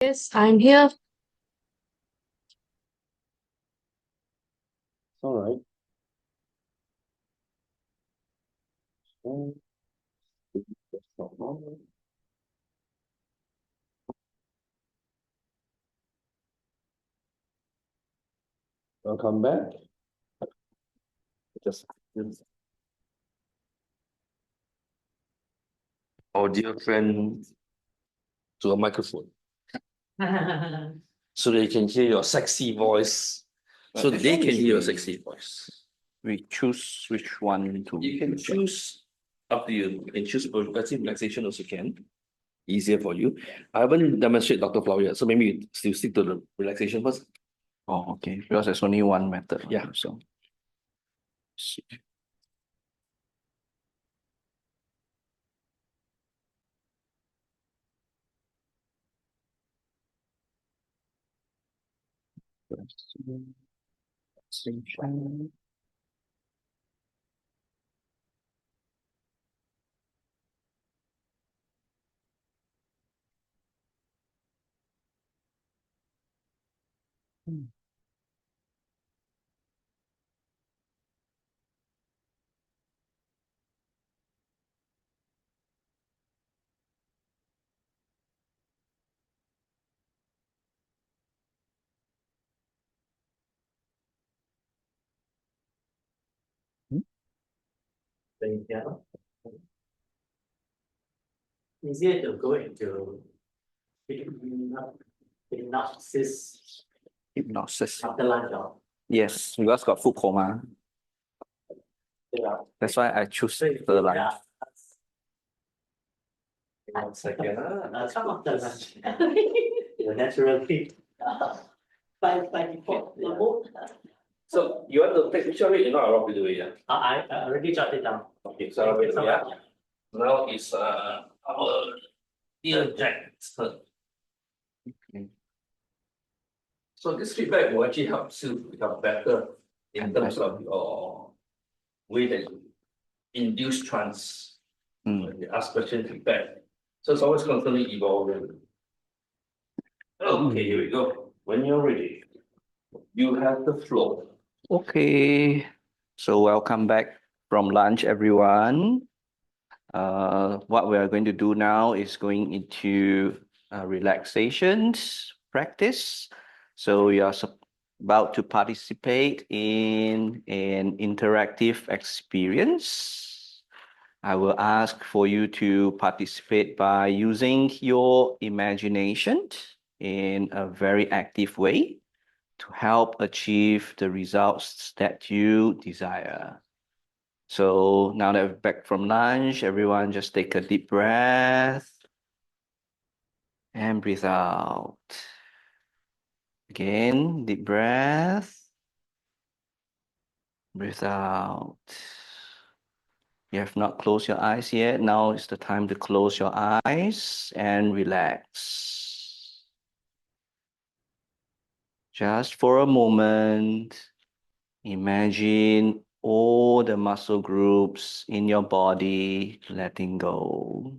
Yes, I'm here. All right. So, just a moment. Welcome back. Just our dear friend to a microphone so they can hear your sexy voice. So they can hear your sexy voice. We choose which one to. You can choose up to you. You can choose progressive relaxation also can. Easier for you. I haven't demonstrated Dr. Flower yet, so maybe you still stick to the relaxation first. Oh, okay. Because there's only one method. Yeah. So. Easier to go into hypnosis Hypnosis. after lunch. Yes, because got food coma. That's why I choose the lunch. One second. Come after lunch. Naturally. So you want to take picture of it? You're not allowed to do it yet. I already jotted down. Okay, so wait, yeah. Now it's our dear Jack. So this feedback will actually help you become better in terms of your way that you induce trance. When you ask question feedback. So it's always constantly evolving. Okay, here we go. When you're ready, you have the floor. Okay. So welcome back from lunch, everyone. What we are going to do now is going into relaxation practice. So we are about to participate in an interactive experience. I will ask for you to participate by using your imagination in a very active way to help achieve the results that you desire. So now that we're back from lunch, everyone just take a deep breath and breathe out. Again, deep breath, breathe out. You have not closed your eyes yet. Now is the time to close your eyes and relax. Just for a moment, imagine all the muscle groups in your body letting go.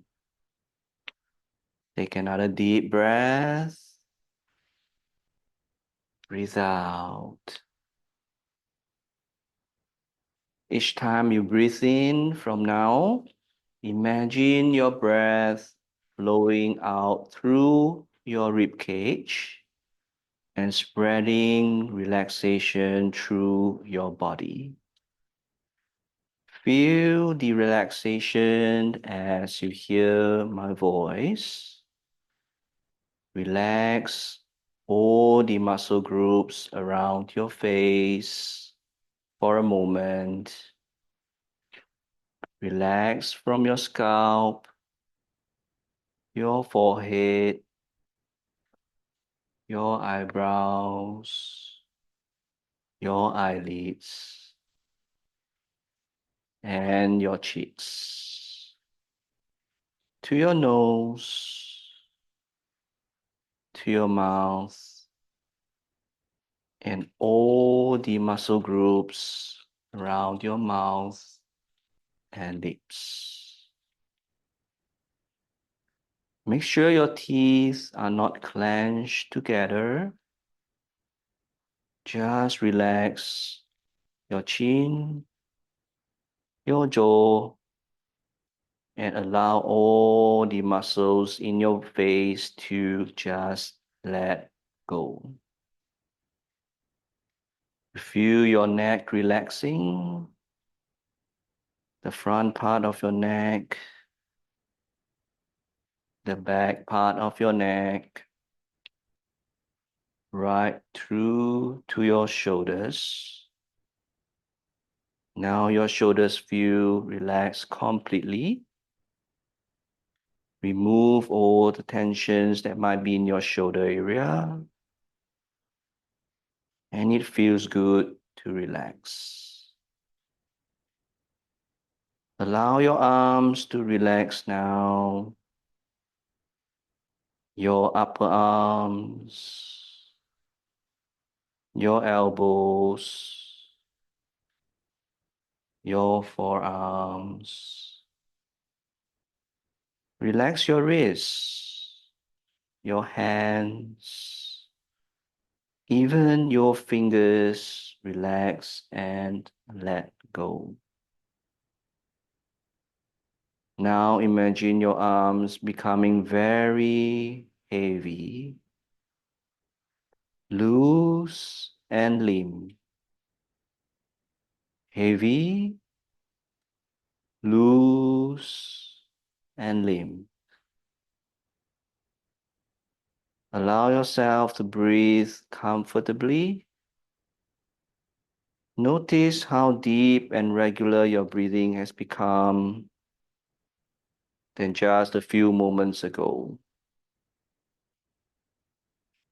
Take another deep breath. Breathe out. Each time you breathe in from now, imagine your breath flowing out through your rib cage and spreading relaxation through your body. Feel the relaxation as you hear my voice. Relax all the muscle groups around your face for a moment. Relax from your scalp, your forehead, your eyebrows, your eyelids, and your cheeks. To your nose, to your mouth, and all the muscle groups around your mouth and lips. Make sure your teeth are not clenched together. Just relax your chin, your jaw, and allow all the muscles in your face to just let go. Feel your neck relaxing, the front part of your neck, the back part of your neck, right through to your shoulders. Now your shoulders feel relaxed completely. Remove all the tensions that might be in your shoulder area. And it feels good to relax. Allow your arms to relax now. Your upper arms, your elbows, your forearms. Relax your wrists, your hands, even your fingers. Relax and let go. Now imagine your arms becoming very heavy, loose and limp. Heavy, loose and limp. Allow yourself to breathe comfortably. Notice how deep and regular your breathing has become than just a few moments ago.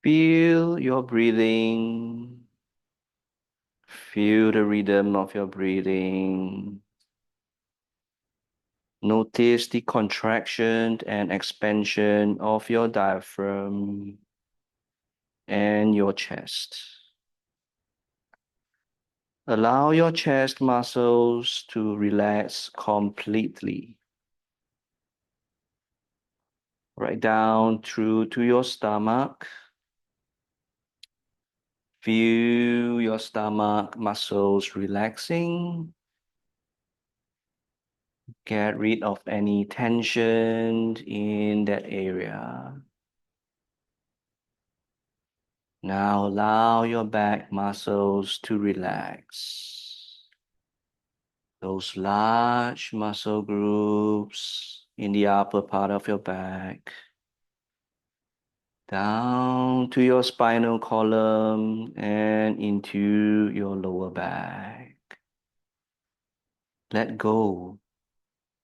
Feel your breathing. Feel the rhythm of your breathing. Notice the contraction and expansion of your diaphragm and your chest. Allow your chest muscles to relax completely. Right down through to your stomach. Feel your stomach muscles relaxing. Get rid of any tension in that area. Now allow your back muscles to relax. Those large muscle groups in the upper part of your back. Down to your spinal column and into your lower back. Let go.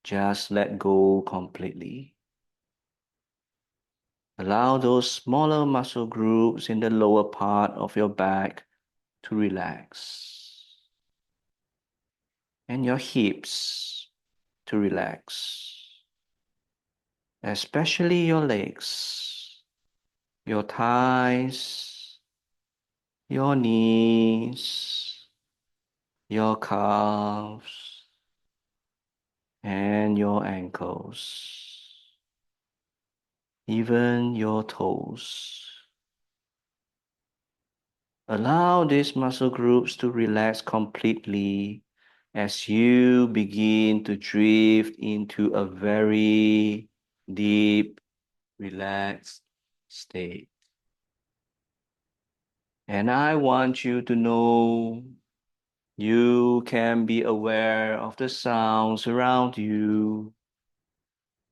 Just let go completely. Allow those smaller muscle groups in the lower part of your back to relax. And your hips to relax. Especially your legs, your thighs, your knees, your calves, and your ankles, even your toes. Allow these muscle groups to relax completely as you begin to drift into a very deep, relaxed state. And I want you to know you can be aware of the sounds around you,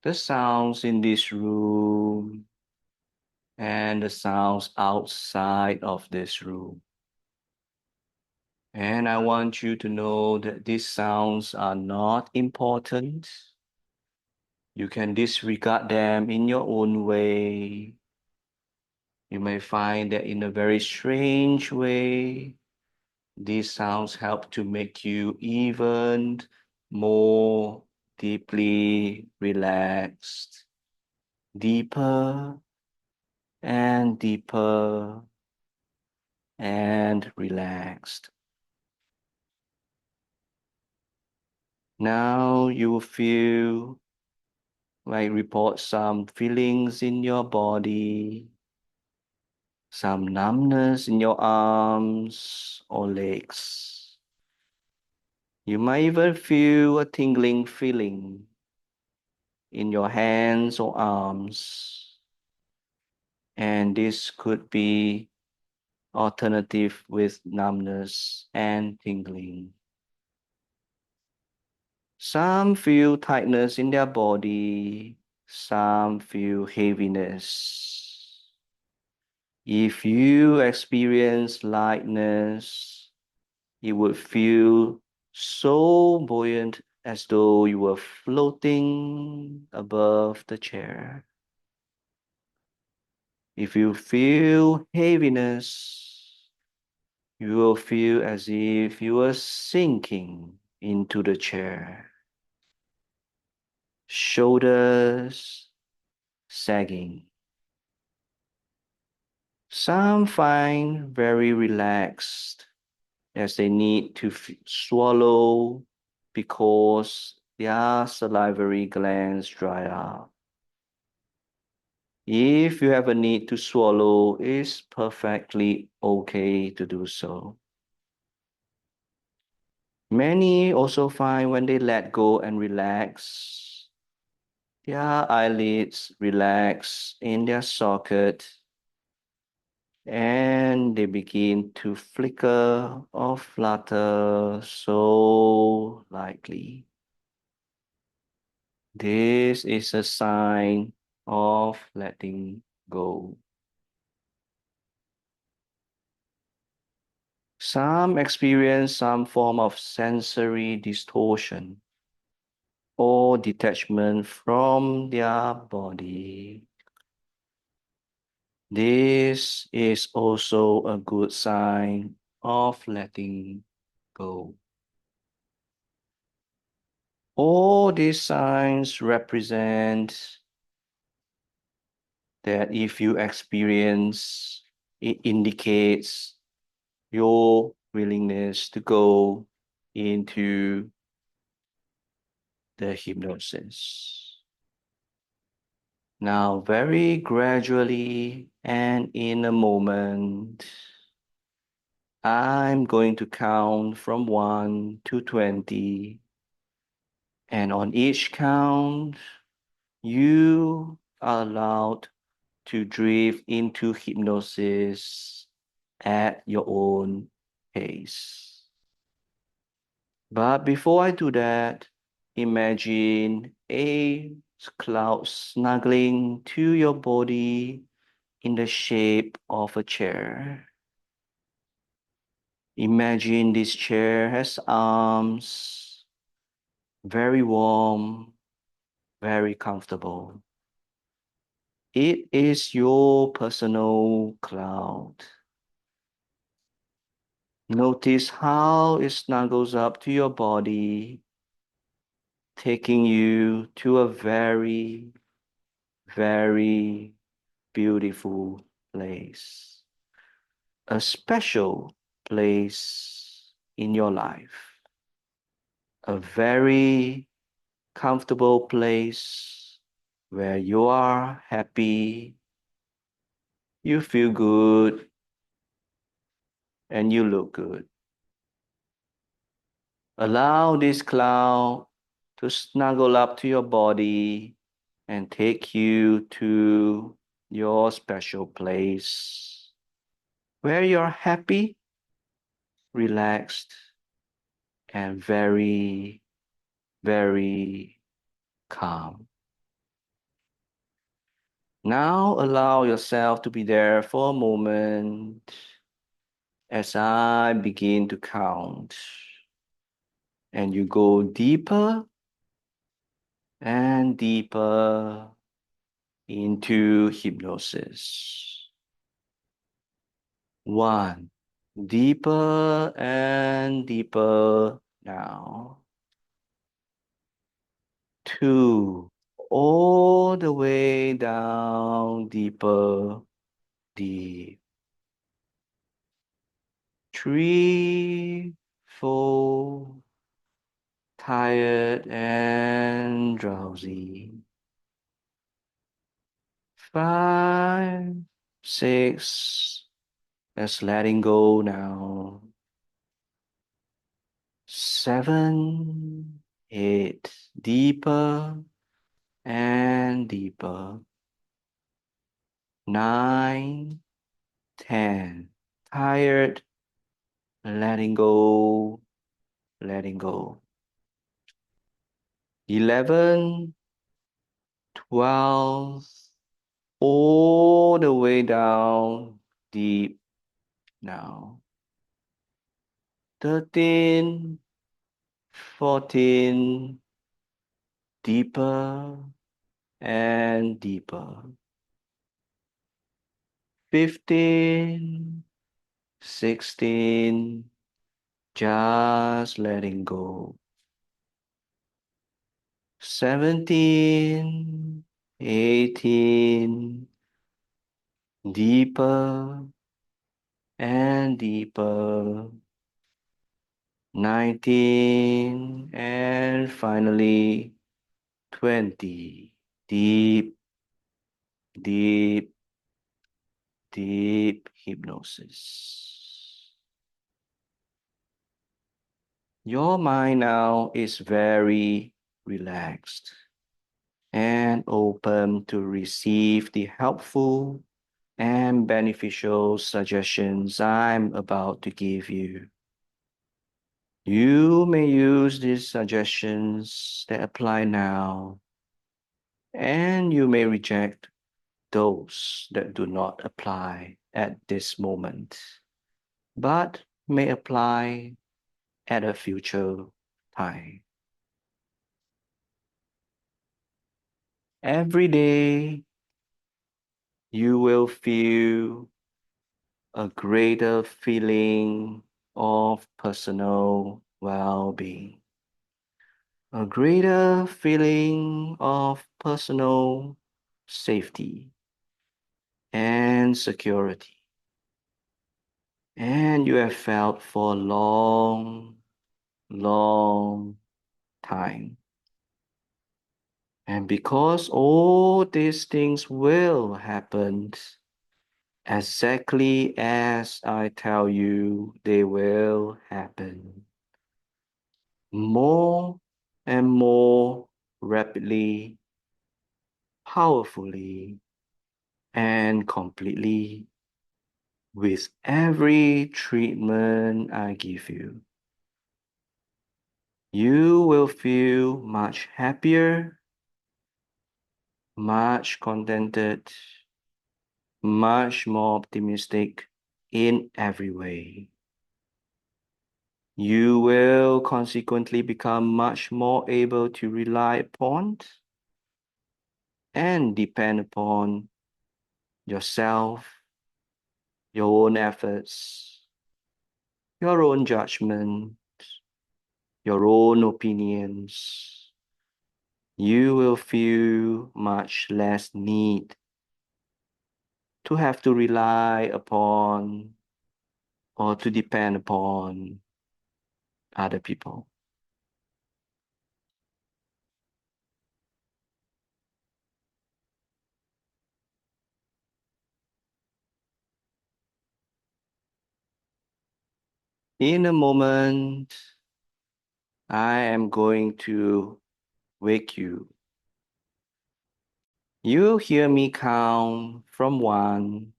the sounds in this room, and the sounds outside of this room. And I want you to know that these sounds are not important. You can disregard them in your own way. You may find that in a very strange way, these sounds help to make you even more deeply relaxed, deeper and deeper and relaxed. Now you will feel might report some feelings in your body, some numbness in your arms or legs. You might even feel a tingling feeling in your hands or arms. And this could be alternative with numbness and tingling. Some feel tightness in their body, some feel heaviness. If you experience lightness, you would feel so buoyant as though you were floating above the chair. If you feel heaviness, you will feel as if you were sinking into the chair. Shoulders sagging. Some find very relaxed as they need to swallow because their salivary glands dry up. If you have a need to swallow, it's perfectly okay to do so. Many also find when they let go and relax, their eyelids relax in their socket and they begin to flicker or flutter so lightly. This is a sign of letting go. Some experience some form of sensory distortion or detachment from their body. This is also a good sign of letting go. All these signs represent that if you experience, it indicates your willingness to go into the hypnosis. Now, very gradually and in a moment, I'm going to count from 1 to 20. And on each count, you are allowed to drift into hypnosis at your own pace. But before I do that, imagine a cloud snuggling to your body in the shape of a chair. Imagine this chair has arms, very warm, very comfortable. It is your personal cloud. Notice how it snuggles up to your body, taking you to a very, very beautiful place. A special place in your life. A very comfortable place where you are happy, you feel good, and you look good. Allow this cloud to snuggle up to your body and take you to your special place where you're happy, relaxed, and very, very calm. Now allow yourself to be there for a moment as I begin to count. And you go deeper and deeper into hypnosis. 1. Deeper and deeper now. 2. All the way down deeper, deep. 3, 4, tired and drowsy. 5, 6. That's letting go now. 7, 8. Deeper and deeper. 9, 10. Tired. Letting go. Letting go. 11, 12. All the way down. Deep now. 13, 14. Deeper and deeper. 15, 16, just letting go. 17, 18, deeper and deeper. 19, and finally 20. Deep, deep, deep hypnosis. Your mind now is very relaxed and open to receive the helpful and beneficial suggestions I'm about to give you. You may use these suggestions that apply now, and you may reject those that do not apply at this moment, but may apply at a future time. Every day, you will feel a greater feeling of personal well-being, a greater feeling of personal safety and security. And you have felt for a long, long time. And because all these things will happen exactly as I tell you they will happen, more and more rapidly, powerfully, and completely with every treatment I give you. You will feel much happier, much contented, much more optimistic in every way. You will consequently become much more able to rely upon and depend upon yourself, your own efforts, your own judgment, your own opinions. You will feel much less need to have to rely upon or to depend upon other people. In a moment, I am going to wake you. You'll hear me count from 1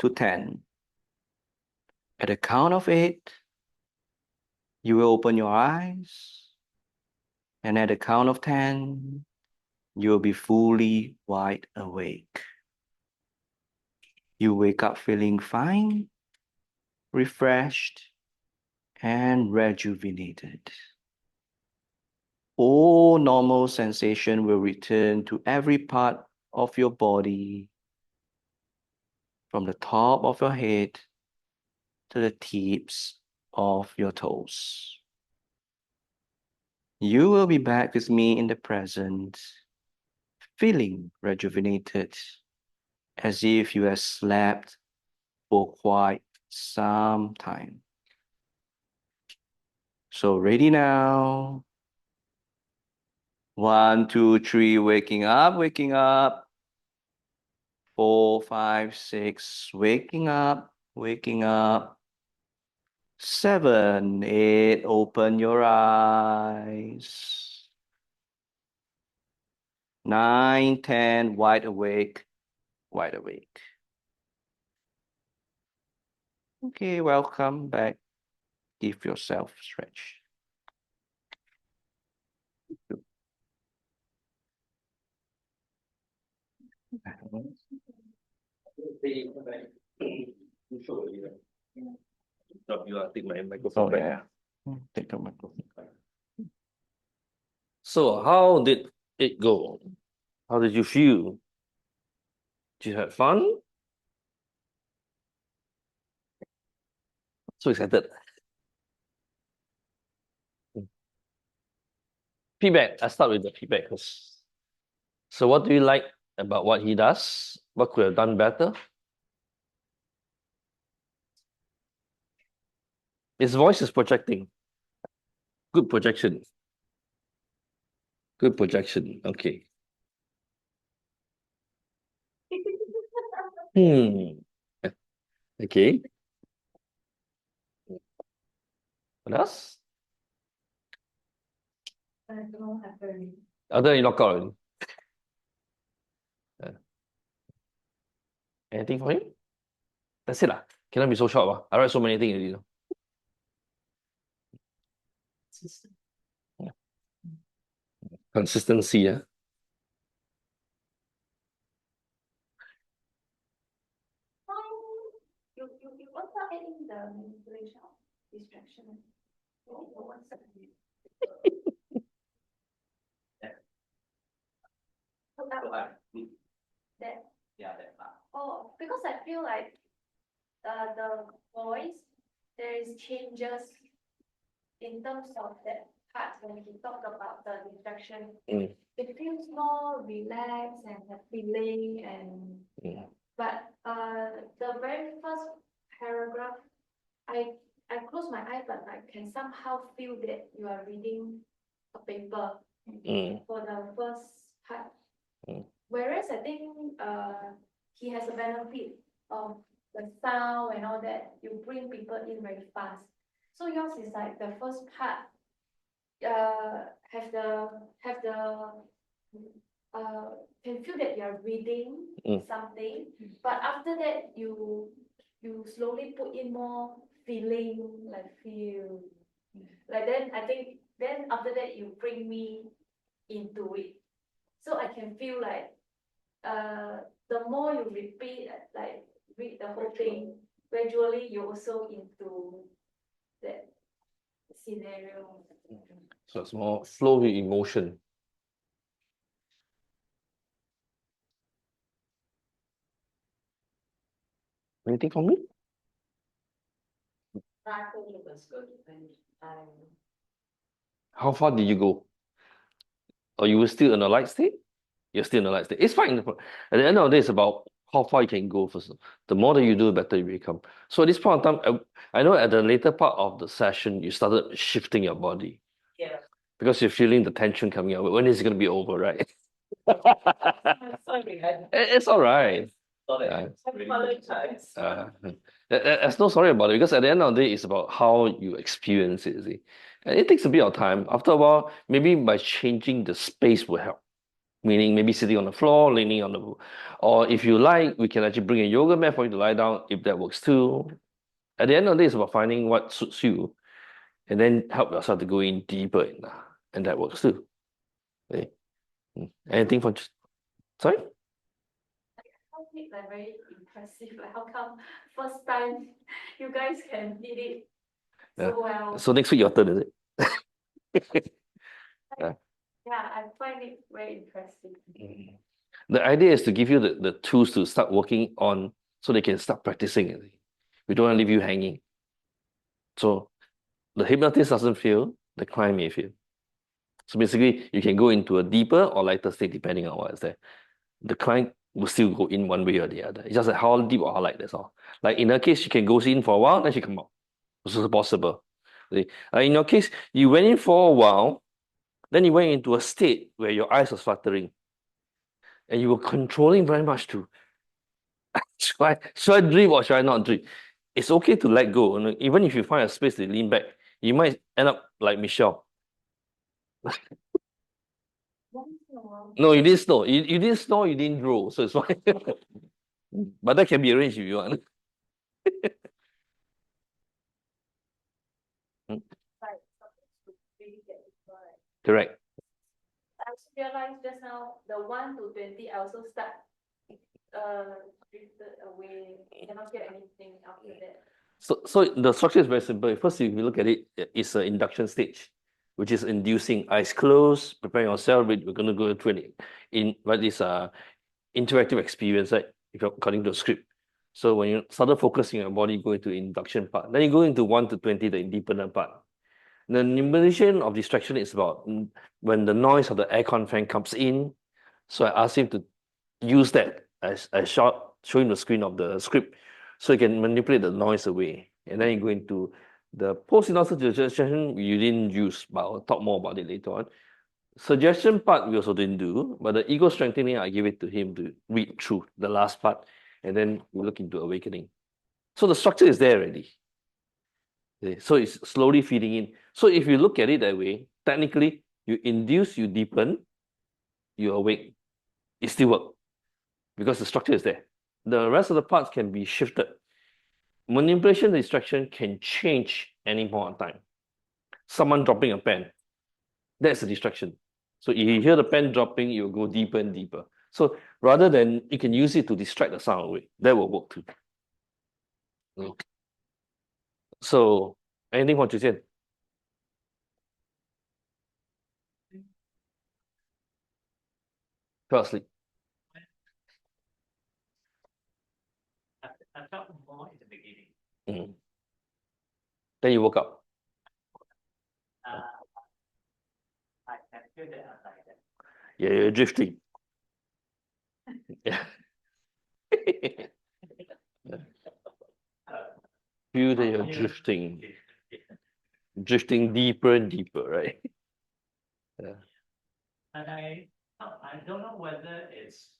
to 10. At the count of 8, you will open your eyes, and at the count of 10, you'll be fully wide awake. You wake up feeling fine, refreshed, and rejuvenated. All normal sensation will return to every part of your body, from the top of your head to the tips of your toes. You will be back with me in the present, feeling rejuvenated, as if you have slept for quite some time. So ready now? 1, 2, 3, waking up, waking up. 4, 5, 6. Waking up, waking up. 7, 8. Open your eyes. 9, 10. Wide awake, wide awake. Okay, welcome back. Give yourself a stretch. Take my Oh, microphone back. yeah. Take a microphone. So how did it go? How did you feel? Did you have fun? So excited. Feedback. I start with the feedback first. So what do you like about what he does? What could have done better? His voice is projecting. Good projection. Good projection. Okay. Hmm. Okay. What else? I don't have very. Other than you knock out already. Anything for him? That's it lah. Cannot be so short. I write so many things already. Yeah. Consistency, yeah. You what's not adding the manipulation of distraction? What's that? That. Yeah, that part. Oh, because I feel like the voice, there is changes in terms of that part when he talk about the distraction. Mm. It feels more relaxed and a feeling and but the very first paragraph, I close my eye but I can somehow feel that you are reading a paper for the first part. Whereas I think he has a benefit of the sound and all that, you bring people in very fast. So yours is like the first part have the can feel that you're reading something, but after that you slowly put in more feeling, like feel, like then I think then after that you bring me into it, so I can feel like the more you repeat, like read the whole thing, gradually you also into that scenario. So it's more flow with emotion. Anything for me? I think it was good and How far did you go? Or you were still in a light state? You're still in a light state. It's fine. At the end of the day, it's about how far you can go first. The more that you do, the better you become. So at this point in time, I know at the later part of the session, you started shifting your body. Yeah. Because you're feeling the tension coming out. When is it going to be over, right? sorry, It's all right. I apologize. There's no sorry about it, because at the end of the day, it's about how you experience it, you see. And it takes a bit of time. After a while, maybe by changing the space will help. Meaning maybe sitting on the floor, leaning on the, or if you like, we can actually bring a yoga mat for you to lie down if that works too. At the end of the day, it's about finding what suits you and then help yourself to go in deeper in that, and that works too. Okay. Anything for, sorry? I found it like very impressive. Like how come first time you guys can did it so well? So next week your turn, is it? Yeah, I find it very impressive. The idea is to give you the tools to start working on so they can start practicing it. We don't want to leave you hanging. So the hypnotist doesn't feel, the client may feel. So basically, you can go into a deeper or lighter state depending on what is there. The client will still go in one way or the other. It's just like how deep or how light, that's all. Like in her case, she can go in for a while, then she come out. This is possible. See? In your case, you went in for a while, then you went into a state where your eyes are fluttering. And you were controlling very much too. Should I drift or should I not drift? It's okay to let go. Even if you find a space to lean back, you might end up like Michelle. Once in a while. No, you didn't snore. You didn't snore, you didn't drool, so it's fine. But that can be arranged if you want. Like, something to really get it right. Correct. I also realized just now, the 1 to 20, I also start, drifted away, cannot get anything after that. So the structure is very simple. First, if you look at it, it's an induction stage, which is inducing eyes closed, preparing yourself. We're going to go through what is interactive experience, right? If you're according to the script. So when you started focusing on your body, go into induction part. Then you go into 1 to 20, the independent part. The elimination of distraction is about when the noise of the aircon fan comes in. So I asked him to use that as show him the screen of the script, so you can manipulate the noise away. And then you go into the post-synopsis suggestion you didn't use, but I'll talk more about it later on. Suggestion part we also didn't do, but the ego strengthening I give it to him to read through the last part, and then we look into awakening. So the structure is there already. Okay, so it's slowly feeding in. So if you look at it that way, technically you induce, you deepen, you awake. It still works because the structure is there. The rest of the parts can be shifted. Manipulation distraction can change any point of time. Someone dropping a pen, that's a distraction. So if you hear the pen dropping, you'll go deeper and deeper. So rather than you can use it to distract the sound away, that will work too. So anything what you said? Fell asleep. I felt more in the beginning. Mhm. Then you woke up. I can feel that I'm like that. Yeah, you're drifting. Yeah. Feel that you're drifting, drifting deeper and deeper, right? Yeah. And I don't know whether it's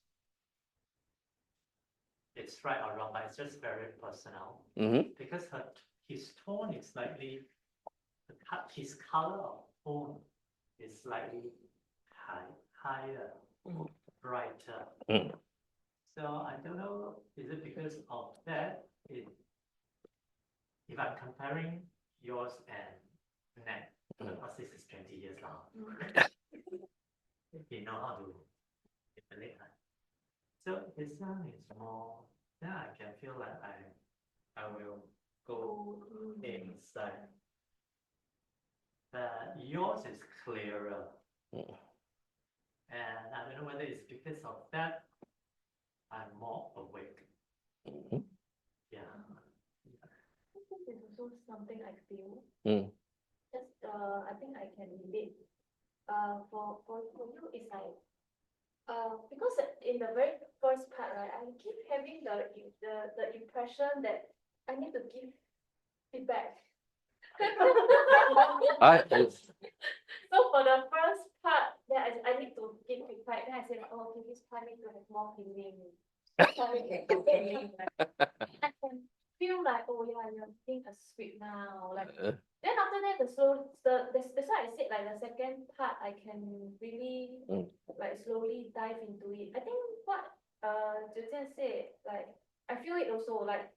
right or wrong, but it's just very personal. Mm-hmm. Because his tone is slightly, his color of tone is slightly higher, brighter. Mm. So I don't know, is it because of that? If I'm comparing yours and Nat, because this is 20 years now, you know how to manipulate, right? So his one is more, then I can feel like I will go inside. But yours is clearer. And I don't know whether it's because of that I'm more awake. Yeah. This is also something I feel. Mm. Just, I think I can relate. For you, it's like, because in the very first part, right, I keep having the impression that I need to give feedback. So for the first part, that I need to give feedback. Then I said, oh, okay, this part need to have more feeling. I can feel like, oh yeah, you're being a sweet now. Like then after that, that's why I said like the second part, I can really like slowly dive into it. I think what Zhe said, like I feel it also, like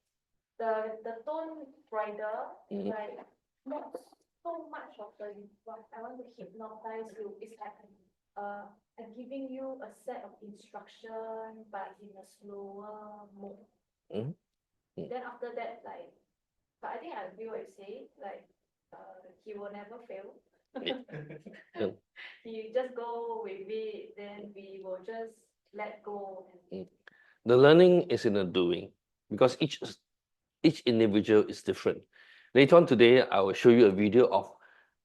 the tone brighter, like not so much of the what I want to hypnotize you. It's like I'm giving you a set of instruction, but in a slower mode. Then after that, like, but I think I agree what you say, like, he will never fail. You just go with it, then we will just let go. The learning is in the doing, because each individual is different. Later on today, I will show you a video of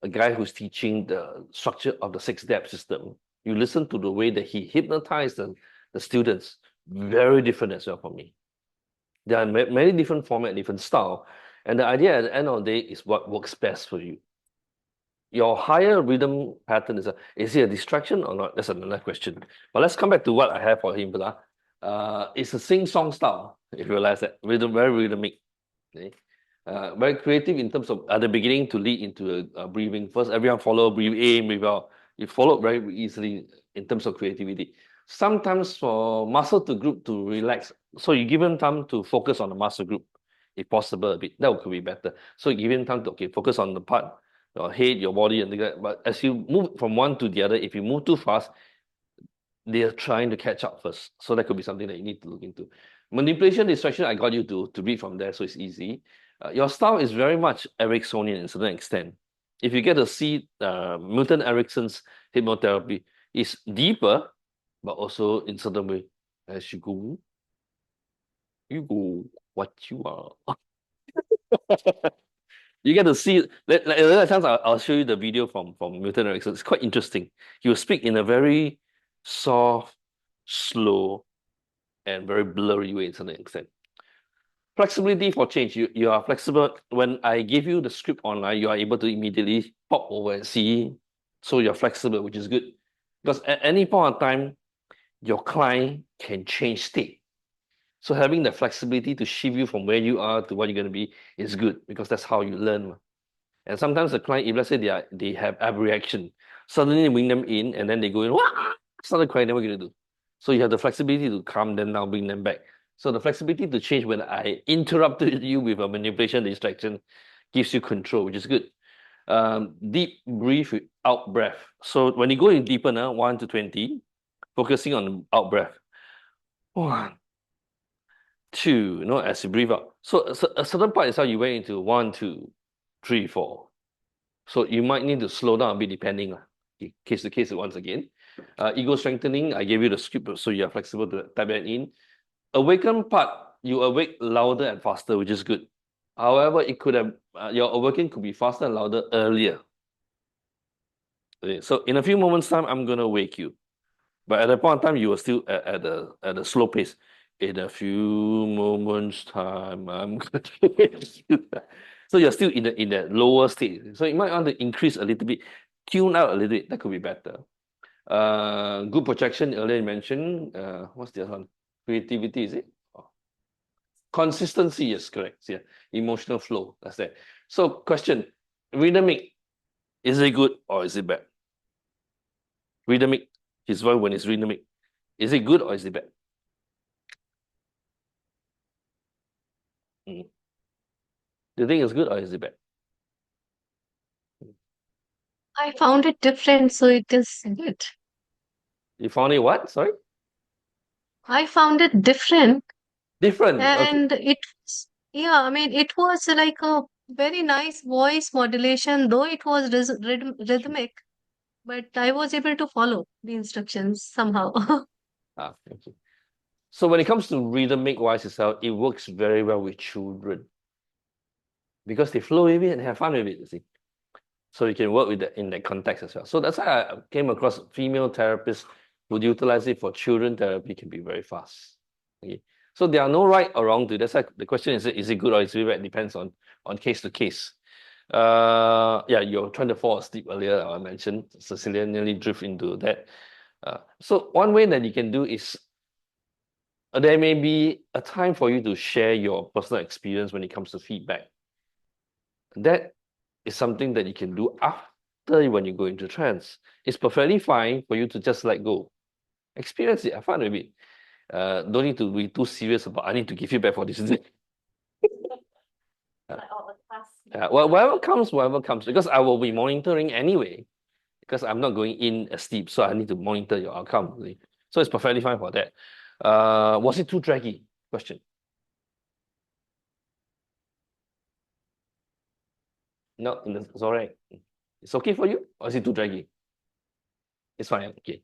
a guy who's teaching the structure of the 6-step system. You listen to the way that he hypnotized the students, very different as well from me. There are many different format, different style. And the idea at the end of the day is what works best for you. Your higher rhythm pattern is it a distraction or not? That's another question. But let's come back to what I have for him. It's a sing-song style, if you realize that, very rhythmic. Okay? Very creative in terms of at the beginning to lead into a breathing. First, everyone follow, breathe in, breathe out. You follow very easily in terms of creativity. Sometimes for muscle to group to relax, so you give them time to focus on the muscle group, if possible a bit. That could be better. So you give them time to focus on the part, your head, your body, and things like that. But as you move from one to the other, if you move too fast, they are trying to catch up first. So that could be something that you need to look into. Manipulation, distraction, I got you to read from there, so it's easy. Your style is very much Ericksonian in a certain extent. If you get to see Milton Erickson's hypnotherapy, it's deeper, but also in certain way. As you go what you are. You get to see. Times I'll show you the video from Milton Erickson. It's quite interesting. He will speak in a very soft, slow, and very blurry way to an extent. Flexibility for change. You are flexible. When I give you the script online, you are able to immediately pop over and see. So you're flexible, which is good. Because at any point of time, your client can change state. So having the flexibility to shift you from where you are to what you're going to be is good, because that's how you learn. And sometimes the client, if let's say they have abreaction, suddenly bring them in and then they go in, wah! Started crying, then what are you going to do? So you have the flexibility to calm them down, bring them back. So the flexibility to change when I interrupted you with a manipulation distraction gives you control, which is good. Deep breathe with out breath. So when you go in deeper now, 1 to 20, focusing on out breath. 1, 2, as you breathe out. So a certain part is how you went into 1, 2, 3, 4. So you might need to slow down a bit depending, case to case once again. Ego strengthening, I gave you the script so you are flexible to type that in. Awaken part, you awake louder and faster, which is good. However, it could have, your awakening could be faster and louder earlier. Okay, so in a few moments time, I'm going to wake you. But at that point in time, you were still at a slow pace. In a few moments time, I'm going to wake you. So you're still in that lower state. So you might want to increase a little bit, tune out a little bit. That could be better. Good projection, earlier mentioned. What's the other one? Creativity, is it? Oh. Consistency, yes, correct. Yeah. Emotional flow, that's that. So question, rhythmic, is it good or is it bad? Rhythmic, his voice when it's rhythmic. Is it good or is it bad? Do you think it's good or is it bad? I found it different, so it is good. You found it what? Sorry? I found it different, Different. Okay. and yeah, I mean, it was like a very nice voice modulation, though it was rhythmic, but I was able to follow the instructions somehow. Okay. So when it comes to rhythmic wise itself, it works very well with children because they flow with it and have fun with it, you see. So you can work with that in that context as well. So that's why I came across female therapists who utilize it for children therapy can be very fast. Okay. So there are no right or wrong to it. That's why the question is it good or is it bad? Depends on case to case. Yeah, you're trying to fall asleep earlier, I mentioned. Cecilia nearly drift into that. So one way that you can do is there may be a time for you to share your personal experience when it comes to feedback. That is something that you can do after when you go into trance. It's perfectly fine for you to just let go. Experience it, have fun with it. Don't need to be too serious about, I need to give you back for this. Whatever comes, because I will be monitoring anyway, because I'm not going in as deep, so I need to monitor your outcome. So it's perfectly fine for that. Was it too draggy? Question. No, it's all right. It's okay for you, or is it too draggy? It's fine. Okay.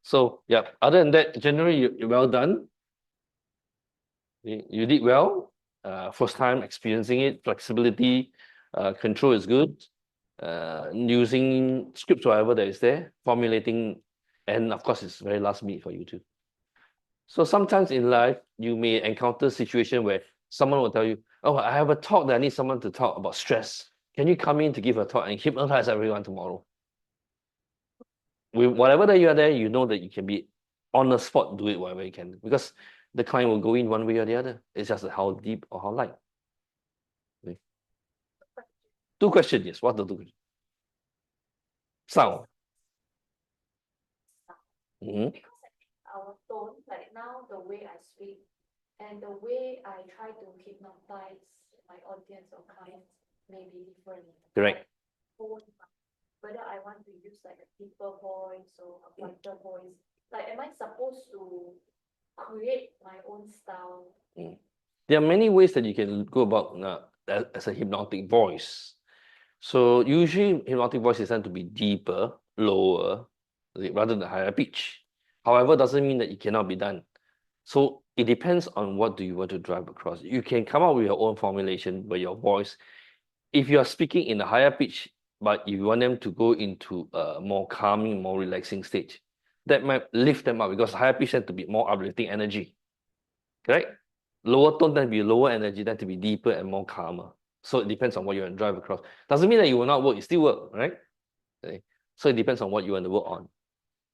So yeah, other than that, generally you're well done. You did well. First time experiencing it, flexibility, control is good. Using scripts, whatever that is there, formulating, and of course it's very last minute for you too. So sometimes in life, you may encounter a situation where someone will tell you, oh, I have a talk that I need someone to talk about stress. Can you come in to give a talk and hypnotize everyone tomorrow? With whatever that you are there, you know that you can be on the spot do it whatever you can, because the client will go in one way or the other. It's just how deep or how light. Okay. Two questions, yes. What the two questions? Sound. Mhm. Because I think our tone, like now the way I speak and the way I try to hypnotize my audience or clients may be different. Correct. Like, tone, whether I want to use like a deeper voice or a lighter voice, like am I supposed to create my own style? There are many ways that you can go about as a hypnotic voice. So usually hypnotic voices tend to be deeper, lower, rather than higher pitch. However, doesn't mean that it cannot be done. So it depends on what do you want to drive across. You can come up with your own formulation where your voice, if you are speaking in a higher pitch, but you want them to go into a more calming, more relaxing stage, that might lift them up because higher pitch tend to be more uplifting energy. Correct? Lower tone tend to be lower energy, tend to be deeper and more calmer. So it depends on what you want to drive across. Doesn't mean that you will not work, it still work, right? Okay. So it depends on what you want to work on.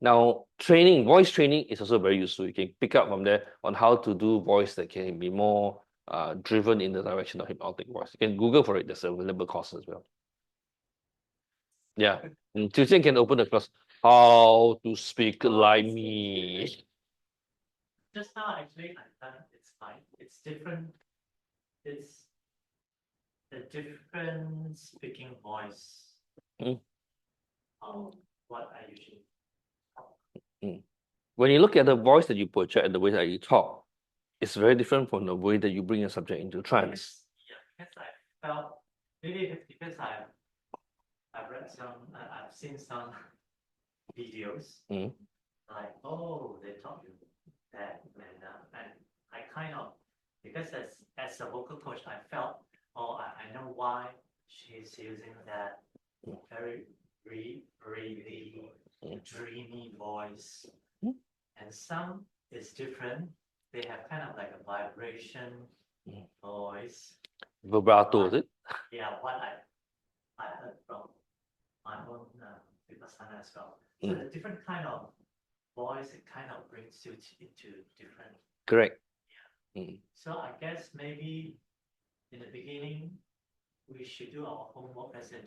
Now, training, voice training is also very useful. You can pick up from there on how to do voice that can be more driven in the direction of hypnotic voice. You can Google for it. There's available course as well. Yeah. Tuesday can open the class. How to speak like me. Just now, actually, it's fine. It's different. It's a different speaking voice. What I usually talk. When you look at the voice that you project and the way that you talk, it's very different from the way that you bring a subject into trance. Yeah, because I felt maybe because I've read some, I've seen some videos like, oh, they taught you that manner, and I kind of, because as a vocal coach, I felt, oh, I know why she's using that very really dreamy voice, and some is different. They have kind of like a vibration voice. Vibrato, is it? Yeah, what I heard from my own Vipassana as well. So the different kind of voice, it kind of brings you into different. Correct. Yeah. So I guess maybe in the beginning, we should do our homework as in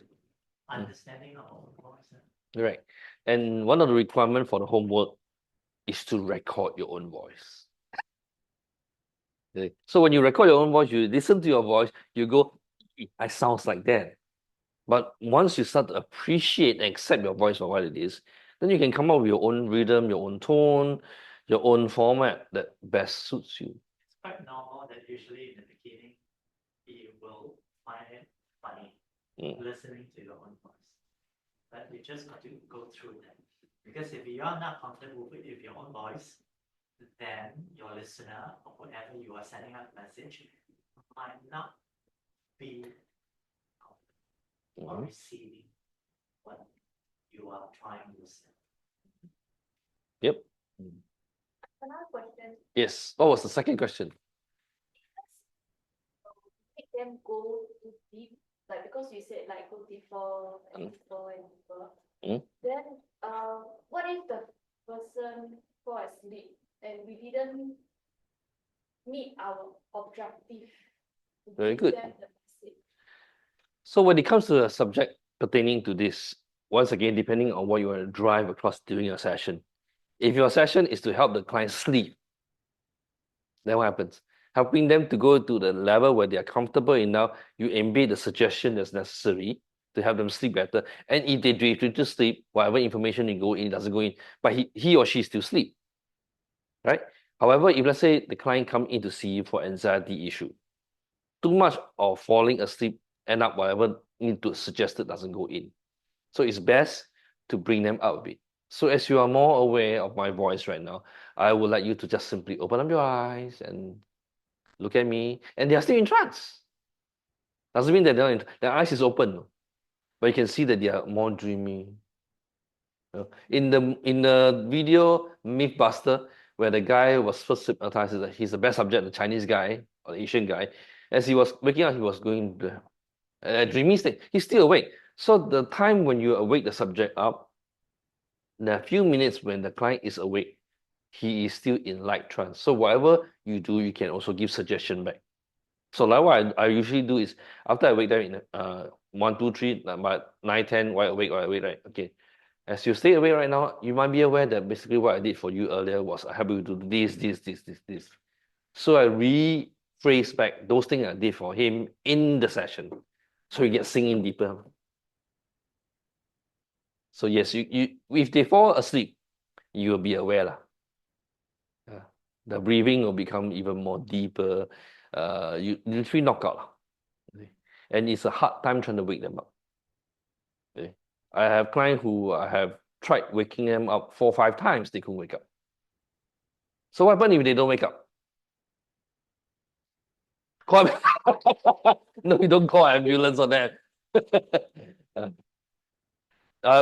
understanding our own voice. Right. And one of the requirements for the homework is to record your own voice. Okay. So when you record your own voice, you listen to your voice, you go, I sounds like that. But once you start to appreciate and accept your voice for what it is, then you can come up with your own rhythm, your own tone, your own format that best suits you. It's quite normal that usually in the beginning, you will find it funny listening to your own voice. But you just got to go through that. Because if you are not comfortable with your own voice, then your listener or whatever you are sending out a message might not be or receiving what you are trying to say. Yep. Another question, Yes. What was the second question? make them go too deep, like because you said like go deeper and deeper and deeper. Then what if the person fall asleep and we didn't meet our objective to Very give good. them the message? So when it comes to a subject pertaining to this, once again, depending on what you want to drive across during your session. If your session is to help the client sleep, then what happens? Helping them to go to the level where they are comfortable enough, you embed the suggestion that's necessary to help them sleep better. And if they drift to sleep, whatever information you go in doesn't go in, but he or she still sleep, right? However, if let's say the client come in to see you for anxiety issue, too much of falling asleep end up whatever need to suggested doesn't go in. So it's best to bring them out a bit. So as you are more aware of my voice right now, I would like you to just simply open up your eyes and look at me, and they are still in trance. Doesn't mean that their eyes is open, but you can see that they are more dreamy. In the video Mythbuster, where the guy was first hypnotized, he's the best subject, the Chinese guy or the Asian guy. As he was waking up, he was going a dreamy state. He's still awake. So the time when you awake the subject up, the few minutes when the client is awake, he is still in light trance. So whatever you do, you can also give suggestion back. So like what I usually do is after I wake them in 1, 2, 3, about 9, 10, wide awake, right? Okay. As you stay awake right now, you might be aware that basically what I did for you earlier was I help you to do this. So I rephrase back those things I did for him in the session. So he gets sinking deeper. So yes, you if they fall asleep, you will be aware lah. The breathing will become even more deeper. You literally knock out lah. Okay. And it's a hard time trying to wake them up. Okay. I have clients who I have tried waking them up 4 or 5 times, they couldn't wake up. So what happens if they don't wake up? Call no, you don't call ambulance on that.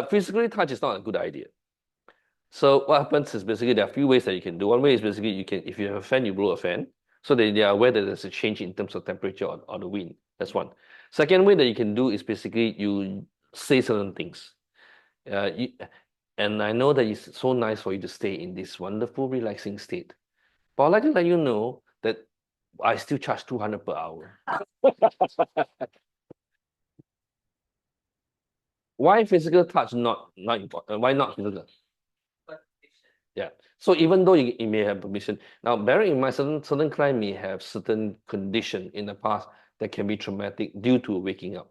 Physically touch is not a good idea. So what happens is basically there are a few ways that you can do. One way is basically you can, if you have a fan, you blow a fan. So they are aware that there's a change in terms of temperature or the wind. That's one. Second way that you can do is basically you say certain things. And I know that it's so nice for you to stay in this wonderful, relaxing state. But I'd like to let you know that I still charge 200 per hour. Why physical touch not important? Why not physical? Yeah. So even though you may have permission, now bearing in mind certain client may have certain condition in the past that can be traumatic due to waking up.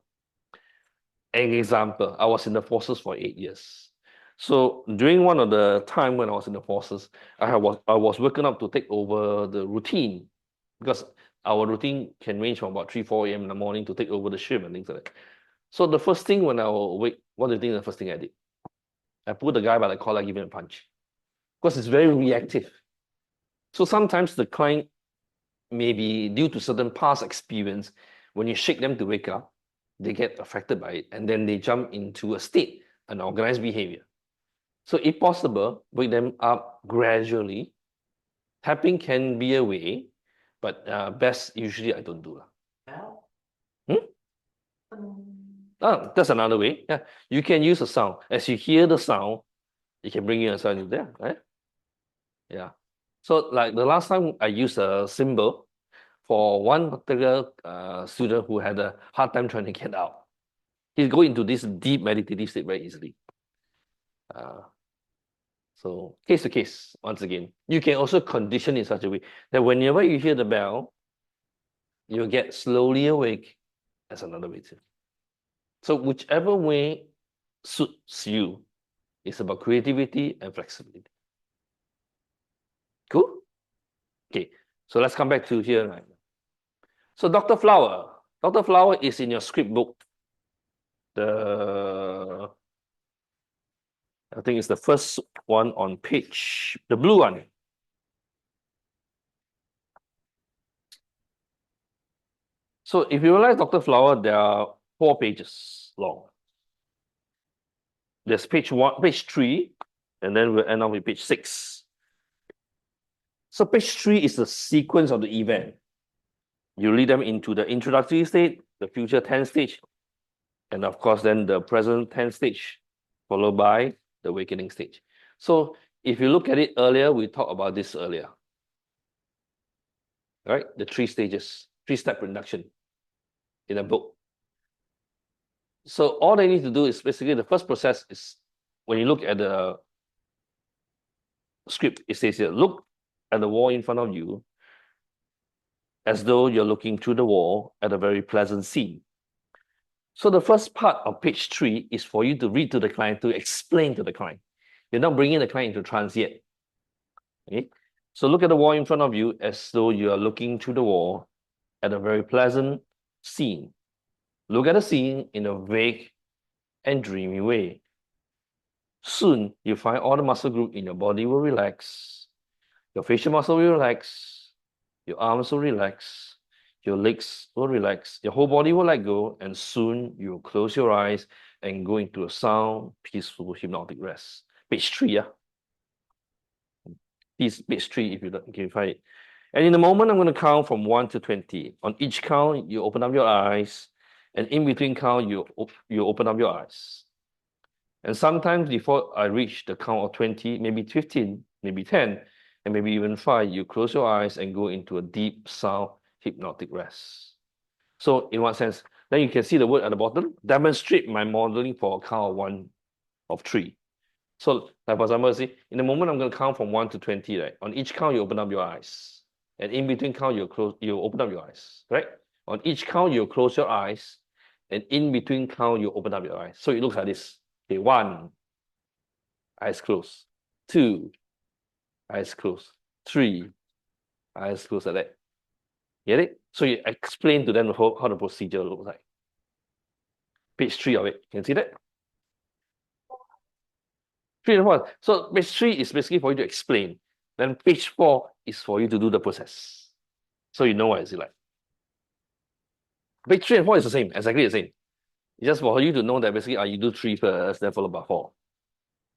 An example, I was in the forces for 8 years. So during one of the time when I was in the forces, I was waking up to take over the routine because our routine can range from about 3, 4 a.m. in the morning to take over the shift and things like that. So the first thing when I was awake, what do you think the first thing I did? I pulled the guy by the collar, give him a punch. Because it's very reactive. So sometimes the client may be due to certain past experience, when you shake them to wake up, they get affected by it, and then they jump into a state, an organized behavior. So if possible, wake them up gradually. Tapping can be a way, but best usually I don't do. That's another way. Yeah, you can use a sound. As you hear the sound, you can bring yourself in there, right? Yeah. So like the last time I used a symbol for one particular student who had a hard time trying to get out. He's going into this deep meditative state very easily. So case to case, once again. You can also condition in such a way that whenever you hear the bell, you'll get slowly awake. That's another way too. So whichever way suits you, it's about creativity and flexibility. Cool? Okay, so let's come back to here. Right? So Dr. Flower is in your script book. I think it's the first one on page, the blue one. So if you realize Dr. Flower, there are 4 pages long. There's page 1, page 3, and then we'll end up with page 6. So page 3 is the sequence of the event. You lead them into the introductory state, the future tense stage, and of course then the present tense stage, followed by the awakening stage. So if you look at it earlier, we talked about this earlier. Right? The 3 stages, 3-step induction in a book. So all they need to do is basically the first process is when you look at the script, it says here, look at the wall in front of you as though you're looking through the wall at a very pleasant scene. So the first part of page 3 is for you to read to the client, to explain to the client. You're not bringing the client into trance yet. Okay? So look at the wall in front of you as though you are looking through the wall at a very pleasant scene. Look at the scene in a vague and dreamy way. Soon, you find all the muscle group in your body will relax. Your facial muscle will relax. Your arms will relax. Your legs will relax. Your whole body will let go. And soon, you will close your eyes and go into a sound, peaceful, hypnotic rest. Page 3, yeah? Page 3, if you can find it. And in a moment, I'm going to count from 1 to 20. On each count, you open up your eyes. And in between count, you open up your eyes. And sometimes before I reach the count of 20, maybe 15, maybe 10, and maybe even 5, you close your eyes and go into a deep, sound, hypnotic rest. So in what sense? Then you can see the word at the bottom, demonstrate my modeling for a count of 1 of 3. So like for example, see, in the moment I'm going to count from 1 to 20, right? On each count, you open up your eyes. And in between count, you open up your eyes, right? On each count, you close your eyes. And in between count, you open up your eyes. So it looks like this. Okay, 1, eyes closed. 2, eyes closed. 3, eyes closed like that. Get it? So you explain to them how the procedure looks like. Page 3 of it. Can you see that? 3 and 4. So page 3 is basically for you to explain. Then page 4 is for you to do the process. So you know what is it like. Page 3 and 4 is the same, exactly the same. It's just for you to know that basically you do 3 first, then followed by 4.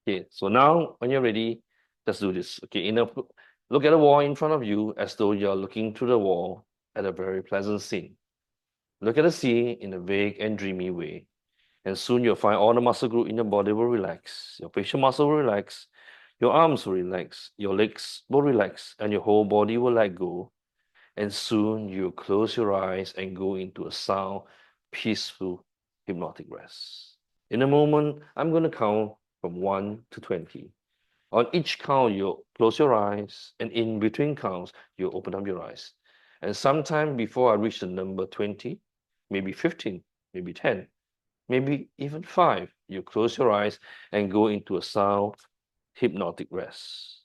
Okay, so now when you're ready, let's do this. Okay, look at the wall in front of you as though you're looking through the wall at a very pleasant scene. Look at the scene in a vague and dreamy way. And soon you'll find all the muscle group in your body will relax. Your facial muscle will relax. Your arms will relax. Your legs will relax. And your whole body will let go. And soon you'll close your eyes and go into a sound, peaceful, hypnotic rest. In a moment, I'm going to count from 1 to 20. On each count, you'll close your eyes. And in between counts, you'll open up your eyes. And sometime before I reach the number 20, maybe 15, maybe 10, maybe even 5, you close your eyes and go into a sound, hypnotic rest.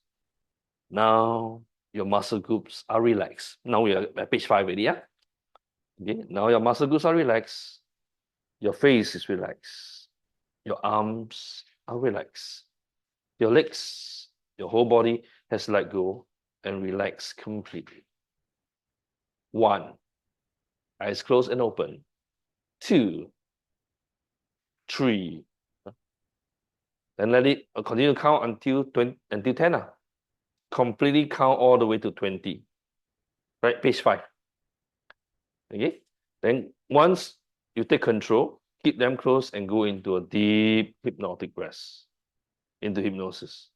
Now your muscle groups are relaxed. Now we are at page 5 already, yeah? Okay, now your muscle groups are relaxed. Your face is relaxed. Your arms are relaxed. Your legs, your whole body has let go and relaxed completely. 1, eyes closed and open. 2, 3, then let it continue to count until 10. Completely count all the way to 20. Right, page 5. Okay, then once you take control, keep them closed and go into a deep hypnotic rest, into hypnosis.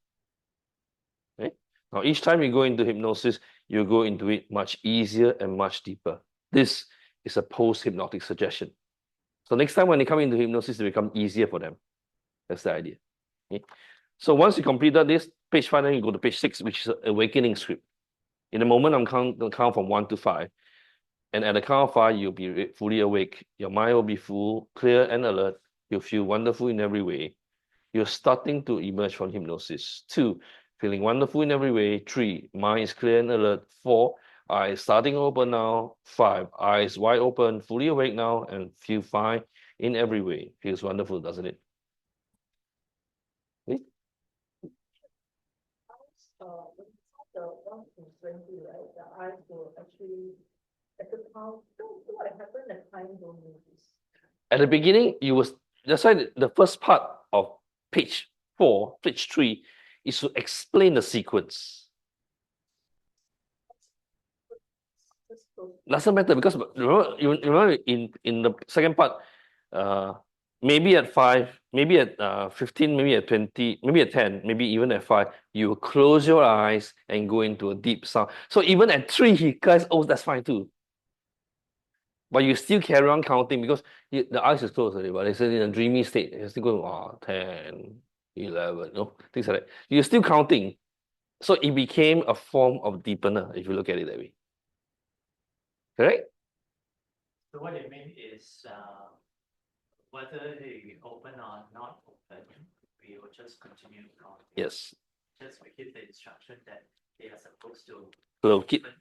Okay, now each time you go into hypnosis, you go into it much easier and much deeper. This is a post-hypnotic suggestion. So next time when they come into hypnosis, it becomes easier for them. That's the idea. Okay? So once you completed this, page 5, then you go to page 6, which is awakening script. In a moment, I'm going to count from 1 to 5. And at the count of 5, you'll be fully awake. Your mind will be full, clear, and alert. You'll feel wonderful in every way. You're starting to emerge from hypnosis. 2, feeling wonderful in every way. 3, mind is clear and alert. 4, eyes starting open now. 5, eyes wide open, fully awake now, and feel fine in every way. Feels wonderful, doesn't it? Okay? The 1 to 20, right? The eyes will actually, at the count, what happened at time don't notice. At the beginning, that's why the first part of page 4, page 3, is to explain the sequence. Doesn't matter because remember in the second part, maybe at 5, maybe at 15, maybe at 20, maybe at 10, maybe even at 5, you close your eyes and go into a deep sound. So even at 3, guys, that's fine too. But you still carry on counting because the eyes is closed already, but it's in a dreamy state. You're still going, 10, 11, things like that. You're still counting. So it became a form of deepener, if you look at it that way. Correct? So what you mean is whether they open or not open, we will just continue counting. Yes. Just we give the instruction that they are supposed to Keep. open.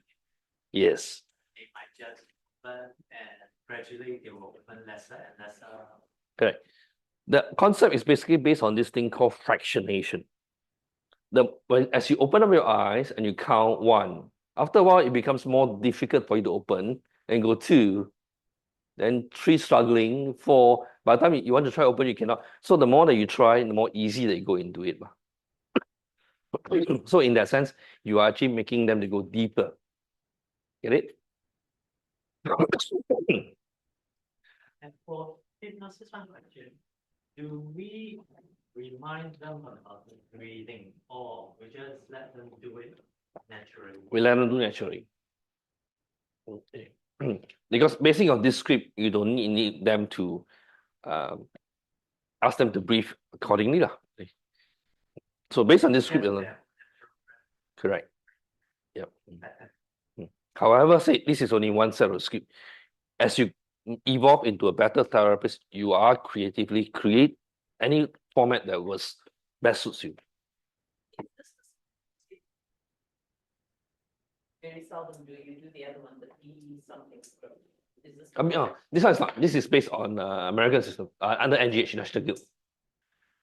Yes. They might just open and gradually they will open lesser and lesser. Correct. The concept is basically based on this thing called fractionation. As you open up your eyes and you count 1, after a while it becomes more difficult for you to open and go 2, then 3 struggling, 4. By the time you want to try open, you cannot. So the more that you try, the more easy that you go into it. So in that sense, you are actually making them to go deeper. Get it? And for hypnosis, one question, do we remind them about the breathing or we just let them do it naturally. We let them do naturally. Okay. Because basing on this script, you don't need them to ask them to breathe accordingly lah. So based on this script, Get alone, their correct. Yep. better. However, say this is only one set of script. As you evolve into a better therapist, you are creatively create any format that was best suits you. Very seldom do you do the other one, the E something script. Is this? I mean, this one is not. This is based on American system under NGH National Guild.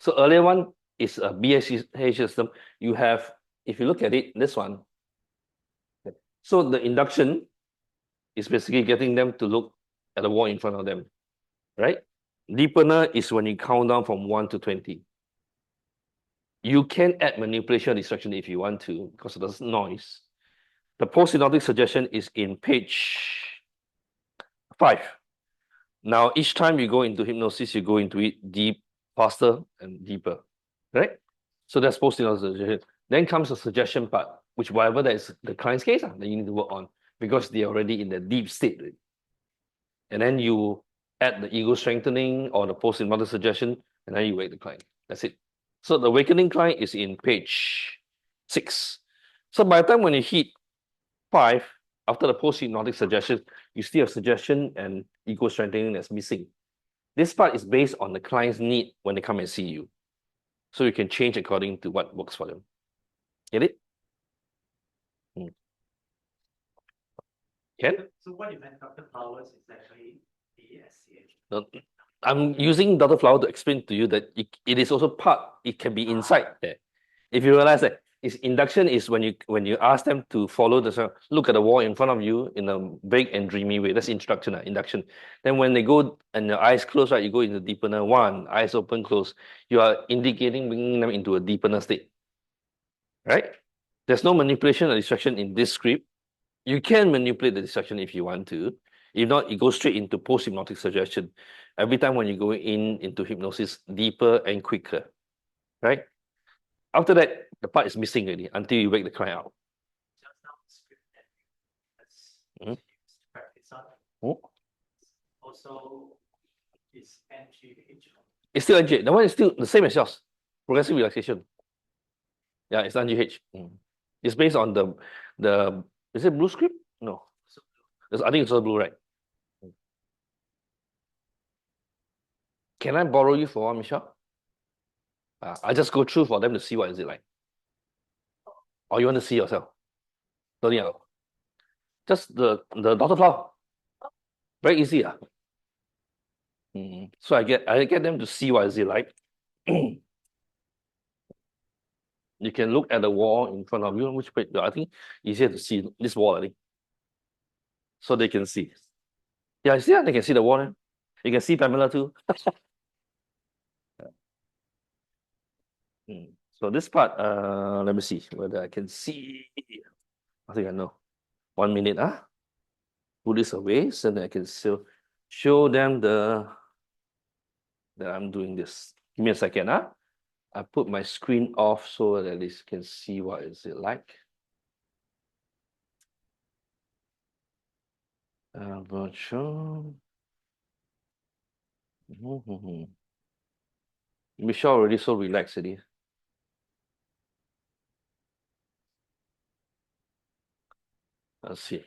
So earlier one is a BSH system. You have, if you look at it, this one. So the induction is basically getting them to look at the wall in front of them, right? Deepener is when you count down from 1 to 20. You can add manipulation distraction if you want to, because of the noise. The post-hypnotic suggestion is in page 5. Now, each time you go into hypnosis, you go into it deep, faster, and deeper, right? So that's post-hypnotic suggestion. Then comes the suggestion part, which whatever that is the client's case, that you need to work on, because they're already in the deep state. And then you add the ego strengthening or the post-hypnotic suggestion, and then you wake the client. That's it. So the awakening client is in page 6. So by the time when you hit 5, after the post-hypnotic suggestion, you still have suggestion and ego strengthening that's missing. This part is based on the client's need when they come and see you. So you can change according to what works for them. Get it? Can? So what you meant, Dr. Flowers, is actually DSCH. No, I'm using Dr. Flower to explain to you that it is also part, it can be inside there. If you realize that its induction is when you ask them to follow the look at the wall in front of you in a vague and dreamy way. That's instruction, induction. Then when they go and your eyes close, right, you go into deepener 1, eyes open, close. You are indicating bringing them into a deepener state. Right? There's no manipulation or distraction in this script. You can manipulate the distraction if you want to. If not, it goes straight into post-hypnotic suggestion. Every time when you go into hypnosis, deeper and quicker, right? After that, the part is missing already until you wake the client out. Just now the script that you Mhm. used to practice on Oh, also is NGH. it's still NGH. The one is still the same as yours. Progressive relaxation. Yeah, it's NGH. It's based on the is it blue script? No. I think it's all blue, right? Can I borrow you for one, Michelle? I just go through for them to see what is it like. Or you want to see yourself? Don't need. Just the Dr. Flower. Very easy. So I get them to see what is it like. You can look at the wall in front of you, which way, I think easier to see this wall, I think. So they can see. Yeah, see, they can see the wall. You can see Pamela too. So this part, let me see whether I can see. I think I know. 1 minute, put this away so that I can still show them that I'm doing this. Give me a second, I put my screen off so that they can see what is it like. Virtual. Michelle already so relaxed already. Let's see.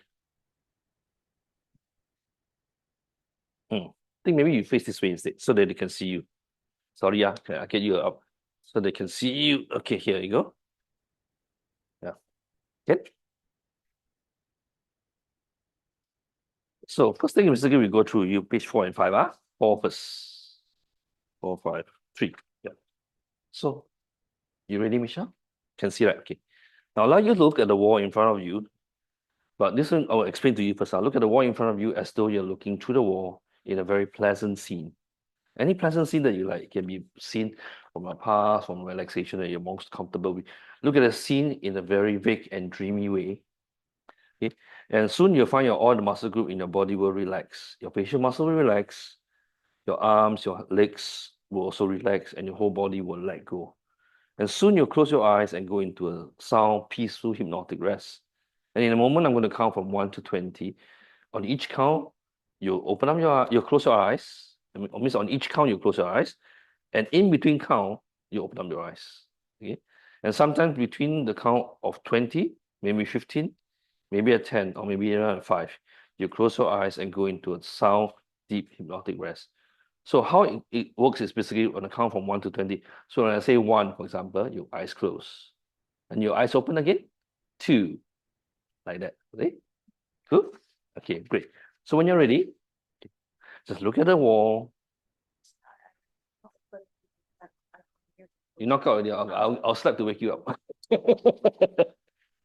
I think maybe you face this way instead so that they can see you. Sorry, okay, I'll get you up so they can see you. Okay, here you go. Yeah. Okay. So first thing, basically, we go through you page 4 and 5, 4 first. 4, 5, 3. Yeah. So you ready, Michelle? Can see that? Okay. Now allow you to look at the wall in front of you. But this one, I'll explain to you first. I'll look at the wall in front of you as though you're looking through the wall in a very pleasant scene. Any pleasant scene that you like can be seen from a past, from relaxation that you're most comfortable with. Look at the scene in a very vague and dreamy way. Okay, and soon you'll find all the muscle group in your body will relax. Your facial muscle will relax, your arms, your legs will also relax, and your whole body will let go. And soon you'll close your eyes and go into a sound, peaceful, hypnotic rest. And in a moment, I'm going to count from 1 to 20. On each count, you open up you close your eyes. It means on each count, you close your eyes. And in between count, you open up your eyes. Okay. And sometimes between the count of 20, maybe 15, maybe at 10, or maybe around 5, you close your eyes and go into a sound, deep hypnotic rest. So how it works is basically on a count from 1 to 20. So when I say 1, for example, your eyes close. And your eyes open again. 2, like that. Okay? Good? Okay, great. So when you're ready, just look at the wall. You knock out already. I'll start to wake you up.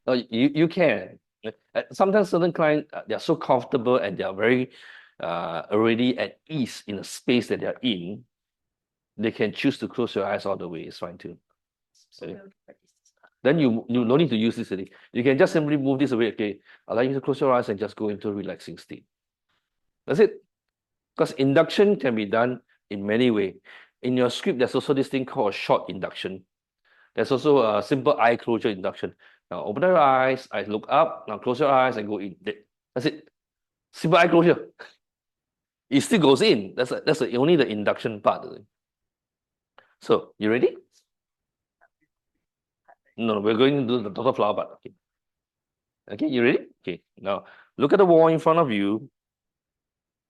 No, you can. Sometimes certain clients they are so comfortable and they are very already at ease in the space that they are in. They can choose to close your eyes all the way. It's fine too. Okay. Then you no need to use this already. You can just simply move this away. Okay, allow you to close your eyes and just go into a relaxing state. That's it. Because induction can be done in many ways. In your script, there's also this thing called a short induction. There's also a simple eye closure induction. Now open your eyes, I look up, now close your eyes and go in. That's it. Simple eye closure. It still goes in. That's only the induction part. So you ready? No, we're going to do the total flower part. Okay. Okay, you ready? Okay. Now look at the wall in front of you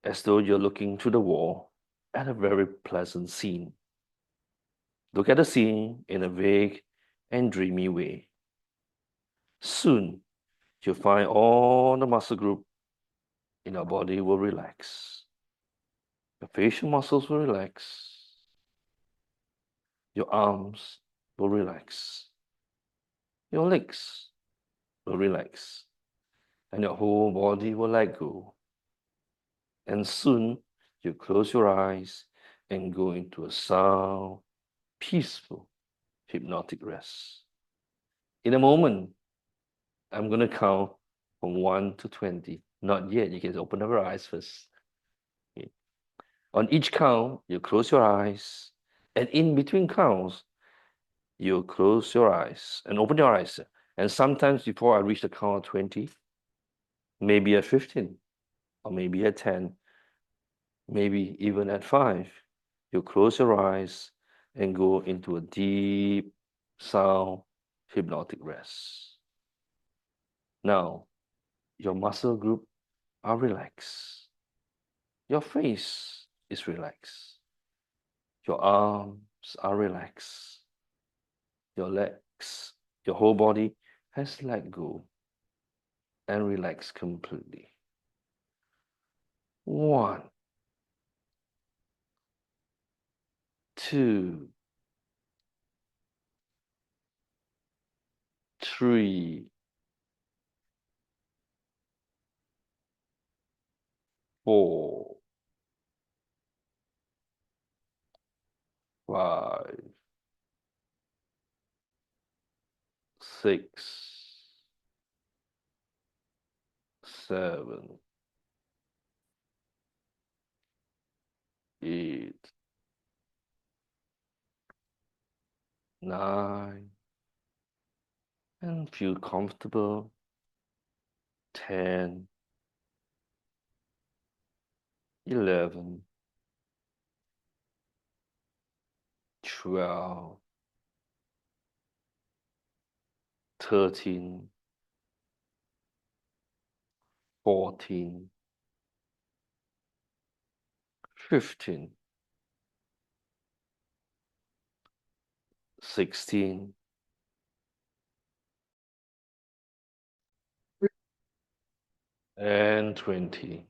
as though you're looking through the wall at a very pleasant scene. Look at the scene in a vague and dreamy way. Soon, you'll find all the muscle group in your body will relax. Your facial muscles will relax. Your arms will relax. Your legs will relax. And your whole body will let go. And soon, you close your eyes and go into a sound, peaceful, hypnotic rest. In a moment, I'm going to count from 1 to 20. Not yet. You can open up your eyes first. Okay. On each count, you close your eyes. And in between counts, you close your eyes and open your eyes. And sometimes before I reach the count of 20, maybe at 15, or maybe at 10, maybe even at 5, you close your eyes and go into a deep, sound, hypnotic rest. Now, your muscle group are relaxed. Your face is relaxed. Your arms are relaxed. Your legs, your whole body has let go and relaxed completely. 1, 2, 3, 4, 5, 6, 7, 8, 9, and feel comfortable. 10, 11, 12, 13, 14, 15, 16, and 20.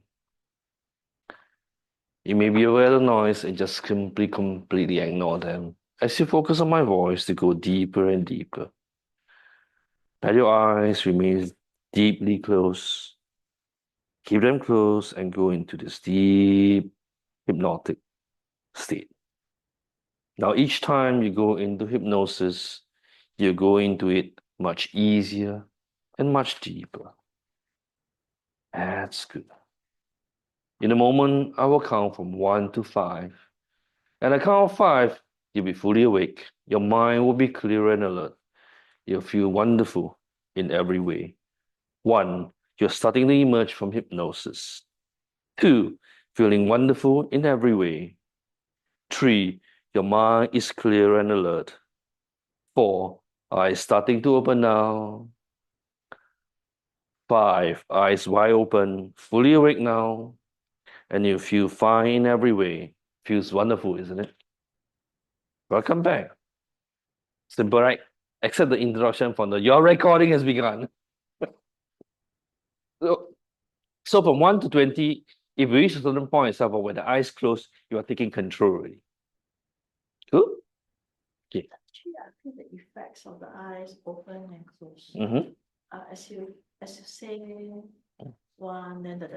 You may be aware of the noise and just completely ignore them as you focus on my voice to go deeper and deeper. Let your eyes remain deeply closed. Keep them closed and go into this deep hypnotic state. Now, each time you go into hypnosis, you go into it much easier and much deeper. That's good. In a moment, I will count from 1 to 5. And at the count of 5, you'll be fully awake. Your mind will be clear and alert. You'll feel wonderful in every way. 1, you're starting to emerge from hypnosis. 2, feeling wonderful in every way. 3, your mind is clear and alert. 4, eyes starting to open now. 5, eyes wide open, fully awake now. And you feel fine in every way. Feels wonderful, isn't it? Welcome back. Simple, right? Except the introduction from your recording has begun. So from 1 to 20, if you reach a certain point itself, where the eyes close, you are taking control already. Good? Okay. Actually, I feel the effects of the eyes open and close. Mm-hmm. As you say one, then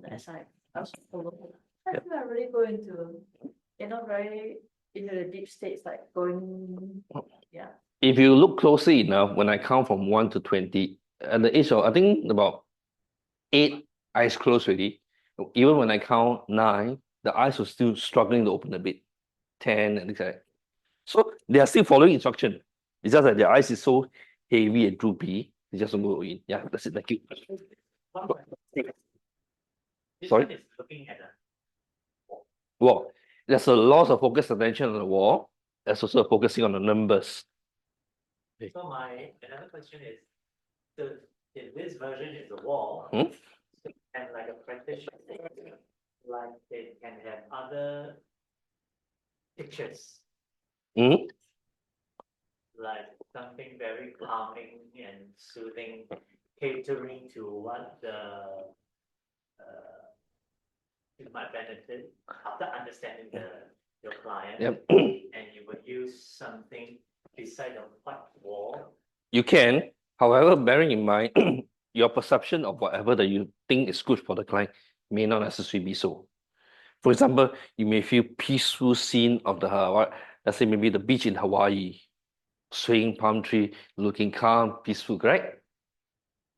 as I also follow. I Yep. feel I really go into, very into the deep states, like going, yeah. If you look closely enough, when I count from 1 to 20, at the age of, I think about 8, eyes closed already. Even when I count 9, the eyes were still struggling to open a bit. 10 and things like that. So they are still following instruction. It's just that their eyes is so heavy and droopy. They just don't go in. Yeah, that's it. Thank you. This Sorry? one is looking at the Wall. There's a loss of focus attention on the wall. There's also focusing on the numbers. So my another question is, so in this version is the wall, Hmm? and like a practitioner, like they can have other pictures, Hmm? like something very calming and soothing, catering to what you might benefit after understanding your client. Yep. And you would use something beside the white wall. You can, however, bearing in mind your perception of whatever that you think is good for the client may not necessarily be so. For example, you may feel peaceful scene of the Hawaii, let's say maybe the beach in Hawaii, swaying palm tree, looking calm, peaceful, correct?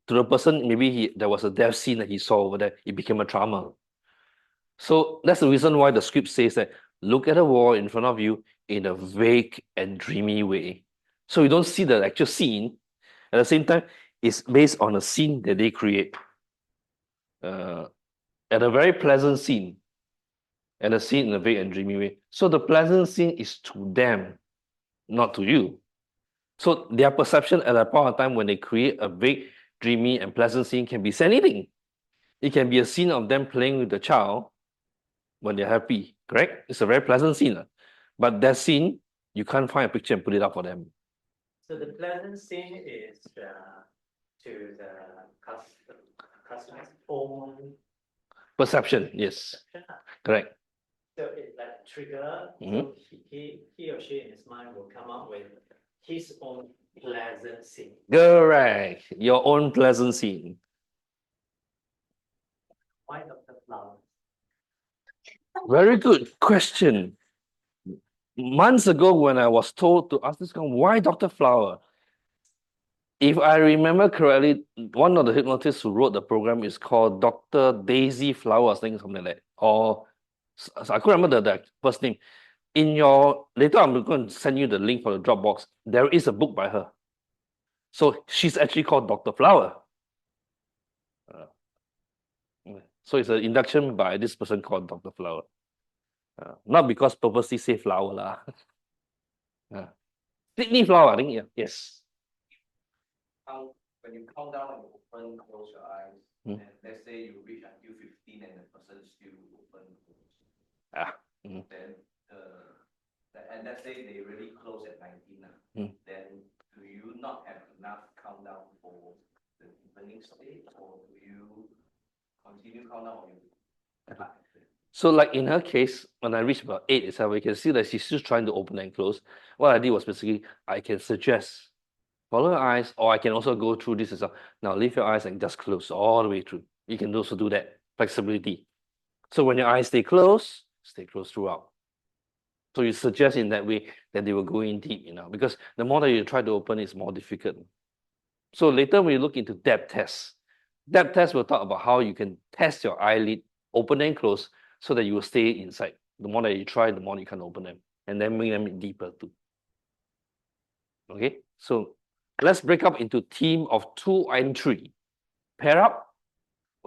To the person, maybe there was a death scene that he saw over there, it became a trauma. So that's the reason why the script says that look at the wall in front of you in a vague and dreamy way. So you don't see the actual scene. At the same time, it's based on a scene that they create. At a very pleasant scene, and a scene in a vague and dreamy way. So the pleasant scene is to them, not to you. So their perception at that point of time when they create a vague, dreamy, and pleasant scene can be anything. It can be a scene of them playing with the child when they're happy, correct? It's a very pleasant scene. But that scene, you can't find a picture and put it up for them. So the pleasant scene is to the customer's own Perception, yes, perception. correct. So it like trigger, Mhm. so he or she in his mind will come up with his own pleasant scene. Correct. Your own pleasant scene. Why Dr. Flower? Very good question. Months ago, when I was told to ask this question, why Dr. Flower? If I remember correctly, one of the hypnotists who wrote the program is called Dr. Daisy Flower, I think something like that. Or I couldn't remember the first name. In your later, I'm going to send you the link for the Dropbox. There is a book by her. So she's actually called Dr. Flower. So it's an induction by this person called Dr. Flower. Not because purposely say flower lah. Sydney Flower, I think, yeah. Yes. When you count down and open, close your eyes, Hmm. and let's say you reach until 15 and the person still open, Ah. Mhm. then and let's say they really close at 19, Hmm. then do you not have enough countdown for the evening stage, or do you continue countdown or you? So like in her case, when I reached about 8 itself, we can see that she's still trying to open and close. What I did was basically, I can suggest, follow your eyes, or I can also go through this as well. Now leave your eyes and just close all the way through. You can also do that, flexibility. So when your eyes stay closed throughout. So you suggest in that way that they will go in deep, because the more that you try to open, it's more difficult. So later when you look into depth tests will talk about how you can test your eyelid, open and close, so that you will stay inside. The more that you try, the more you can open them, and then bring them in deeper too. Okay, so let's break up into team of 2 and 3. Pair up.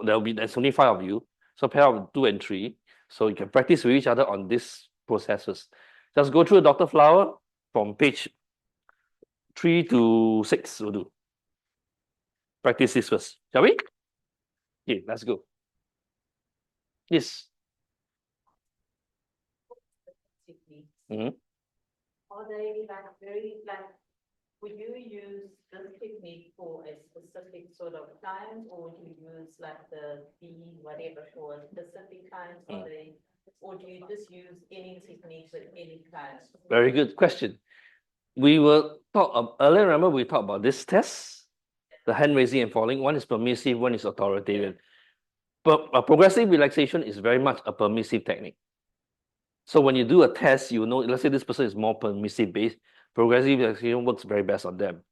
There's only 5 of you. So pair up 2 and 3. So you can practice with each other on these processes. Just go through Dr. Flower from page 3 to 6 will do. Practice this first, shall we? Okay, let's go. Yes. Mhm. Are they like very like, would you use this technique for a specific sort of client, or would you use like the whatever for a specific client? Are they, or do you just use any technique with any client? Very good question. We will talk earlier. Remember, we talked about this test, the hand raising and falling. One is permissive, one is authoritarian. But progressive relaxation is very much a permissive technique. So when you do a test, you know, let's say this person is more permissive based, progressive relaxation works very best on them.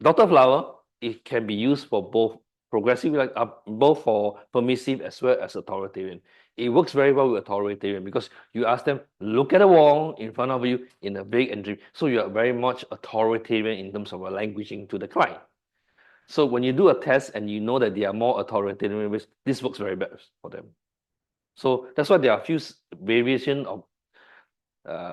Dr. Flower, it can be used for both progressive, both for permissive as well as authoritarian. It works very well with authoritarian because you ask them, look at the wall in front of you in a big and dream. So you are very much authoritarian in terms of languaging to the client. So when you do a test and you know that they are more authoritarian, this works very best for them. So that's why there are a few variation of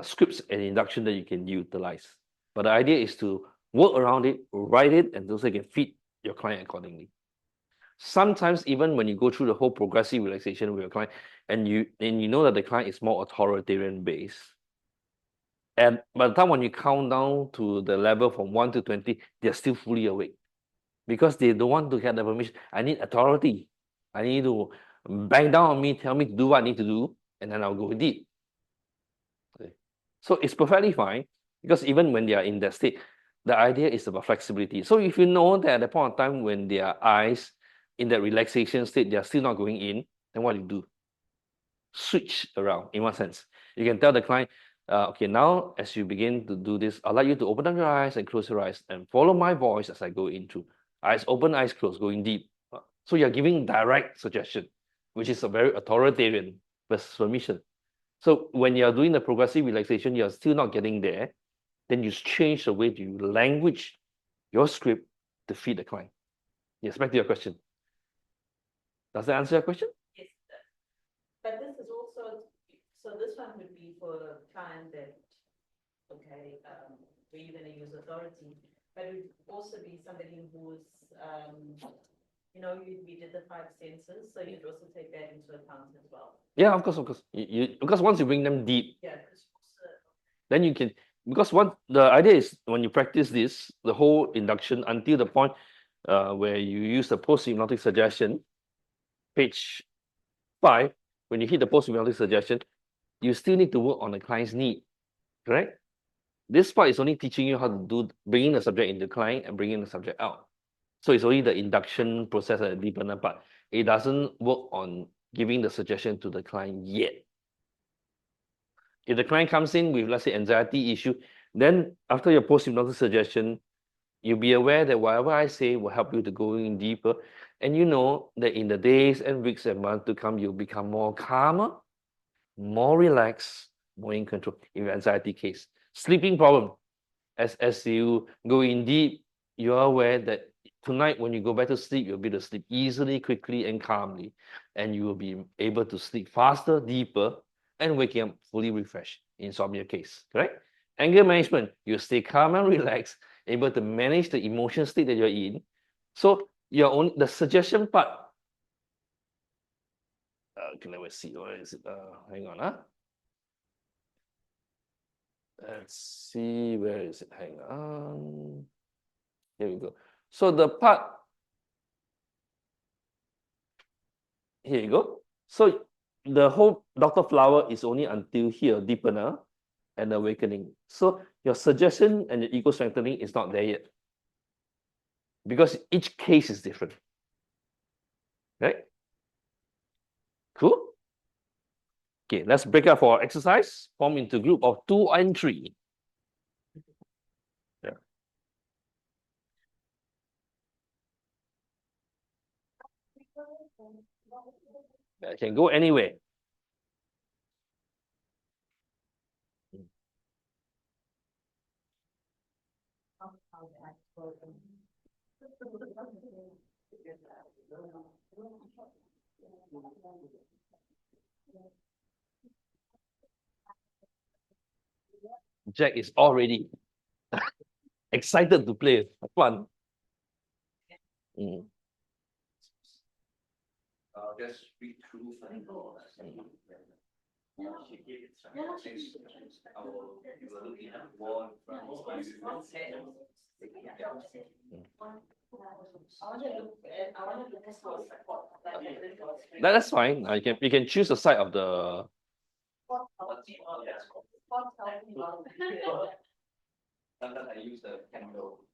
scripts and induction that you can utilize. But the idea is to work around it, write it, and also you can feed your client accordingly. Sometimes even when you go through the whole progressive relaxation with your client, and you know that the client is more authoritarian based, and by the time when you count down to the level from 1 to 20, they're still fully awake because they don't want to get the permission. I need authority. I need to bang down on me, tell me to do what I need to do, and then I'll go deep. Okay. So it's perfectly fine because even when they are in that state, the idea is about flexibility. So if you know that at the point of time when their eyes in that relaxation state, they are still not going in, then what do you do? Switch around in one sense. You can tell the client, okay, now as you begin to do this, I'd like you to open up your eyes and close your eyes and follow my voice as I go into. Eyes open, eyes closed, going deep. So you're giving direct suggestion, which is a very authoritarian permission. So when you're doing the progressive relaxation, you're still not getting there, then you change the way you language your script to feed the client. Yes, back to your question. Does that answer your question? Yes, but this is also, so this one would be for a client that, okay, where you're gonna use authority, but it would also be somebody who's, you know, we did the 5 senses, so you'd also take that into account as well. Yeah, of course, of course. Because once you bring them deep, Yeah, then you can, because the idea is when you practice this, the whole induction until the point where you use the post-hypnotic suggestion, page 5, when you hit the post-hypnotic suggestion, you still need to work on the client's need, correct? This part is only teaching you how to do bringing the subject into the client and bringing the subject out. So it's only the induction process at the deeper part. It doesn't work on giving the suggestion to the client yet. If the client comes in with, let's say, anxiety issue, then after your post-hypnotic suggestion, you'll be aware that whatever I say will help you to go in deeper. And you know that in the days and weeks and months to come, you'll become more calmer, more relaxed, more in control in your anxiety case. Sleeping problem. As you go in deep, you are aware that tonight when you go back to sleep, you'll be able to sleep easily, quickly, and calmly. And you will be able to sleep faster, deeper, and waking up fully refreshed in insomnia case, correct? Anger management, you stay calm and relaxed, able to manage the emotion state that you're in. So your own the suggestion part. Okay, let me see. Where is it? Hang on, Let's see, where is it? Hang on. Here we go. So the part, here you go. So the whole Dr. Flower is only until here, deepener and awakening. So your suggestion and your ego strengthening is not there yet. Because each case is different. Right? Cool? Okay, let's break up for exercise. Form into group of 2 and 3. Yeah. I can go anywhere. Jack is already excited to play. Fun. Just read through. That's fine. You can choose the side of the. Sometimes I use the candle.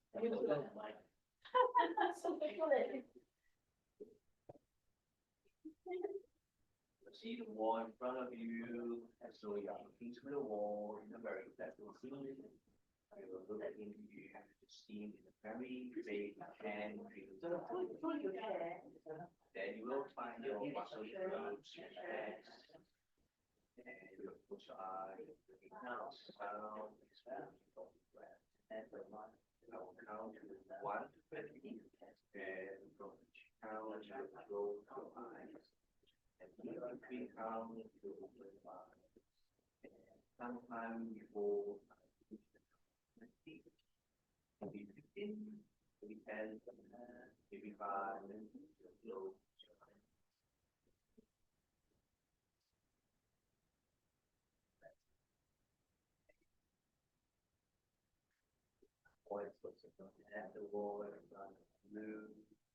See the wall in front of you, and so you are looking to the wall in a very flexible scene. You will look into you have to see in a very vague hand. Then you will find your muscle groups and legs. And you will close your eyes, looking down, sound, breath, and the mind. I will count to 1 to 20, and from each count, you will close your eyes. And in between count, you will open your eyes. And sometime before maybe 15, maybe 10, maybe 5, you close your eyes. Points at the wall and run blue,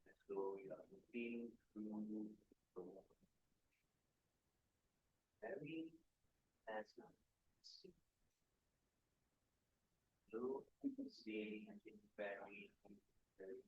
and so you are looking through the wall. Very as blue, seeing very, very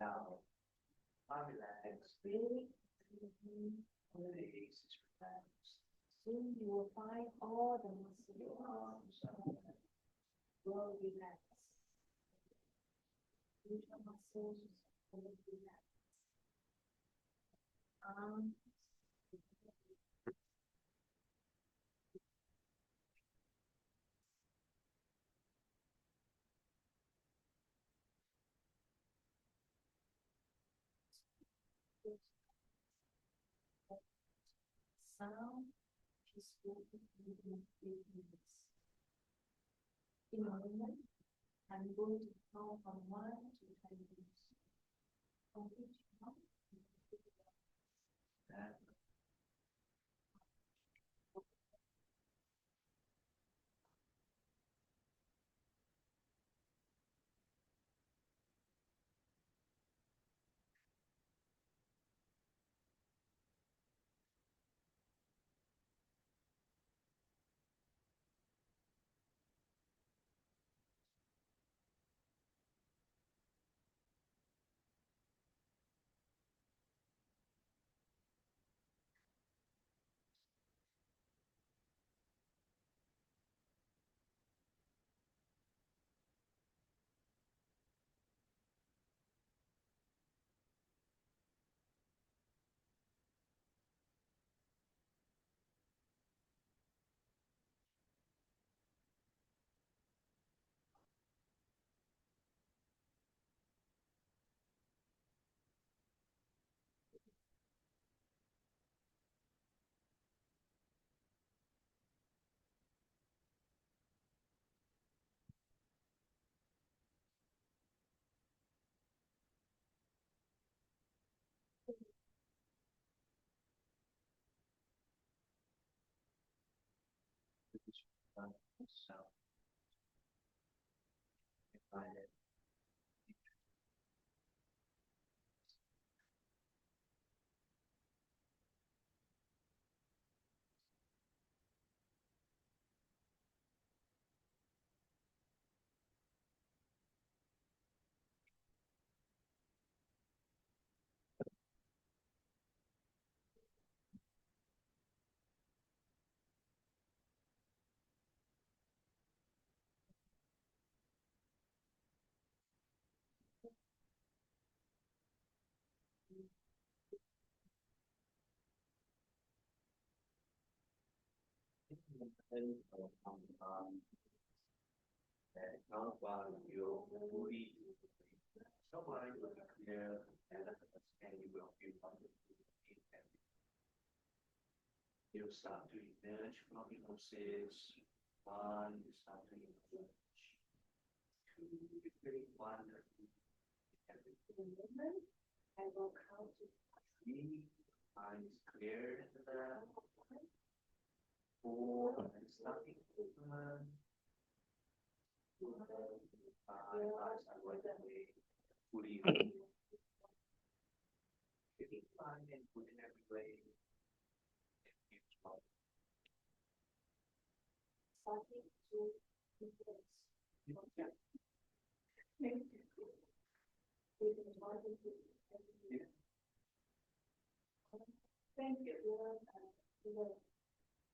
now, relax. Face is relaxed. Soon you will find all the muscles in your arms will relax. Your muscles will relax. Arms. Sound peaceful movement. In a moment, I'm going to count from 1 to 20. From each count, You start to emerge from hypnosis. One, you start to emerge. Two, three, one. I will count to three. Mind is clear. Four, and starting to open. Five, eyes are wide awake. Fully open. Feeling fine and good in every way. Thank you.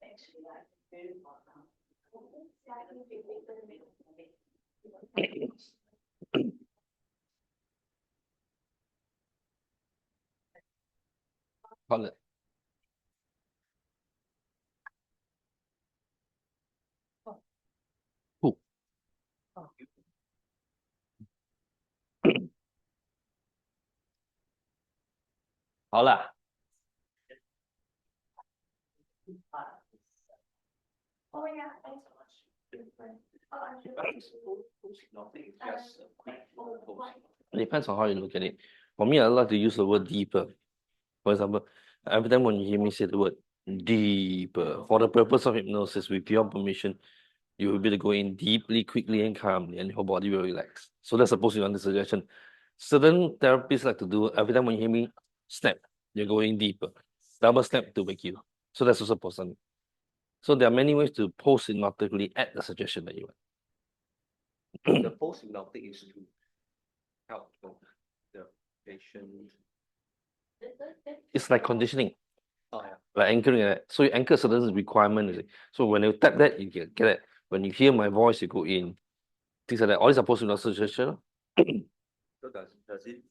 Actually, I very welcome. Call it. 好了。 Oh, yeah, thanks so much. Oh, I'm Depends on how you look at it. For me, I like to use the word deeper. For example, every time when you hear me say the word deeper, for the purpose of hypnosis, with your permission, you will be able to go in deeply, quickly, and calmly, and your body will relax. So that's supposed to be under suggestion. Certain therapists like to do every time when you hear me snap, you're going deeper. Double snap to wake you. So that's also possible. So there are many ways to post hypnotically at the suggestion that you want. The post hypnotic is to help the patient. It's like conditioning, Oh yeah. like anchoring it. So you anchor certain requirement. You see. So when you tap that, you get it. When you hear my voice, you go in. Things like that. All these are post hypnotic suggestion. So does it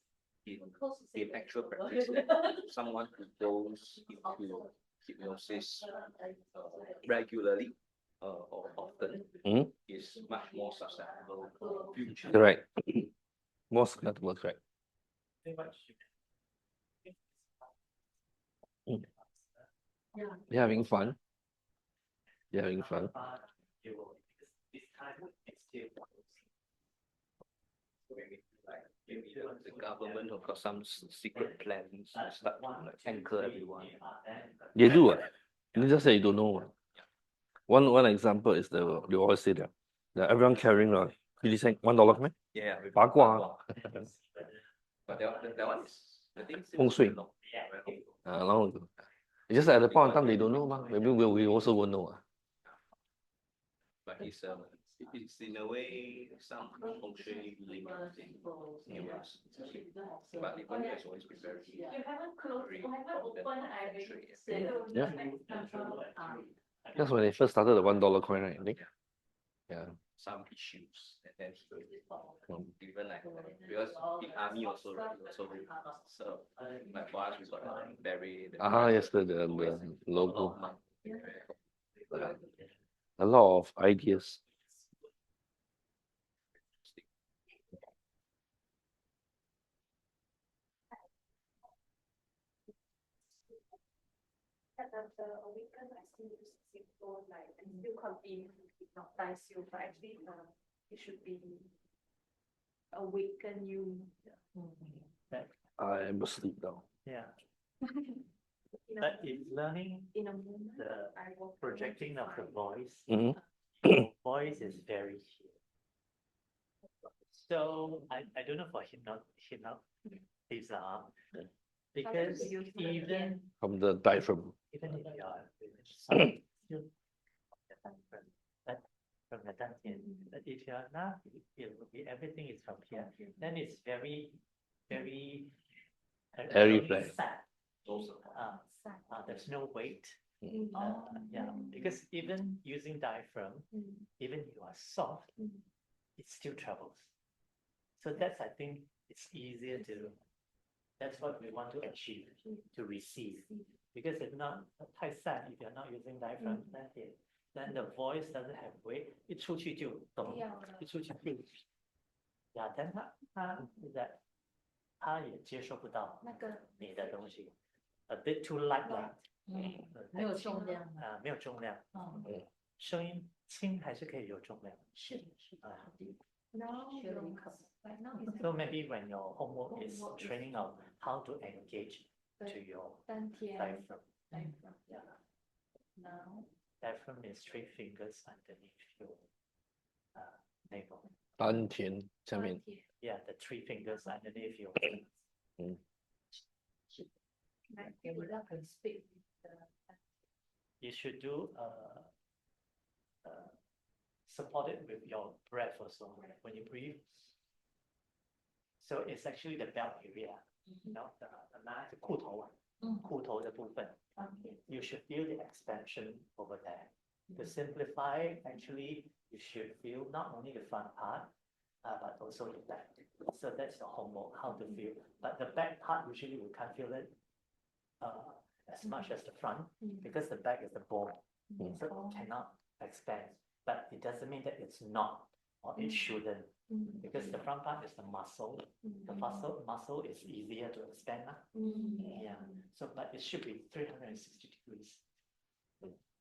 in actual practice someone who goes into hypnosis regularly or often is much more susceptible to future. Correct. More susceptible, correct. You're having fun. You're having fun. Maybe the government have got some secret plans to start to like anchor everyone. They do. You just say you don't know. One example is they always say that everyone carrying a really saying $1 man. Yeah,八卦. but that one is the thing. Feng shui. Long ago. It's just at the point of time they don't know. Maybe we also won't know. But it's in a way some feng shui limited thing. But the one has always been very. You haven't closed, you haven't opened, I will Yeah. next time. That's when they first started the $1 coin, right? I think. Yeah. Some issues and then even like because in army also right, so like for us we got very Yes, the logo. A lot of ideas. After a weekend, I still use simple like and still continue to hypnotize you, but actually it should be awaken you. I am asleep now. Yeah, In a, but in learning in a moment, the I will projecting of the voice, Mhm. your voice is very clear. So I don't know for hypnotism, because even From the diaphragm. even if you are still the diaphragm, but from the dantian, but if you are not, it will be everything is from here. Then it's very Airy very flat. fat. There's no weight. Yeah, because even using diaphragm, even you are soft, it still travels. So that's, I think, it's easier to. That's what we want to achieve, to receive. Because if not, 太散, if you're not using diaphragm, then the voice doesn't have weight. 一出去就懂，一出去就。Yeah, then 他也接受不到你的东西，a bit too light like，没有重量没有重量，声音轻还是可以有重量，是Now, right now is So maybe when your homework is training of how to engage to your 丹田 diaphragm. diaphragm. Yeah. Now, Diaphragm is 3 fingers underneath your navel. 丹田下面。 Yeah, the 3 fingers underneath your. like people that can speak. You should do support it with your breath also when you breathe. So it's actually the belt area, you know, the 裤头啊，裤头的部分。You should feel the expansion over there. To simplify, actually, you should feel not only the front part, but also the back. So that's your homework, how to feel. But the back part, usually we can't feel it as much as the front, because the back is the bone. So it cannot expand. But it doesn't mean that it's not, or it shouldn't, because the front part is the muscle. The muscle is easier to expand. Yeah. So, but it should be 360 degrees.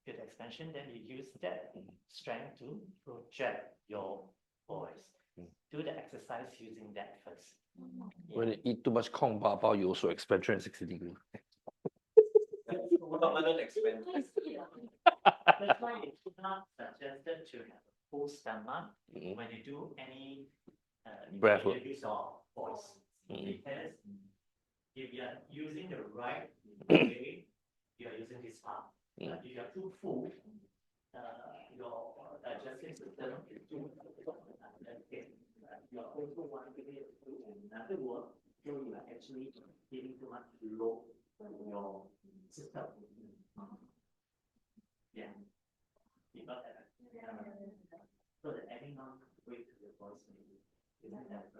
Good expansion, then you use that strength to project your voice. Do the exercise using that first. When you eat too much Kong Bao, you also expand 360 degrees. That's why it's not suggested to have a full stomach when you do any Breath work. use of voice. Because if you are using the right way, you are using this part. But if you are too full, your digestive system is too you are also want to do another work, so you are actually giving too much load to your system. Yeah. You got that? So that adding on weight to the voice maybe isn't that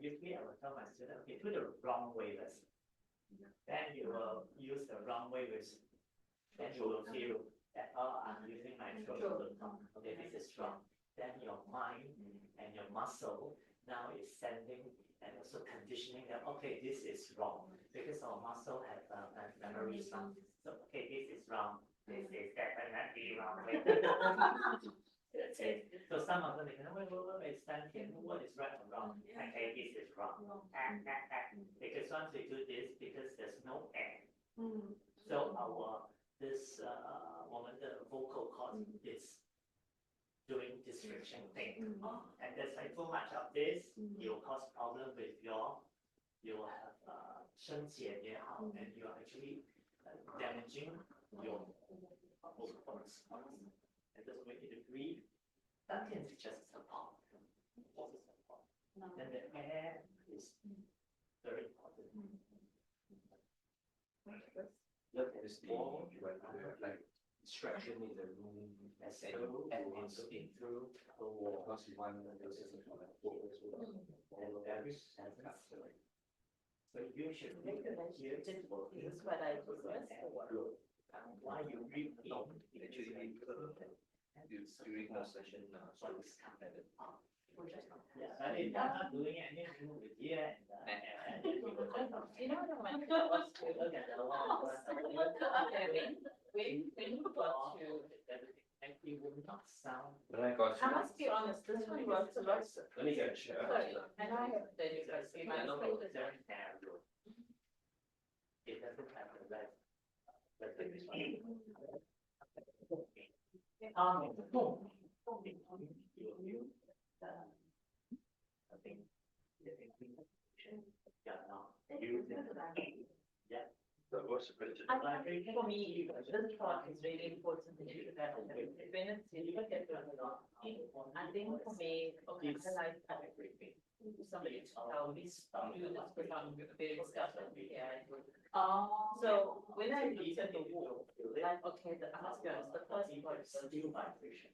usually I will tell my student, okay, do the wrong way first. Then you will use the wrong way with, then you will feel that, oh, I'm using my throat. Okay, this is wrong. Then your mind and your muscle now is sending and also conditioning that, okay, this is wrong. Because our muscle have memories. So, okay, this is wrong. This is definitely wrong. That's it. So some of them, they can, wait, stand here. What is right or wrong? Okay, this is wrong. Because once we do this, because there's no air. So our, this, the vocal cord is doing this friction thing. And there's like too much of this, it will cause problem with your, you will have 声结也好, and you are actually damaging your vocal cords. And that's why you breathe. That can be just support. Then the air is very important. Look at this wall, like distraction in the room, as and it's looking through the wall. And every sentence. So you should make it here. This is what I do. why you read along. During the session, Yeah, I mean, I'm not doing anything with you. You know, when it was to look at the long run, when you got to, You will not sound. when I got I must be honest, this one works a lot. let me get a chair. Sorry, and I have the university, my favorite. Very narrow. It doesn't have the right. But this one. I think. Yeah, no. Yeah. That was a bit. I think for me, this part is really important to do that. When it's, you look at it, I think for me, okay, I like somebody to tell me, do this because I'm very disgusted. Yeah. So when I looked at the wall, like, okay, the atmosphere is the first part is still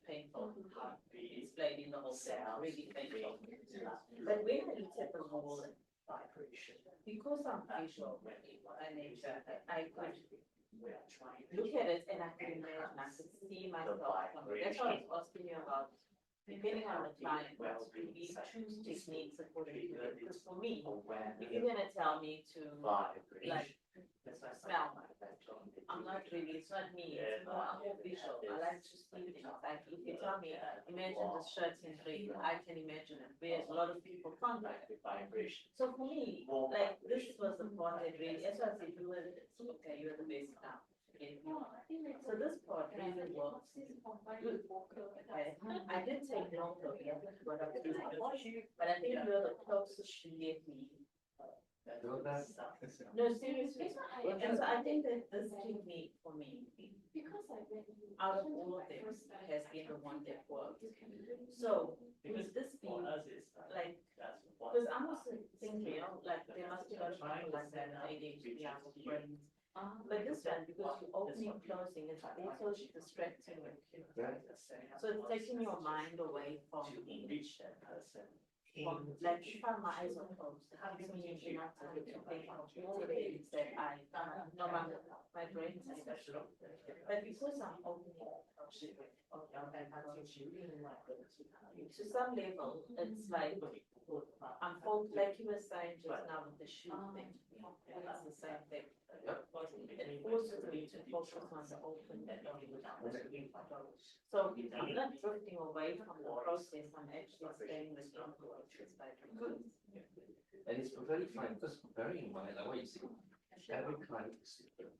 painful. It's played in the whole cell, really painful. But when I looked at the wall, because I'm visual by nature, I could look at it and I could imagine, I could see myself. That's what I was asking you about. Depending on the client, we choose techniques according to it. Because for me, if you're gonna tell me to like smell, I'm not really, it's not me, it's more I'm more visual. I like to see things. Like if you tell me, imagine the shirt in red, I can imagine it, whereas a lot of people can't. So for me, like this was the part that really, as I said, you were okay, you're the best now. So this part really works. Good. Okay. I did take note of it, but I think you're the closest to get me. No, seriously. And so I think that this technique for me, out of all of them, has been the one that worked. So would this be like, because I'm also thinking, like there must be a lot of people like that, ADHD, friends. But this one, because you're opening and closing, it's also distracting. So it's taking your mind away from like if my eyes are closed, how do you usually not to think of all the things that I no, my brain is special. But because I'm opening to some level, it's like I'm focused, like you were saying just now with the shoe thing. It's the same thing. It forces me to focus on the open that so I'm not drifting away from the process, I'm actually staying with the process by good. And it's perfectly fine, because bearing in mind, like what you say, every client is different.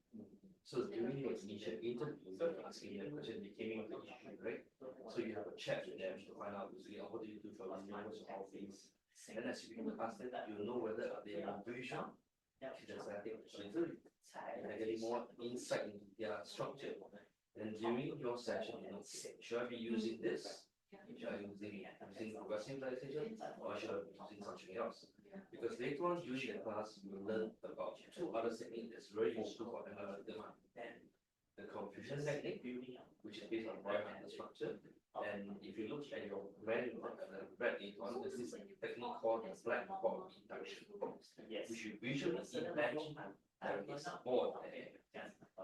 So during your initial interview, you're asking them a question, they came in with the issue, right? So you have a chat with them to find out, usually, what do you do for a living, what's your office? And as you ask them, you'll know whether they are visual, kinesthetic, sensory. They're getting more insight into their structure. And during your session, you know, should I be using this? Should I be using progressive relaxation, or should I be using something else? Because later on during the class, you will learn about two other techniques that's very useful for analytical mind. The confusion technique, which is based on environmental structure. And if you look at your manual, read later on, there's this technique called the black box induction, which you visually imagine there is a board there.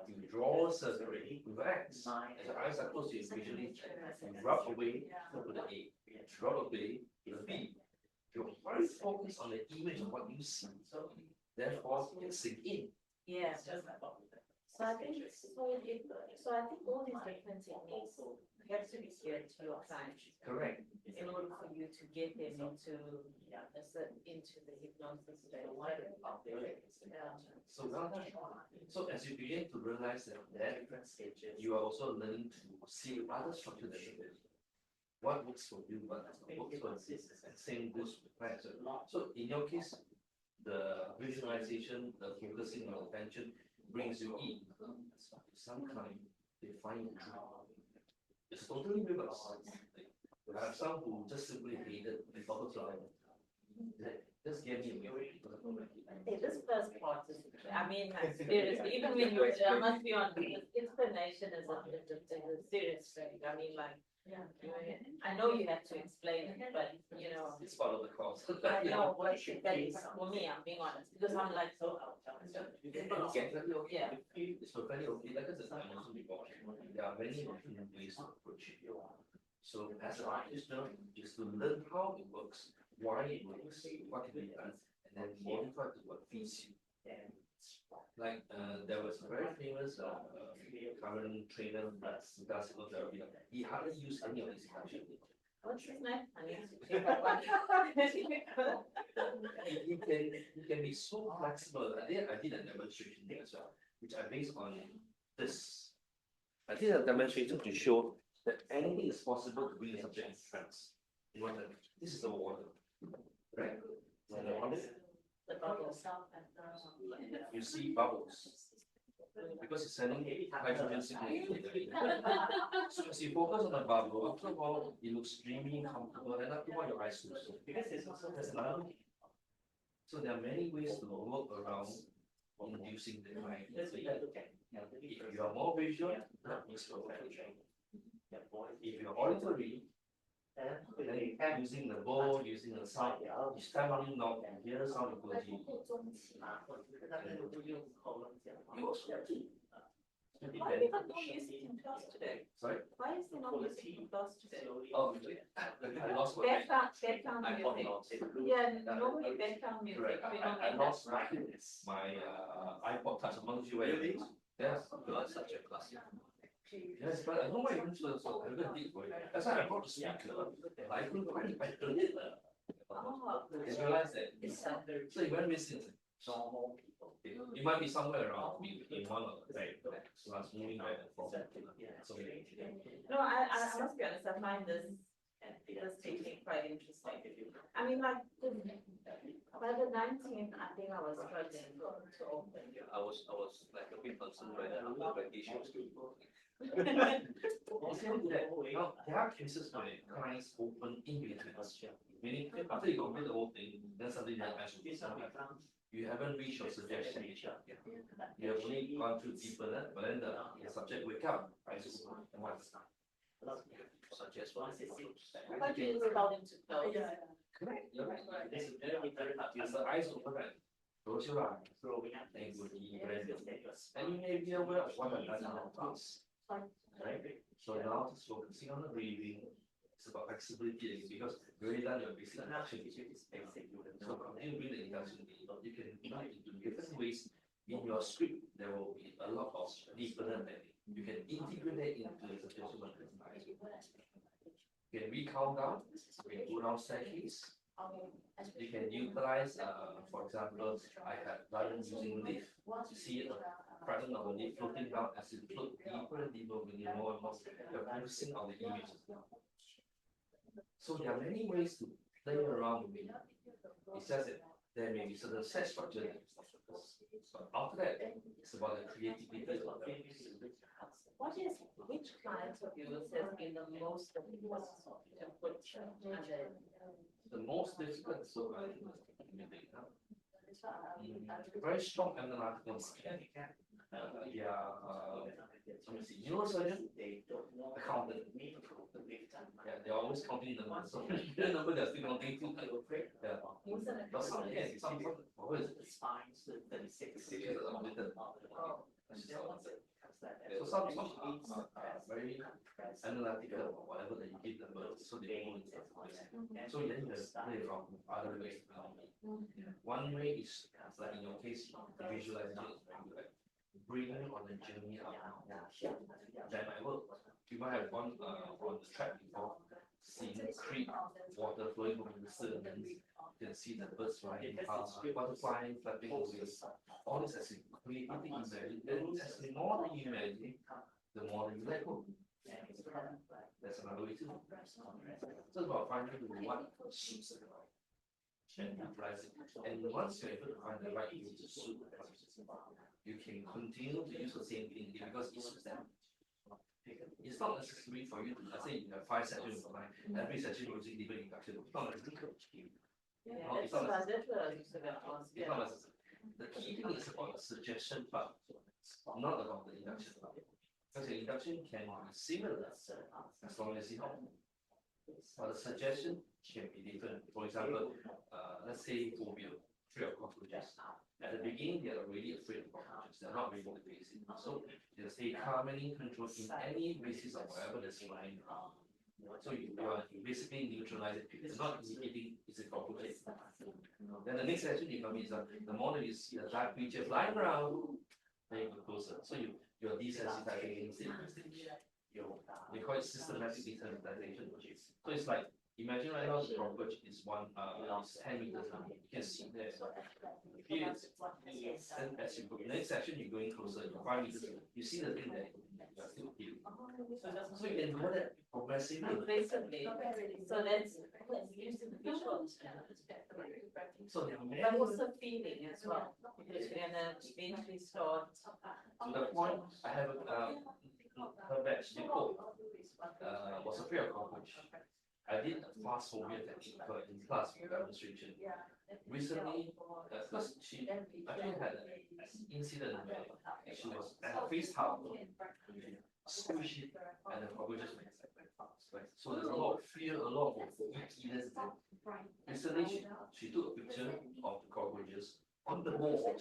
You draw a circle with X. As your eyes are closed, you visually rub away to the A, rub away to the B. You're very focused on the image of what you see. Therefore, you can sink in. Yeah. So I think all these different techniques have to be geared to your client. Correct. In order for you to get them into the hypnosis state. So as you begin to realize that you are also learning to see other structures that you do. What works for you, what works for you, and same goes with clients. So in your case, the visualization, the focusing on attention brings you in. Some client, they find it it's totally reverse. I have some who just simply hated the butterfly. Just gave me away. Hey, this first part is, I mean, like, seriously, even when you, I must be honest, this explanation is a serious thing. I mean, like, Yeah, I know you have to explain it, but you know, It's part of the course. I know what that is for me, I'm being honest, because I'm like, so. Yeah. It's perfectly okay, like I mentioned before, there are many different ways to approach it. So as an artist, is to learn how it works, why it works, what can be done, and then modify to what fits you. Like there was a very famous current trainer that does hypnotherapy. He hardly used any of this action. What's his name? I need to check that one. He can be so flexible. I did a demonstration there as well, which I based on this. I did a demonstration to show that anything is possible to bring a subject in trance. You know, this is the water, right? And the water, The bubbles. you see bubbles because it's sending hydrogen signal. So as you focus on the bubble, after a while it looks dreamy, comfortable, and after a while your eyes close. There's another. So there are many ways to work around inducing the mind. If you are more visual, that means perfect. If you're auditory, then using the bow, using the sound, each time you knock and hear the sound, it goes in. Why are we not using in class today? Sorry? Why is there not music in class today? Oh, I lost my. Background music. Yeah, normally background music. Correct. We don't I need lost that. my iPod Touch amongst you. Yes, that's such a classic. Yes, but I don't know why you mentioned so. I really did for it. That's why I brought the speaker. I couldn't find it. I turned it. Oh. I realized that. So it went missing. It might be somewhere around in one of the right. So I was moving back and forth. So No, I must be honest, I find this teaching quite interesting. I mean, like, by the 19th, I think I was struggling to open. I was like a bit concerned right now about issues. Now, there are cases where clients open in between. Meaning, after you complete the whole thing, then suddenly their eyes will open. You haven't reached your suggestion. You have only gone through deeper, but then the subject wake up. Eyes open. And what's suggest one? But you tell them to close. Correct. You're right. As the eyes open, right? Close your eyes. And you will be ready. And you may be aware of what I've done in the past. Right? So now just focusing on the breathing. It's about flexibility because you already done your basic induction. So continue to bring the induction. You can do it in different ways. In your script, there will be a lot of deeper learning. You can integrate that into the suggestion of the eyes. You can recount down, you can go down staircase. You can utilize, for example, I have done using lift. You see a fragment of the lift floating down as you float deeper and deeper when you more and more you're focusing on the image. So there are many ways to play around with it. It's just that there may be certain set structure that is not focused. But after that, it's about the creativity of the Which clients of yours has been the most difficult to put under? the most difficult is so very strong analytical skill. Let me see, neurosurgeon, accountant. Yeah, they're always counting the numbers. So the number they're still counting too. Yeah. But some what is it? So some are very analytical or whatever that you give them, so they know it's so then you play around with other ways. One way is like in your case, visualization is very good. Bring you on the journey up. That might work. You might have gone on the track before, seeing creek, water flowing over the sediments. You can see the birds flying past, butterflies flapping away. All this as you creatively imagine. And as the more that you imagine, the more that you let go. That's another way too. So it's about finding what suits the right and utilize it. And once you're able to find the right way to suit the right, you can continue to use the same thing because it suits them. It's not necessary for you to, let's say you have 5 sessions of mine, every session using different induction. It's not necessary. It's not necessary. The key thing is about the suggestion part, not about the induction part. Because the induction can be similar as long as you know. But the suggestion can be different. For example, let's say phobia, fear of cockroaches. At the beginning, they are really afraid of cockroaches. They're not really to face it. So they'll say calming control in any basis of whatever that's flying around. So you are basically neutralize it. It's not indicating it's a cockroach. Then the next session you come is the moment you see a dark creature flying around, then you go closer. So you're desensitizing stage. They call it systematic desensitization. So it's like imagine right now the cockroach is 10 meters away. You can see there. Feel it. And as you go next section, you're going closer, you're 5 meters away. You see the thing there, you're still feeling. So you can do that progressively. So that's using the visual. So But also feeling as well, because we're gonna eventually start. to the point, I have her batch, Nicole, was afraid of cockroach. I did a fast phobia technique in class for demonstration. Recently, because she actually had an incident where she was at her face towel, squishy, and the cockroaches went inside. So there's a lot of fear, a lot of ickiness. Recently, she took a picture of the cockroaches on the wall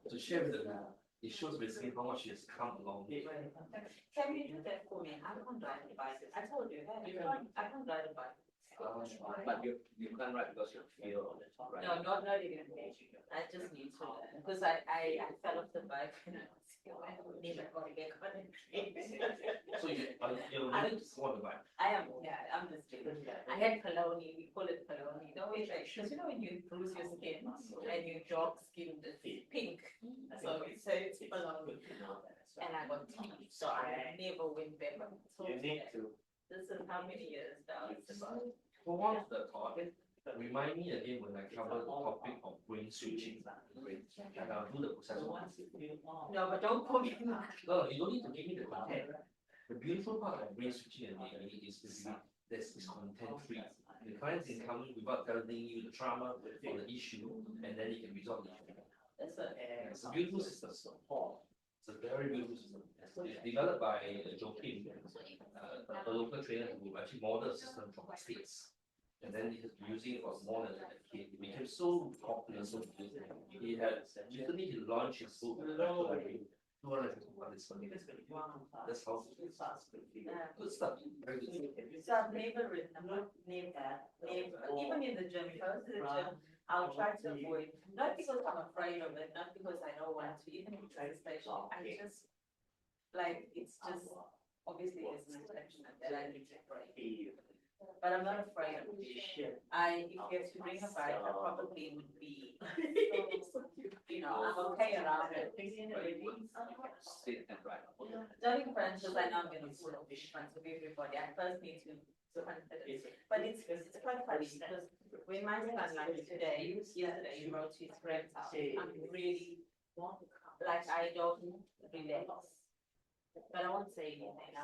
to share with the group. It shows basically how much she has come along. Can you do that for me? I can't ride a bike. I told you that. I can't ride a bike. But you can't write because you feel right. No, not even. I just need to learn because I fell off the bike and I was never going to get on it. So you're willing to go on the bike. I am, yeah, I'm just kidding. I had polony, we call it polony. No way, like, because you know when you bruise your skin and your dog skin is pink, so it's polony. And I got teeth, so I never went back. So You need to. this is how many years now? It's about. For one of the topic, remind me again when I cover the topic of brain switching. And I'll do the process once. No, but don't call me. No, you don't need to give me the content. The beautiful part of brain switching and maybe is this is content free. The client can come in without telling you the trauma or the issue, and then you can resolve the issue. It's a beautiful system. It's a very beautiful system. It's developed by Joe Kim, a local trainer who actually modeled the system from the States. And then he has been using it for more than a decade. It became so popular, so good. He had recently he launched his book, 250 participants. That's how good stuff. Very good. So I've never written, I'm not never, even in the gym, if I was in the gym, I'll try to avoid, not because I'm afraid of it, not because I don't want to, even if it's a station, I just, like, it's just, obviously there's an attachment that I need to break. But I'm not afraid of it. If you have to bring a bike, I probably would be, you know, I'm okay around it. Not in front, because I know I'm gonna pull up in front of everybody, I first need to confidence. But it's quite funny, because when my son, like today, yesterday, he wrote to his friend's house, I'm really, like, I don't relax. But I won't say anything, I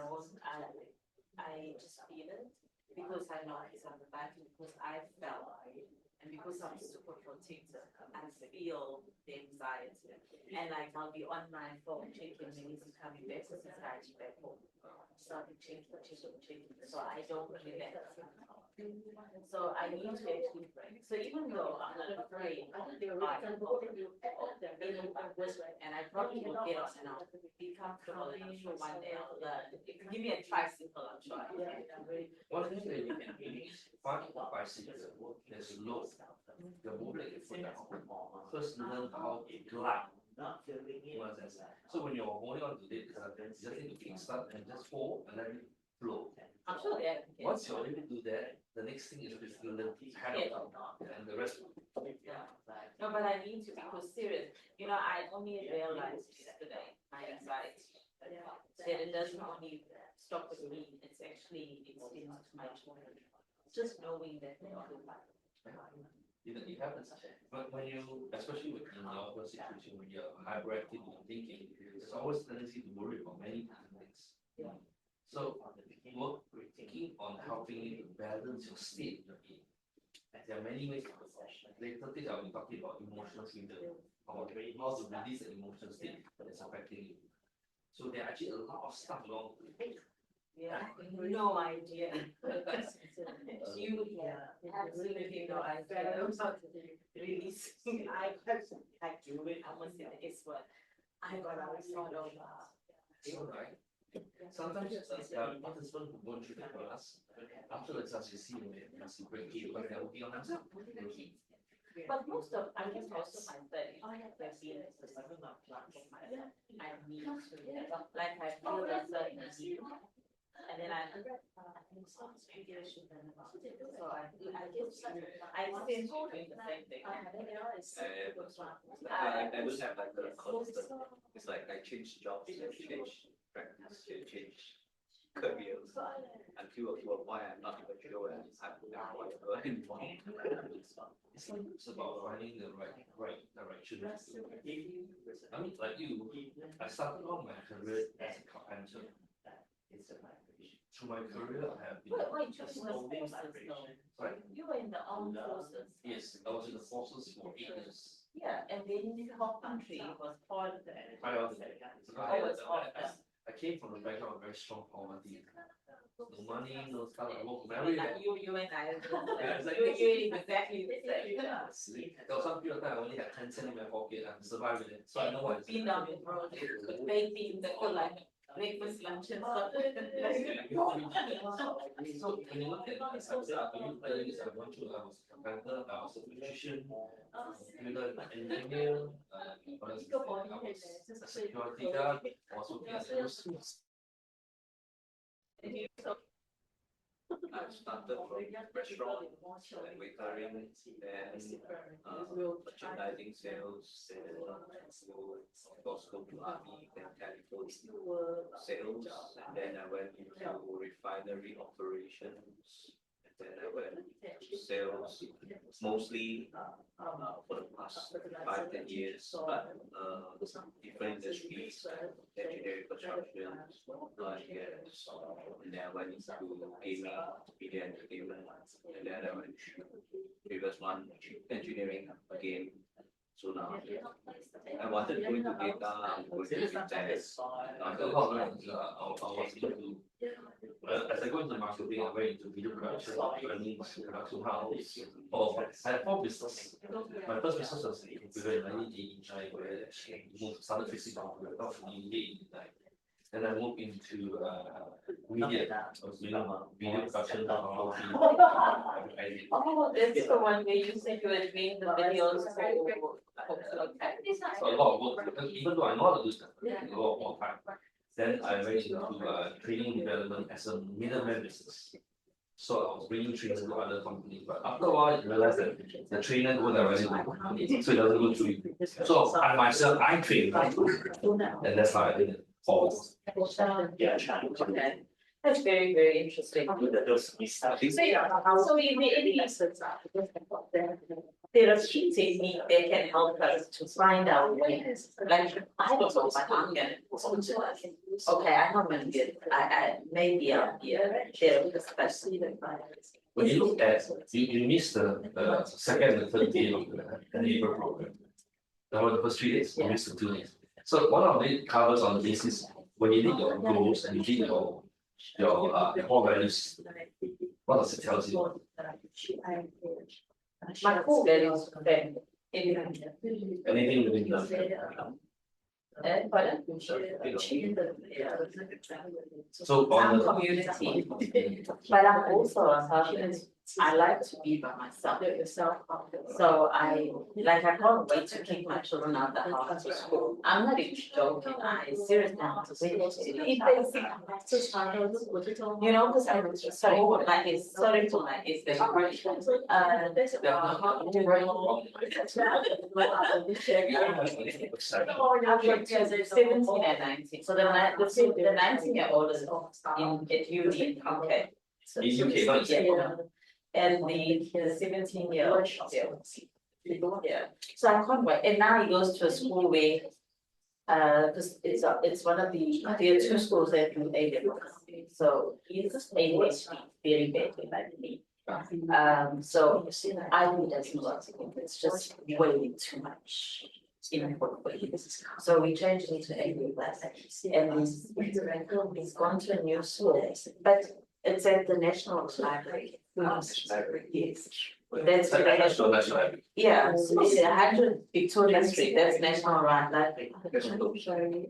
just feel it. Because I know he's on the back, because I felt, and because I'm super protective, I feel the anxiety. And like I'll be on my phone checking when he's coming back, because he's actually back home. So I'll be checking. So I don't relax. So I need to actually break. So even though I'm not afraid, and I probably will get up and I'll be comfortable, and I'm sure one day I'll learn. If you give me a tricycle, I'm sure I can. One thing that you can do is find a bicycle, there's low, the movement you put down. First learn how to glide. So when you're holding on to it, you just need to kickstart and just hold and let it flow. I'm sure they have. Once you're able to do that, the next thing is basically learn to handle and the rest. Yeah. No, but I need to, because serious, you know, I only realized yesterday my anxiety. That it doesn't only stop with me, it's actually extends to my children. Just knowing that they are alive. It happens. But when you, especially in your situation, when you're hyperactive in thinking, there's always a tendency to worry about many different things. Yeah. So work thinking on helping you to balance your state you're in. There are many ways. Later today I'll be talking about emotional freedom, about how to release the emotional state that's affecting you. So there are actually a lot of stuff along. Yeah, no idea. You, yeah, absolutely no idea. Really, I do it, I must say it's what I got out sort of. Right. Sometimes participants who go through the class, after the class you see them, you see break through because they're working on themselves. But most of, I guess most of my studies, I have been seeing this as a lot of I need to, like I feel a certain need. And then I so I guess I seem to be doing the same thing. I would have like a constant. It's like I change jobs, change practice, change careers until a point I'm not even sure where I'm going to go anymore. It's about finding the right direction. I mean, like you, I started off my career as a carpenter. Through my career, I have been. Wait, Sorry? you were in the armed forces. Yes, I was in the forces for 8 years. Yeah, and then your country was part of that. I came from a background of very strong poverty. No money, no stuff. I worked very hard. You and I, you're exactly the same. There was some period of time I only had 10 cents in my pocket and survived with it. So I know what it's been down the road, baking the whole like breakfast, lunch and stuff. So when you look at my subject, I went through, I was a carpenter, I was a electrician, engineer, I was a security guard, I was working as a schools. I started from restaurant, waitering, then merchandising sales, go to army, then technical sales, and then I went into refinery operations, and then I went to sales, mostly for the past 5-10 years, but different industries, engineering, construction, yes, and then I went into gaming, media entertainment, and then I went to previous one, engineering again. So now I wanted to go into data, I'm going to test. I got a lot of lines, I was into, as I go into marketing, I went into video production, production house. I had 4 businesses. My first business was in 1989, where I started fixing computers, that was in 1989. Then I moved into media, I was doing video production, photography. Oh, that's the one where you said you were doing the videos. So a lot of work, because even though I know how to do stuff, a lot more time. Then I went into training development as a middleman business. So I was bringing trainers to other companies, but after a while, I realized that the trainer go directly to the company, so it doesn't go through you. So I myself, I train, and that's how I did it forward. Yeah, okay. That's very, very interesting. So in the lessons, there are key techniques that can help us to find out ways. Like I don't know, but I'm gonna okay, I'm not gonna get I maybe I'll be there because When you look at you miss the second and third day of the neighbor program. Now the first 3 days, you miss the 2 days. So one of it covers on the basis when you need your goals and you need your core values. What does it tell you? my core values then Anything within the so on the community, but I'm also a husband. I like to be by myself. So I can't wait to kick my children out the house to school. I'm not even joking. I seriously want to say you know, because I'm sorry for my is sorry to my is the 17 and 19. So the 19-year-old is at uni. Okay. So, and the 17-year-old. Yeah. So I can't wait. And now he goes to a school where because it's one of the there are 2 schools that do A-level. So he's ADHD very badly like me. So I think that's not it's just way too much. input for you. So we changed it to English class, and he's gone to a new school, but it's at the National Library. Yes. That's National. yeah, so it's 100 Victoria Street, that's National Library.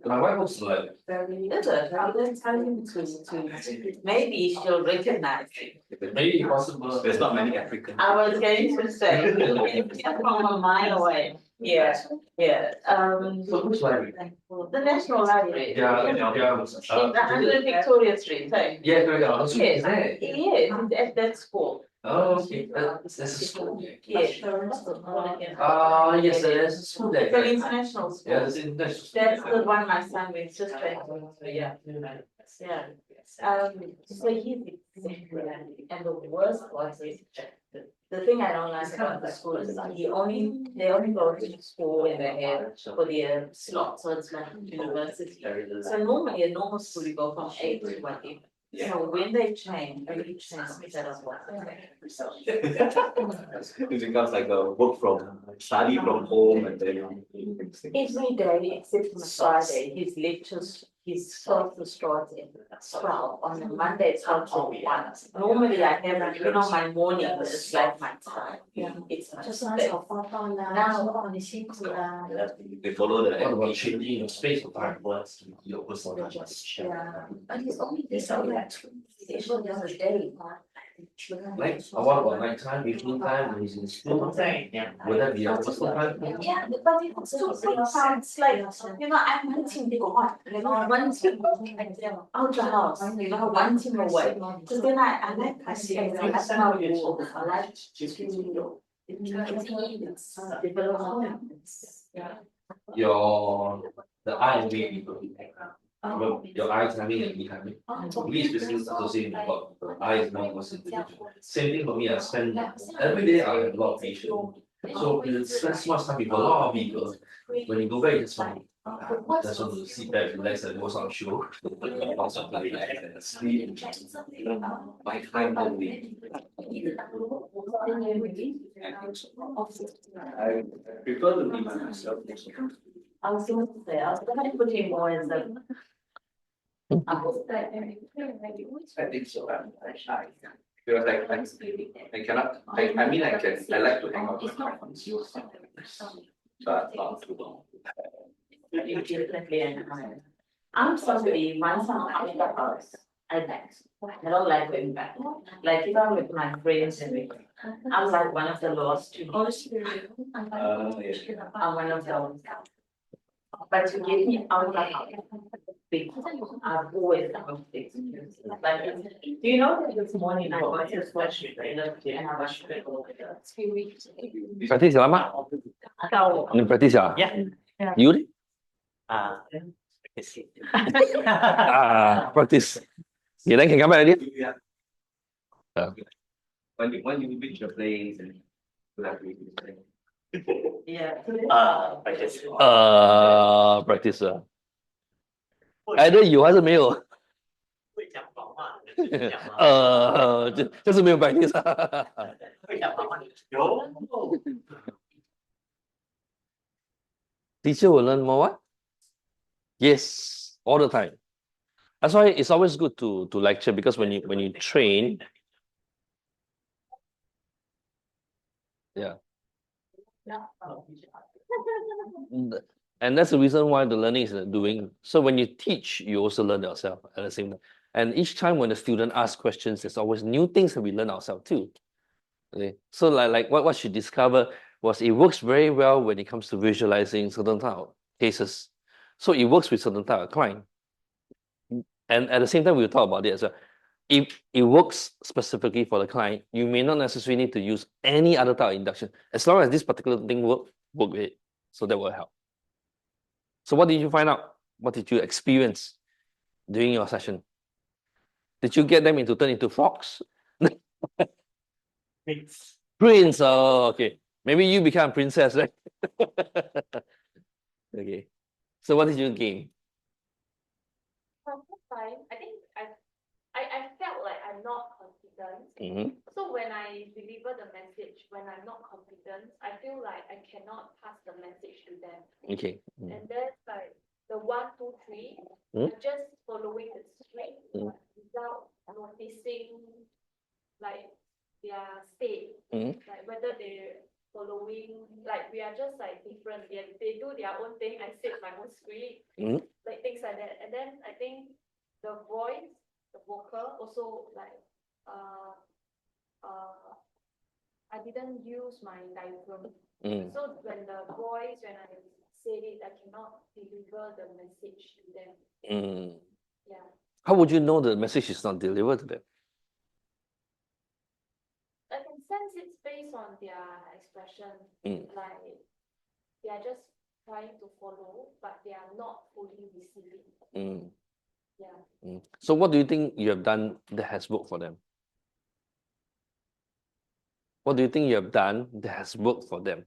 My wife was like, Is it? I'll then tell him to, maybe she'll recognize it. maybe possible. There's not many African. I was going to say, it's from a mile away. Yeah, yeah. So which library? The National Library. Yeah. It's 100 Victoria Street, hey? Yeah, correct. Yes, yes, it's at that school. Oh, okay. That's a school. Yes. Yes, there's a school there. It's an international school. Yeah, it's international. That's the one my son went just back to, yeah. Yeah. So he's exactly that. And the worst was is, the thing I don't like about the school is they only go to school when they have for their slot, so it's like university. So normally a normal school you go from 8 to whatever. So when they change, every change that as well. It becomes like a work from, study from home and then. Every day except on Friday, his lectures, his classes start at 12. On a Monday, it's not till 1. Normally I have, my morning is like my time. It's just that. Now, They follow the. What about changing your space of time? Your personal time. but he's only this only like 2 sessions a day. Like, what about nighttime, evening time, when he's in school? Would that be your personal time? Yeah, but it's still sometimes like, I want him gone, I want him out the house, I want him away. Because then I like to see, that's how you walk, I like to develop. The eye and baby. Your eyes having and behind. These business associated about the eyes more individual. Same thing for me, I spend every day I have a lot of patience. So you spend so much time with a lot of people. When you go back, it's fine. Just want to sit back, relax and watch some show. Also relax and sleep. My time only. I prefer to be by myself. I was going to say, I was going to put him more as a. I think so, I'm shy. Because I cannot, I mean, I like to hang out with my friends. But not too long. You definitely and I'm somebody, once I'm out of the house, I dance. I don't like going back. Like if I'm with my friends and everything, I'm like one of the last to. I'm one of them. But to get me out of the house, I've always done things. Like, do you know that this morning I got this question and I was. Practice lama? So, Ni practice ah? Yeah. You ni? It's Practice. Okay, then can come back already? Yeah. When you reach your place and you have to yeah. practice. Practice either有还是没有？会讲谎话，就是没有 practice 会讲谎话，有。Teacher will learn more what? Yes, all the time. That's why it's always good to lecture, because when you train, yeah. And that's the reason why the learning is doing. So when you teach, you also learn yourself at the same time. And each time when the student asks questions, there's always new things that we learn ourselves too. Okay. So like what she discovered was it works very well when it comes to visualizing certain type of cases. So it works with certain type of client. And at the same time, we'll talk about it as well. If it works specifically for the client, you may not necessarily need to use any other type of induction. As long as this particular thing work with it. So that will help. So what did you find out? What did you experience during your session? Did you get them to turn into frogs? Prince, oh, okay. Maybe you become princess, right? Okay. So what did you gain? Fine. I think I felt like I'm not confident confidence. Mhm. So when I deliver the message, when I'm not confident, I feel like I cannot pass the message to them. Okay. And then like the 1, 2, 3, Mm. I'm just following the script Mm. without noticing like their state, Mm. like whether they're following, like we are just like different. They do their own thing, I say my own script, Mm. like things like that. And then I think the voice, the vocal also like I didn't use my diaphragm. Mm. So when the voice, when I said it, I cannot deliver the message to them. Mm. Yeah. How would you know the message is not delivered to them? I can sense it's based on their expression. Mm. Like they are just trying to follow, but they are not fully receiving. Mm. Yeah. Mm. So what do you think you have done that has worked for them? What do you think you have done that has worked for them?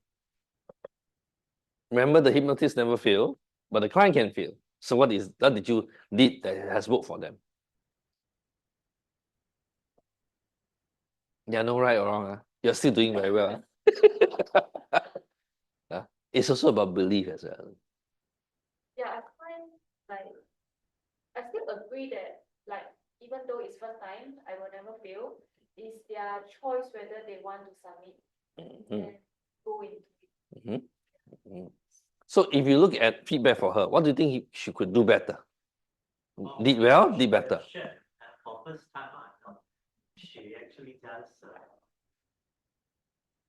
Remember, the hypnotist never fail, but the client can fail. So what did you did that has worked for them? Yeah, no right or wrong. You're still doing very well. It's also about belief as well. Yeah, I find like I still agree that like even though it's first time, I will never fail. It's their choice whether they want to submit and go into it. Mhm. Mhm. So if you look at feedback for her, what do you think she could do better? Did well, did better. Sure. For first time, I thought she actually does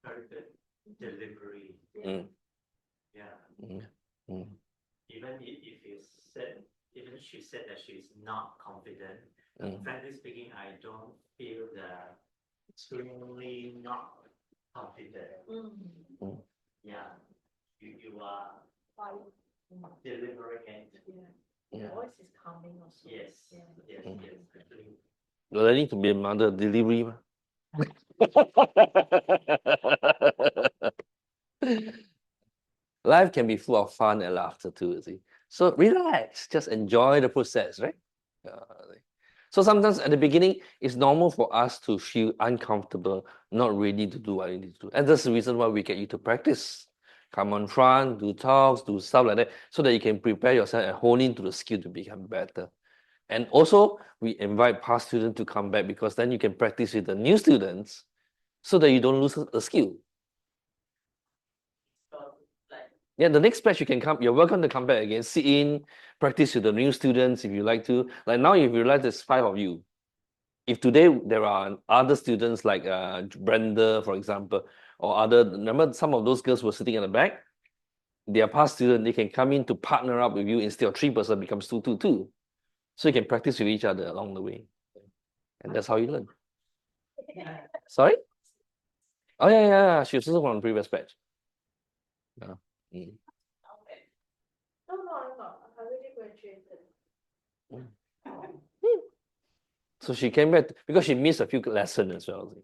very good delivery. Mm. Yeah. Mm. Mm. Even if you said, even she said that she's not confident. Mm. Frankly speaking, I don't feel that extremely not confident. Mm. Yeah, you are Fine. delivering it. Yeah. Voice is calming also. Yes, Yeah. yes, Mm. yes. Actually, Well, I need to be another delivery. Ma. Life can be full of fun and laughter too, you see. So relax, just enjoy the process, right? So sometimes at the beginning, it's normal for us to feel uncomfortable, not ready to do what you need to do. And that's the reason why we get you to practice. Come on front, do talks, do stuff like that, so that you can prepare yourself and hone into the skill to become better. And also, we invite past students to come back because then you can practice with the new students so that you don't lose the skill. Yeah, the next batch you can come, you're welcome to come back again, sit in, practice with the new students if you like to. Like now, if you realize there's 5 of you, if today there are other students like Brenda, for example, or other, remember some of those girls were sitting at the back, they are past students, they can come in to partner up with you instead of 3-person becomes 2, 2, 2. So you can practice with each other along the way. And that's how you learn. Sorry? Oh, yeah. She was also from the previous batch. Yeah. Mm. No, I'm not. I already graduated. So she came back because she missed a few lessons as well.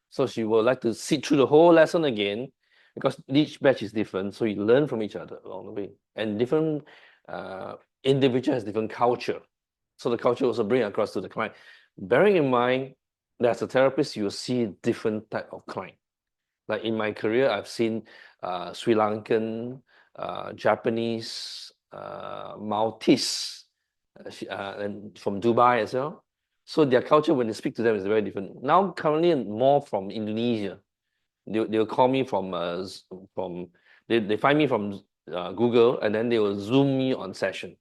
So she would like to sit through the whole lesson again because each batch is different. So you learn from each other along the way. And different individual has different culture. So the culture also bring across to the client. Bearing in mind, that as a therapist, you will see different type of client. Like in my career, I've seen Sri Lankan, Japanese, Maltese, and from Dubai as well. So their culture, when they speak to them, is very different. Now, currently, more from Indonesia. They'll call me from they find me from Google, and then they will Zoom me on session.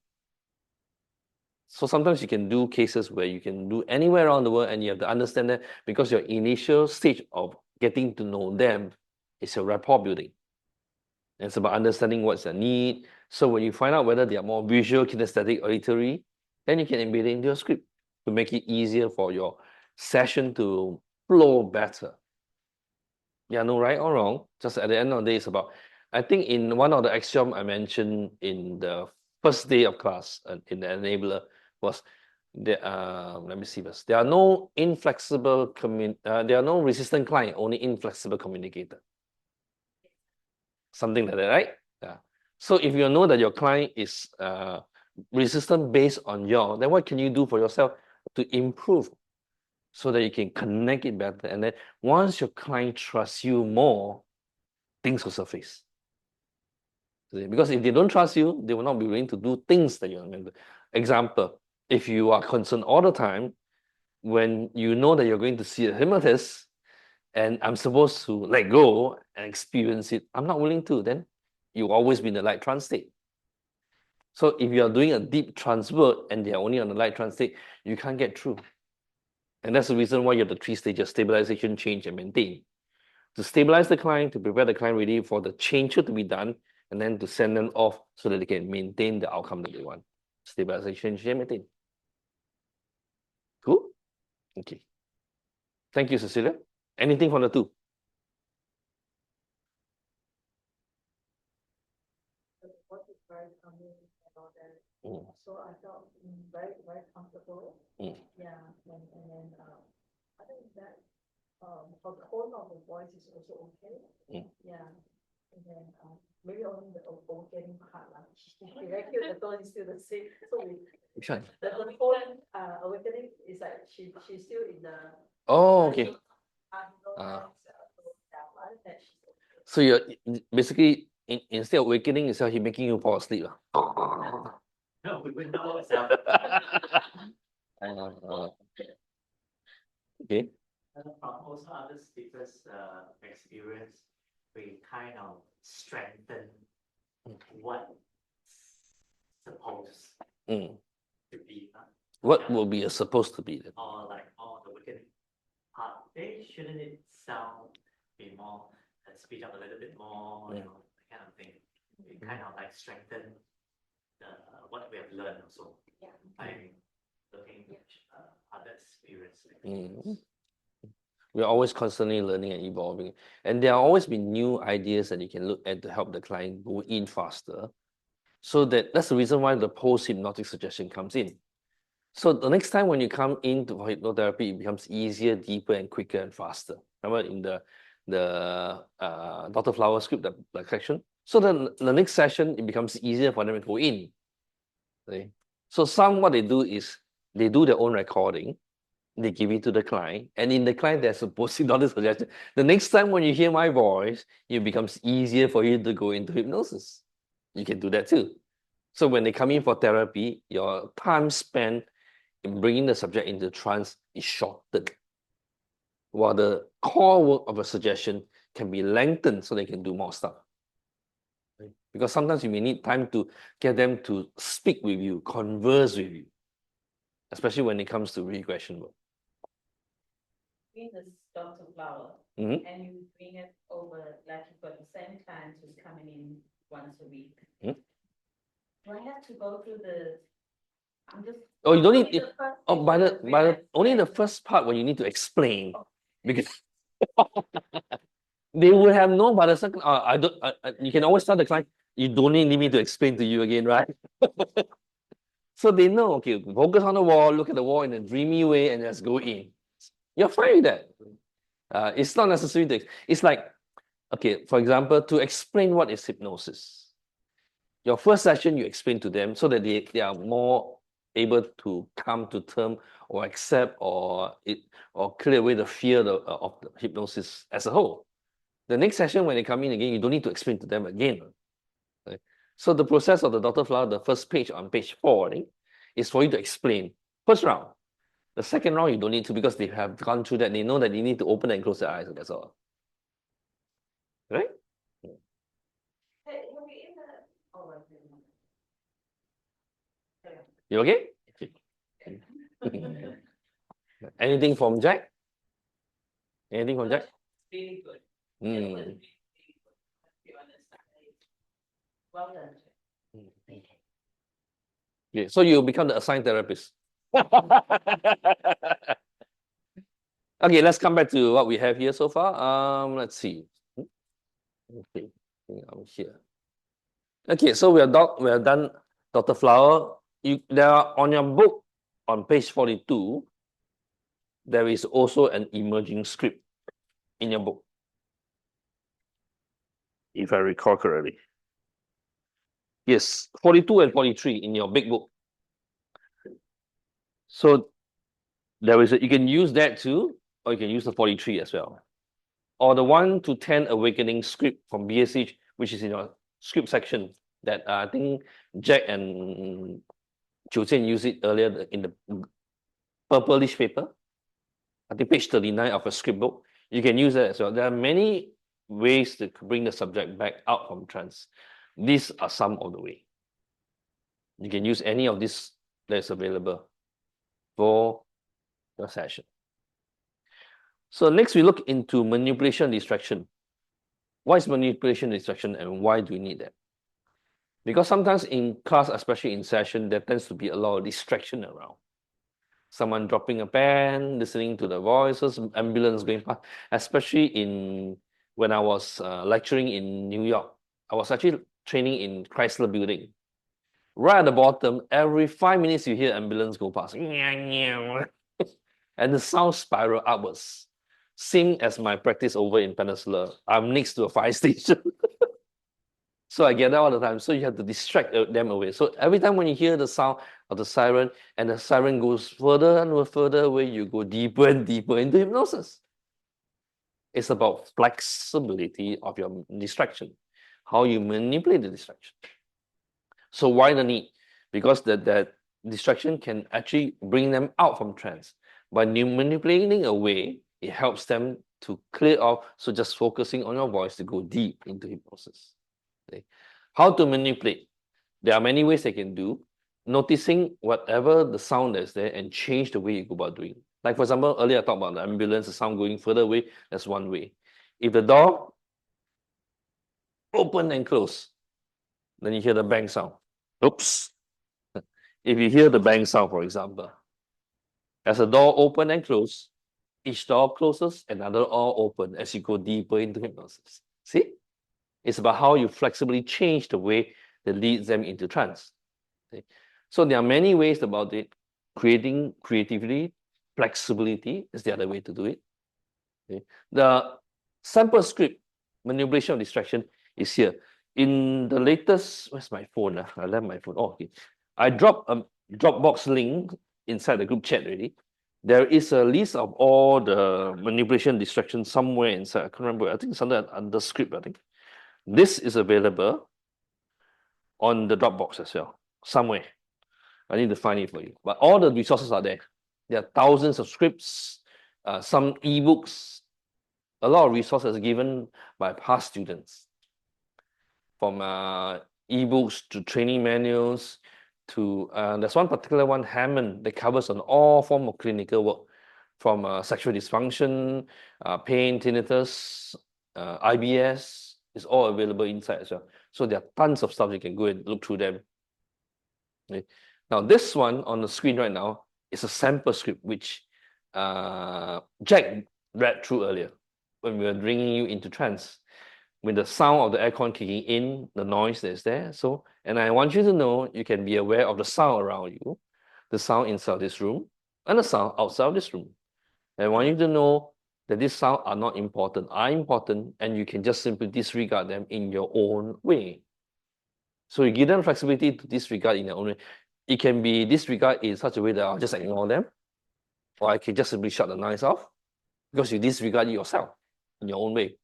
So sometimes you can do cases where you can do anywhere around the world, and you have to understand that because your initial stage of getting to know them is your rapport building. And it's about understanding what's their need. So when you find out whether they are more visual, kinesthetic, auditory, then you can embed it into your script to make it easier for your session to flow better. Yeah, no right or wrong. Just at the end of the day, it's about. I think in one of the axiom I mentioned in the first day of class in the enabler was there. Let me see this. There are no inflexible there are no resistant client, only inflexible communicator. Something like that, right? Yeah. So if you know that your client is resistant based on then what can you do for yourself to improve? so that you can connect it better. And then once your client trusts you more, things will surface. See, because if they don't trust you, they will not be willing to do things that you're meant to. Example, if you are concerned all the time, when you know that you're going to see a hypnotist and I'm supposed to let go and experience it, I'm not willing to, then you'll always be in the light trance state. So if you're doing a deep trance work and they're only on the light trance state, you can't get through. And that's the reason why you have the 3 stages: stabilization, change, and maintain. To stabilize the client, to prepare the client ready for the change to be done, and then to send them off so that they can maintain the outcome that they want. Stabilization, change, and maintain. Cool? Okay. Thank you, Cecilia. Anything from the two? What is very coming about that? Mm. So I felt very, very comfortable. Mm. Yeah, and then, I think that, for the tone of the voice is also okay. Mm. Yeah, and then, maybe only the awakening part, like, she very cute, the tone is still the same, so we, Which one? the tone, awakening is like, she's still in the. Oh, okay. Yeah, other than she's okay. So you're basically, instead of awakening yourself, he's making you fall asleep. No, we would know ourselves. Okay. From also other speakers' experience, we kind of strengthen what's supposed Mm. to be. What will be supposed to be then? Or like, the wicked part, shouldn't it sound be more, speed up a little bit more, you know, that kind of thing. We kind of like strengthen what we have learned also. Yeah. By looking at other experience. Mm. We're always constantly learning and evolving. And there are always been new ideas that you can look at to help the client go in faster. So that's the reason why the post-hypnotic suggestion comes in. So the next time when you come into hypnotherapy, it becomes easier, deeper, and quicker and faster. Remember in the Dr. Flower script, the section? So then the next session, it becomes easier for them to go in. Okay? So what they do is they do their own recording, they give it to the client, and in the client, there's a post-hypnotic suggestion. The next time when you hear my voice, it becomes easier for you to go into hypnosis. You can do that too. So when they come in for therapy, your time spent in bringing the subject into trance is shortened, while the core work of a suggestion can be lengthened so they can do more stuff. Because sometimes you may need time to get them to speak with you, converse with you, especially when it comes to regression work. Doing this Dr. Flower, Mhm. and you bring it over, like you've got the same client who's coming in once a week. Mhm. Do I have to go through I'm just. Oh, you don't only need the first Oh, by picture the relax only the and- first part when you need to explain, because they will have no. By the second, I don't. You can always tell the client, you don't need me to explain to you again, right? So they know. Okay, focus on the wall, look at the wall in a dreamy way, and just go in. You're fine with that. It's not necessary to. It's like, okay, for example, to explain what is hypnosis. Your first session, you explain to them so that they are more able to come to term or accept or clear away the fear of the hypnosis as a whole. The next session, when they come in again, you don't need to explain to them again. Right? So the process of the Dr. Flower, the first page on page 4, is for you to explain. First round. The second round, you don't need to, because they have gone through that. They know that they need to open and close their eyes. That's all. Right? Hey, you'll be in the. Oh, right, never mind. You okay? Anything from Jack? Anything from Jack? Really good. Mm. It was really, really good. To be honest, well done. Okay, so you become the assigned therapist. Okay, let's come back to what we have here so far. Let's see. Okay, I'm here. Okay, so we are done, Dr. Flower. There are on your book on page 42. There is also an emerging script in your book, if I recall correctly. Yes, 42 and 43 in your big book. So you can use that too, or you can use the 43 as well. Or the 1 to 10 awakening script from BSH, which is in your script section that I think Jack and Chiu Jian used it earlier in the purplish paper. I think page 39 of a script book. You can use that as well. There are many ways to bring the subject back out from trance. These are some of the way. You can use any of this that's available for your session. So next we look into manipulation distraction. What is manipulation distraction and why do we need that? Because sometimes in class, especially in session, there tends to be a lot of distraction around. Someone dropping a pen, listening to the voices, ambulance going past, especially when I was lecturing in New York. I was actually training in Chrysler Building. Right at the bottom, every 5 minutes you hear ambulance go past. And the sound spiral upwards. Same as my practice over in Peninsula. I'm next to a fire station. So I get that all the time. So you have to distract them away. So every time when you hear the sound of the siren and the siren goes further and further away, you go deeper and deeper into hypnosis. It's about flexibility of your distraction, how you manipulate the distraction. So why the need? Because that distraction can actually bring them out from trance. By manipulating away, it helps them to clear off. So just focusing on your voice to go deep into hypnosis. Okay. How to manipulate? There are many ways they can do. Noticing whatever the sound that's there and change the way you go about doing. Like for example, earlier I talked about the ambulance, the sound going further away, that's one way. If the door open and close, then you hear the bang sound. Oops. If you hear the bang sound, for example, as the door open and close, each door closes, another door open as you go deeper into hypnosis. See? It's about how you flexibly change the way that leads them into trance. Okay? So there are many ways about it. Creating creativity, flexibility is the other way to do it. Okay? The sample script, manipulation of distraction, is here. In the latest, where's my phone? I left my phone. Oh, okay. I dropped a Dropbox link inside the group chat already. There is a list of all the manipulation distraction somewhere inside. I can't remember. I think it's under script, I think. This is available on the Dropbox as well, somewhere. I need to find it for you. But all the resources are there. There are thousands of scripts, some ebooks, a lot of resources given by past students. From ebooks to training manuals to, there's one particular one, Hammond, that covers on all form of clinical work, from sexual dysfunction, pain, tinnitus, IBS, is all available inside as well. So there are tons of stuff you can go and look through them. Okay. Now this one on the screen right now is a sample script which Jack read through earlier when we were bringing you into trance. With the sound of the aircon kicking in, the noise that's there. So, and I want you to know, you can be aware of the sound around you, the sound inside this room, and the sound outside of this room. And I want you to know that these sounds are not important, are important, and you can just simply disregard them in your own way. So you give them flexibility to disregard in your own way. It can be disregard in such a way that I'll just ignore them, or I can just simply shut the noise off because you disregard it yourself in your own way.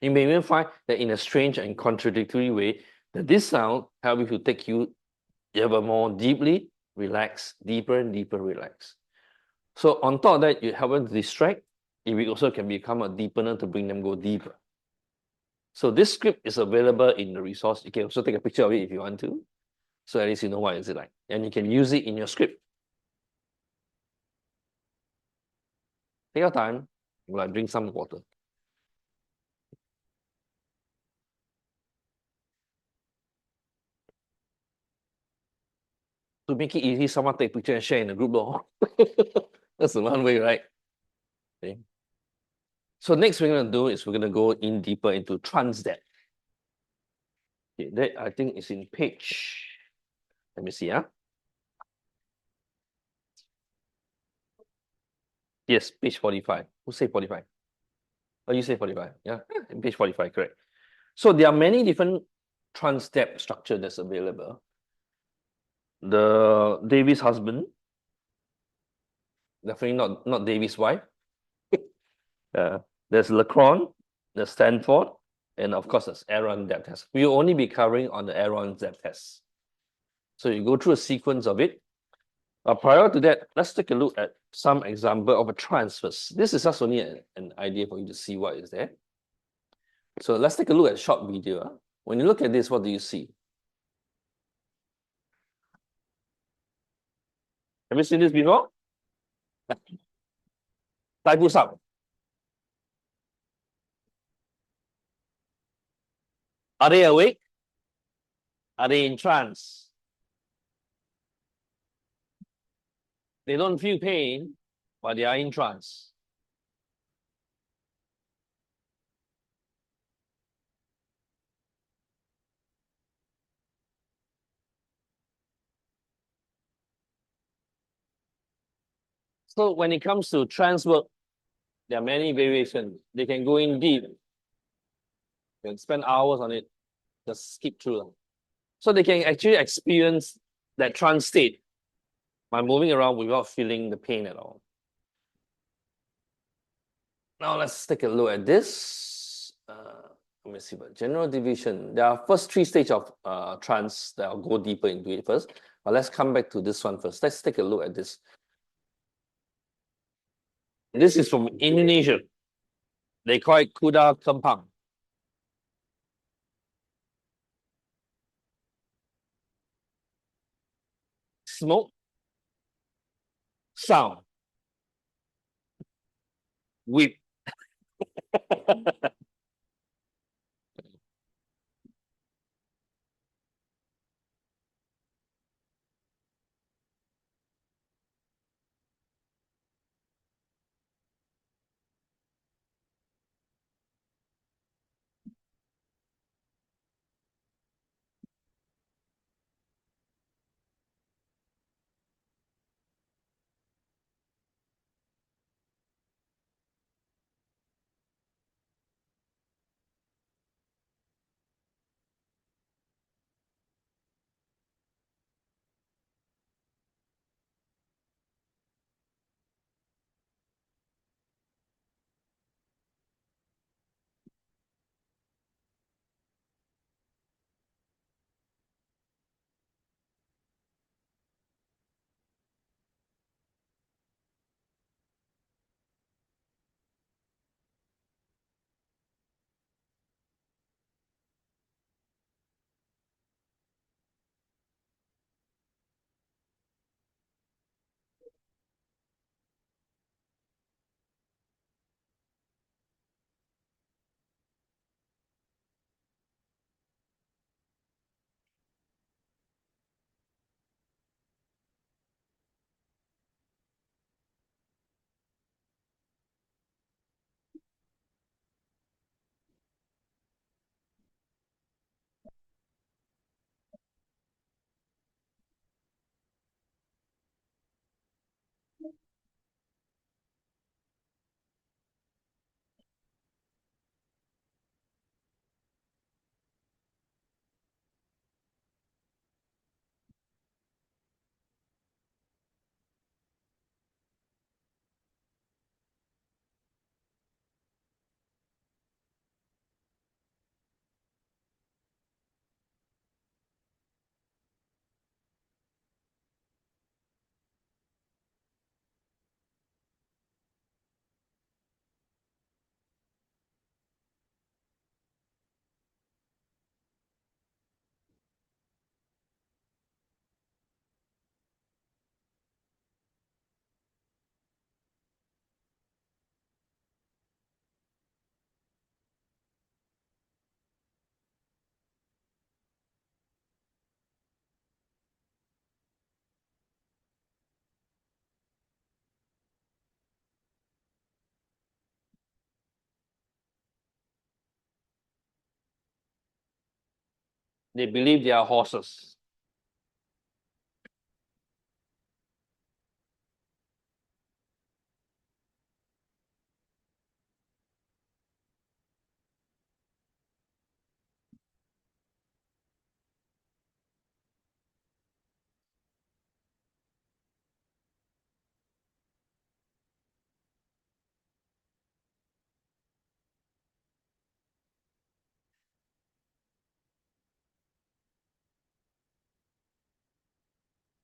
You may even find that in a strange and contradictory way, that this sound helps you to take you ever more deeply relaxed, deeper and deeper relaxed. So on top of that, you help them to distract. It also can become a deepener to bring them go deeper. So this script is available in the resource. You can also take a picture of it if you want to. So at least you know what is it like. And you can use it in your script. Take your time while I drink some water. To make it easy, someone take a picture and share in the group though. That's the one way, right? Okay. So next we're going to do is we're going to go in deeper into trance depth. Okay, that I think is in page. Let me see, Yes, page 45. Who say 45? Oh, you say 45. Yeah, in page 45, correct. So there are many different trance depth structure that's available. The Davis husband Definitely not Davy's wife. There's Lacron, there's Stanford, and of course there's Aaron depth test. We will only be covering on the Aaron depth test. So you go through a sequence of it. Prior to that, let's take a look at some example of a transfers. This is just only an idea for you to see what is there. So let's take a look at a short video. When you look at this, what do you see? Have you seen this before? Type up. Are they awake? Are they in trance? They don't feel pain, but they are in trance. So when it comes to trance work, there are many variations. They can go in deep. You can spend hours on it, just skip through them. So they can actually experience that trance state by moving around without feeling the pain at all. Now let's take a look at this. Let me see, but general division. There are first three stages of trance that I'll go deeper into it first. But let's come back to this one first. Let's take a look at this. This is from Indonesia. They call it Kuda Kempang. Smoke, sound, whip. They believe they are horses.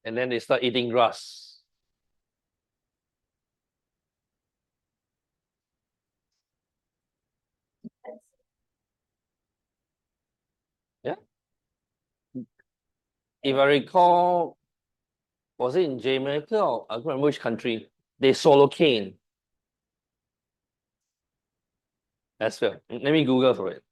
and then they start eating grass. Yeah. If I recall, was it in Jamaica or I can't remember which country, they swallow cane as well. Let me Google for it.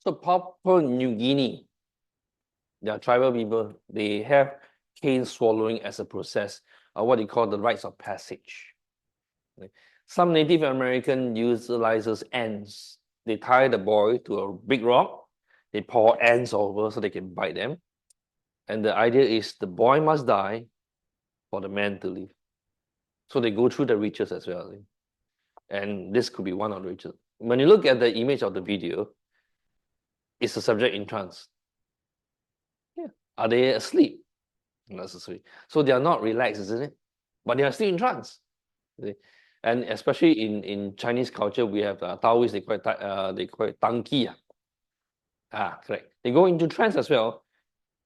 So Papua New Guinea, they are tribal people, they have cane swallowing as a process, what they call the rites of passage. Some Native American utilizes ants. They tie the boy to a big rock, they pour ants over so they can bite them. And the idea is the boy must die for the man to live. So they go through the rituals as well. And this could be one of the rituals. When you look at the image of the video, it's the subject in trance. Yeah. Are they asleep? Not necessarily. So they are not relaxed, isn't it? But they are still in trance. And especially in Chinese culture, we have Taoists, they call it Tangki. Correct. They go into trance as well.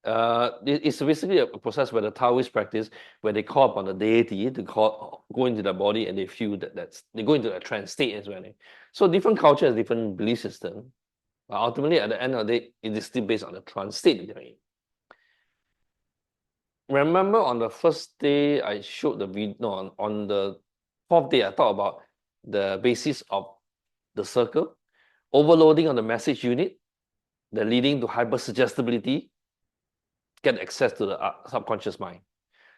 It's basically a process where the Taoist practice, where they call upon the deity to go into the body, and they feel they go into a trance state as well. So different culture has different belief system. But ultimately, at the end of the day, it is still based on the trance state they're in. Remember on the first day I showed the video, no, on the fourth day, I talked about the basis of the circle, overloading on the message unit, the leading to hypersuggestibility, get access to the subconscious mind.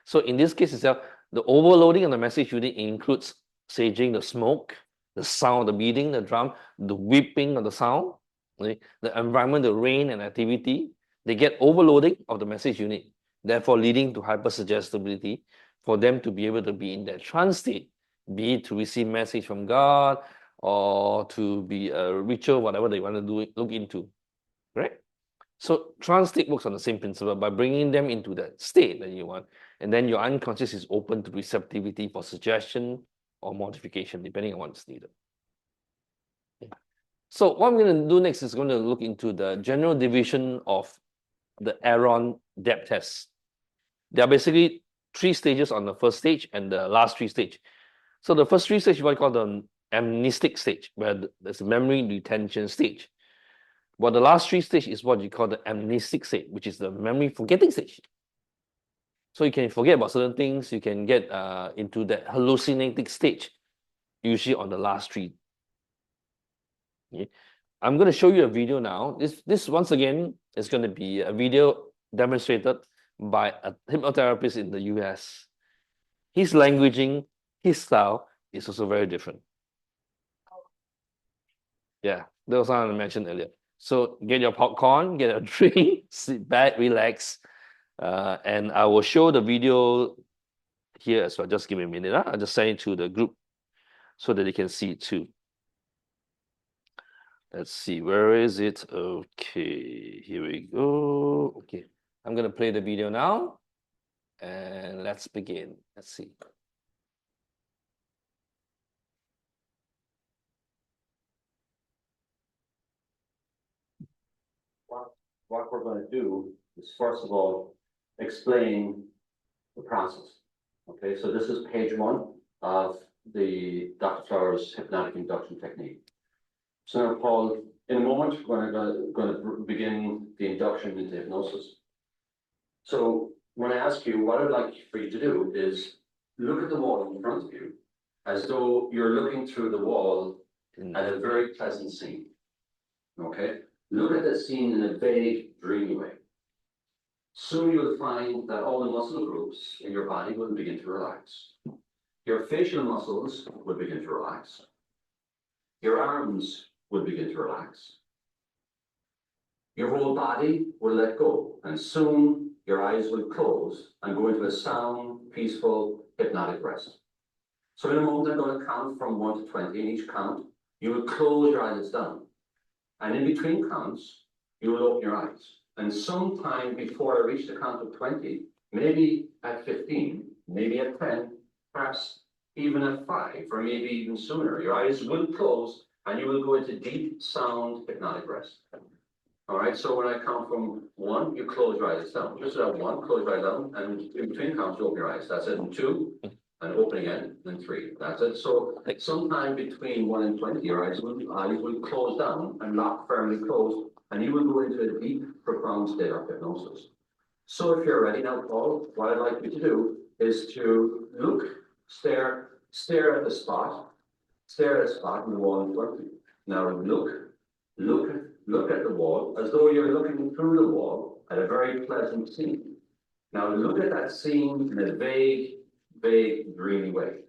So in this case itself, the overloading on the message unit includes saging the smoke, the sound, the beating, the drum, the whipping of the sound, the environment, the rain and activity. They get overloading of the message unit. therefore leading to hypersuggestibility, for them to be able to be in that trance state, be it to receive message from God or to be a ritual, whatever they want to do, look into, right? So trance state works on the same principle by bringing them into that state that you want, and then your unconscious is open to receptivity for suggestion or modification, depending on what's needed. So what I'm going to do next is going to look into the general division of the Aaron depth test. There are basically 3 stages on the first stage and the last 3 stage. So the first 3 stages, what I call the amnestic stage, where there's a memory retention stage. But the last 3 stage is what you call the amnestic stage, which is the memory forgetting stage. So you can forget about certain things, you can get into that hallucinating stage, usually on the last 3. Okay. I'm going to show you a video now. This once again is going to be a video demonstrated by a hypnotherapist in the US. His languaging, his style is also very different. Yeah, that was what I mentioned earlier. So get your popcorn, get a drink, sit back, relax, and I will show the video here as well. Just give me a minute. I'll just send it to the group so that they can see it too. Let's see, where is it? Okay, here we go. Okay, I'm gonna play the video now, and let's begin. Let's see. What we're going to do is first of all explain the process. Okay, so this is page 1 of the Dr. Flowers hypnotic induction technique. So now, Paul, in a moment, we're going to begin the induction into hypnosis. So when I ask you, what I'd like for you to do is look at the wall in front of you as though you're looking through the wall at a very pleasant scene. Okay? Look at that scene in a vague, dreamy way. Soon you'll find that all the muscle groups in your body will begin to relax. Your facial muscles will begin to relax. Your arms will begin to relax. Your whole body will let go, and soon your eyes will close and go into a sound, peaceful, hypnotic rest. So in a moment, I'm going to count from 1 to 20. In each count, you will close your eyes down. And in between counts, you will open your eyes. And sometime before I reach the count of 20, maybe at 15, maybe at 10, perhaps even at 5, or maybe even sooner, your eyes will close and you will go into deep, sound, hypnotic rest. All right, so when I count from 1, you close your eyes down. Just at 1, close your eyes down, and in between counts, you open your eyes. That's it. And 2, and open again, and 3. That's it. So sometime between 1 and 20, your eyes will close down and lock firmly closed, and you will go into a deep, profound state of hypnosis. So if you're ready now, Paul, what I'd like you to do is to look, stare at the spot, in the wall in front of you. Now look at the wall as though you're looking through the wall at a very pleasant scene. Now look at that scene in a vague, dreamy way.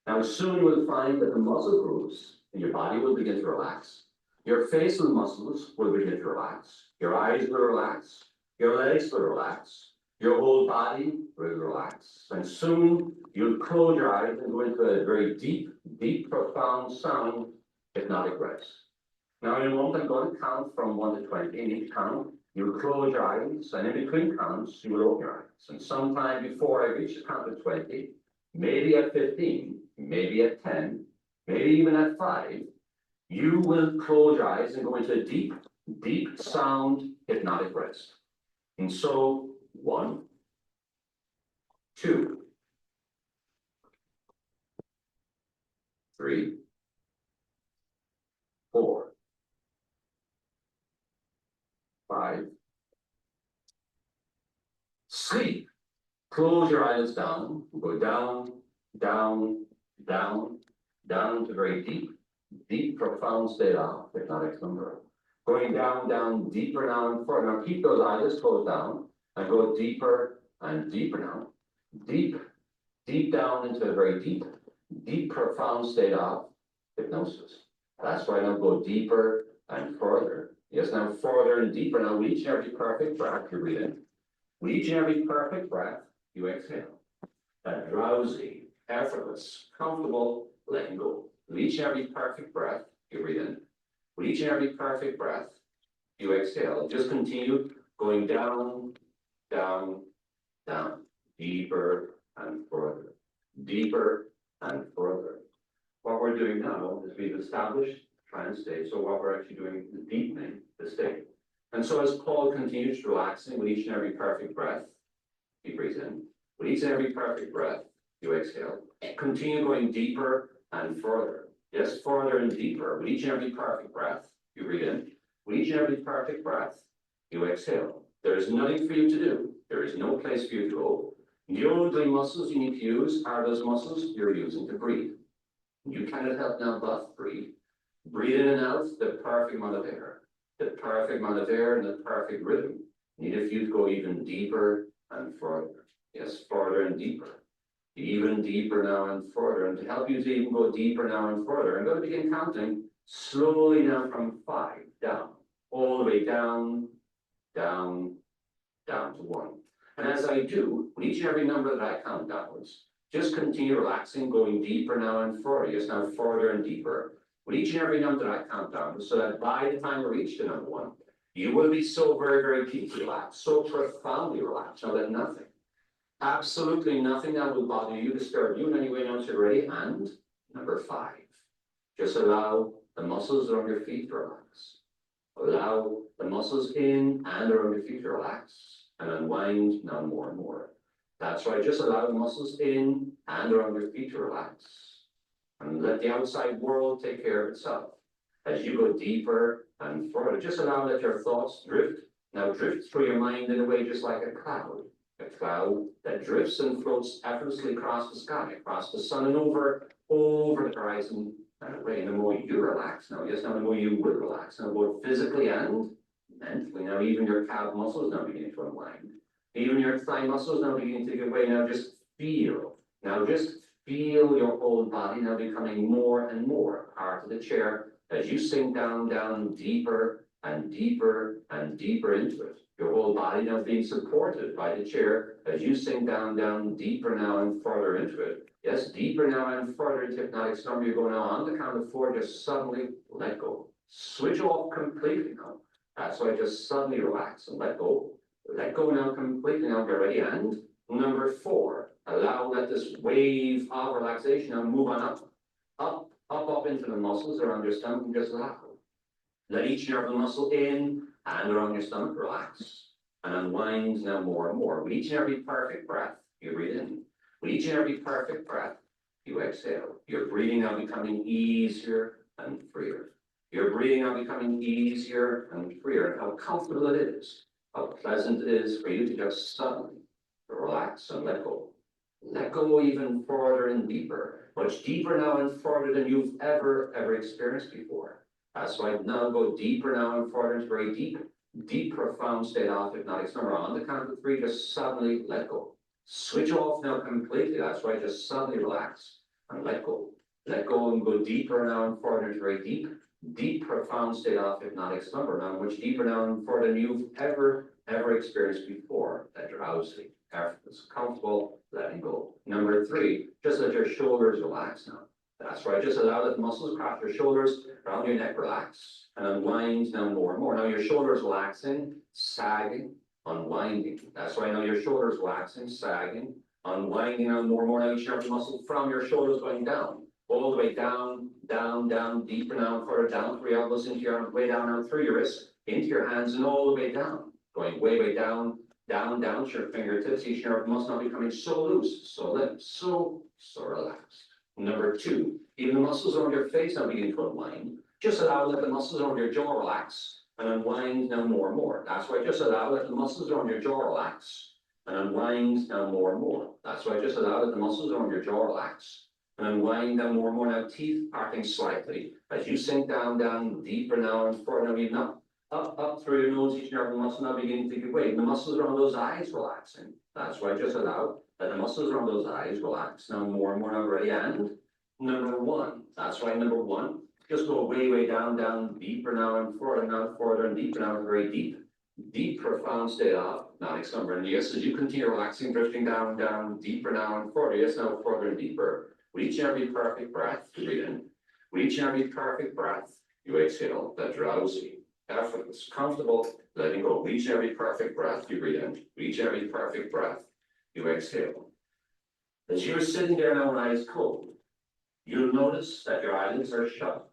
Now soon you will find that the muscle groups in your body will begin to relax. Your facial muscles will begin to relax. Your eyes will relax. Your legs will relax. Your whole body will relax. And soon you'll close your eyes and go into a very deep, profound, sound, hypnotic rest. Now in a moment, I'm going to count from 1 to 20. In each count, you'll close your eyes, and in between counts, you will open your eyes. And sometime before I reach the count of 20, maybe at 15, maybe at 10, maybe even at 5, you will close your eyes and go into a deep, sound, hypnotic rest. And so, 1, 2, 3, 4, 5. Sleep. Close your eyes down. Go down to very deep, profound state of hypnotic slumber. Going down, deeper now and further. Now keep those eyes closed down and go deeper and deeper now. Deep down into a very deep, profound state of hypnosis. That's why now go deeper and further. Yes, now further and deeper. Now each and every perfect breath you breathe in. With each and every perfect breath, you exhale. That drowsy, effortless, comfortable, letting go. With each and every perfect breath, you breathe in. With each and every perfect breath, you exhale. Just continue going down, down, down, deeper and further, deeper and further. What we're doing now is we've established trance state. So what we're actually doing is deepening the state. And so as Paul continues relaxing with each and every perfect breath, he breathes in. With each and every perfect breath, you exhale. Continue going deeper and further. Yes, further and deeper. With each and every perfect breath, you breathe in. With each and every perfect breath, you exhale. There is nothing for you to do. There is no place for you to go. The only muscles you need to use are those muscles you're using to breathe. You cannot help now but breathe. Breathe in and out the perfect amount of air. The perfect amount of air and the perfect rhythm. Needed for you to go even deeper and further. Yes, further and deeper. Even deeper now and further. And to help you to even go deeper now and further, I'm going to begin counting slowly now from 5 down. All the way down, down, down to 1. And as I do, with each and every number that I count downwards, just continue relaxing, going deeper now and further. Yes, now further and deeper. With each and every number that I count downwards, so that by the time we reach the number 1, you will be so very, very deeply relaxed, so profoundly relaxed, now that nothing, absolutely nothing that will bother you, disturb you in any way now until you're ready. And number 5, just allow the muscles around your feet to relax. Allow the muscles in and around your feet to relax and unwind now more and more. That's right, just allow the muscles in and around your feet to relax. And let the outside world take care of itself. As you go deeper and further, just allow that your thoughts drift. Now drift through your mind in a way just like a cloud that drifts and floats effortlessly across the sky, across the sun and over the horizon and away. And the more you relax now, yes, now the more you will relax, now both physically and mentally. Now even your calf muscles now beginning to unwind. Even your thigh muscles now beginning to give way. Now just feel your whole body now becoming more and more part of the chair as you sink down deeper and deeper and deeper into it. Your whole body now being supported by the chair as you sink down deeper now and further into it. Yes, deeper now and further into hypnotic slumber. You go now on the count of 4, just suddenly let go. Switch off completely now. That's why just suddenly relax and let go. Let go now completely. Now get ready. And number 4, allow that this wave of relaxation now move on up into the muscles around your stomach and just allow. Let each nerve and muscle in and around your stomach relax and unwind now more and more. With each and every perfect breath, you breathe in. With each and every perfect breath, you exhale. Your breathing now becoming easier and freer. Your breathing now becoming easier and freer. And how comfortable it is, how pleasant it is for you to just suddenly relax and let go. Let go even further and deeper, much deeper now and further than you've ever experienced before. That's why now go deeper now and further into very deep, profound state of hypnotic slumber. On the count of 3, just suddenly let go. Switch off now completely. That's why just suddenly relax and let go. Let go and go deeper now and further into very deep, profound state of hypnotic slumber. Now much deeper now and further than you've ever experienced before. That drowsy, effortless, comfortable, letting go. Number 3, just let your shoulders relax now. That's right, just allow that muscles across your shoulders, around your neck relax, and unwind now more and more. Now your shoulders relaxing, sagging, unwinding. That's right, now your shoulders relaxing, sagging, unwinding now more and more. Now each and every muscle from your shoulders going down, all the way down, deeper now, further down through your elbows into your arms, way down now through your wrists, into your hands, and all the way down, going way down to your fingertips. Each and every muscle now becoming so loose, so limp, so relaxed. Number 2, even the muscles around your face now begin to unwind. Just allow that the muscles around your jaw relax and unwind now more and more. That's why just allow that the muscles around your jaw relax and unwind now more and more. That's why just allow that the muscles around your jaw relax and unwind now more and more. Now teeth parting slightly as you sink down deeper now and further. Now even up through your nose, each and every muscle now beginning to give way. The muscles around those eyes relaxing. That's why just allow that the muscles around those eyes relax now more and more. Now ready. And number 1, that's right, number 1, just go way down deeper now and further and deeper now, very deep, profound state of hypnotic slumber. And yes, as you continue relaxing, drifting down, down, deeper now and further, yes, now further and deeper. With each and every perfect breath, you breathe in. With each and every perfect breath, you exhale. That drowsy, effortless, comfortable, letting go. With each and every perfect breath, you breathe in. With each and every perfect breath, you exhale. As you're sitting there now, eyes closed, you'll notice that your eyelids are shut.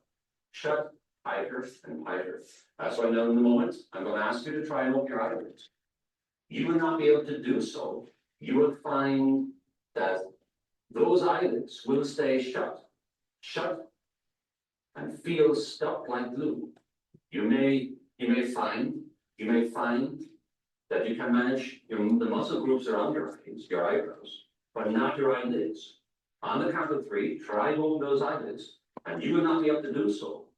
Shut tighter and tighter. That's why now in a moment, I'm going to ask you to try and open your eyelids. You will not be able to do so. You will find that those eyelids will stay shut, and feel stuck like glue. You may find that you can manage the muscle groups around your eyes, your eyebrows, but not your eyelids. On the count of 3, try to open those eyelids, and you will not be able to do so.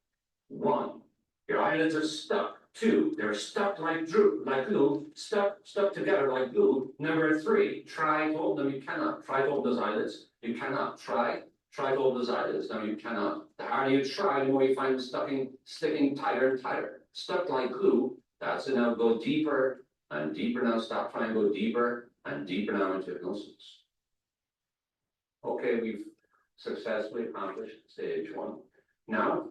1, your eyelids are stuck. 2, they're stuck like glue, stuck together like glue. Number 3, try to open them. You cannot. Try to open those eyelids. You cannot. Try to open those eyelids. No, you cannot. The harder you try, the more you find them sticking tighter and tighter. Stuck like glue. That's it. Now go deeper and deeper. Now stop trying to go deeper and deeper now into hypnosis. Okay, we've successfully accomplished stage 1. Now,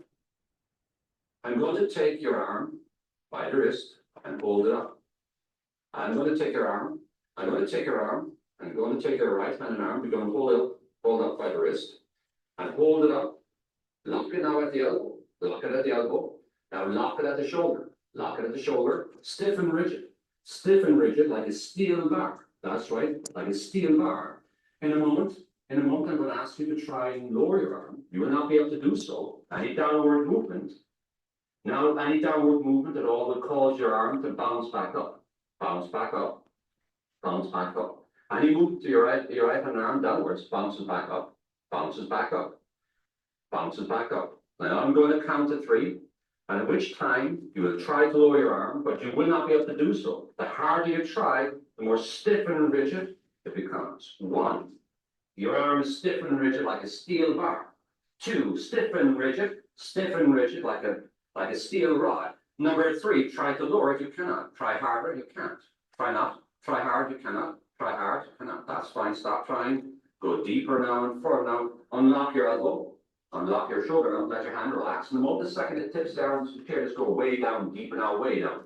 I'm going to take your arm by the wrist and hold it up. I'm going to take your arm. I'm going to take your arm. I'm going to take your right hand and arm. We're going to hold up by the wrist and hold it up. Lock it now at the elbow. Lock it at the elbow. Now lock it at the shoulder. Lock it at the shoulder. Stiff and rigid. Stiff and rigid like a steel bar. That's right, like a steel bar. In a moment, I'm going to ask you to try and lower your arm. You will not be able to do so. Any downward movement. Now, any downward movement at all will cause your arm to bounce back up. Bounce back up. Bounce back up. Any movement to your right hand arm downwards bounces back up. Bounces back up. Bounces back up. Now I'm going to count to 3, and at which time you will try to lower your arm, but you will not be able to do so. The harder you try, the more stiff and rigid it becomes. 1, your arm is stiff and rigid like a steel bar. 2, stiff and rigid like a steel rod. Number 3, try to lower it, you cannot. Try harder, you can't. Try not. Try hard, you cannot. Try hard, you cannot. That's fine, stop trying. Go deeper now and further now. Unlock your elbow. Unlock your shoulder and let your hand relax. And the moment the second it tips down, here, just go way down, deeper now, way down,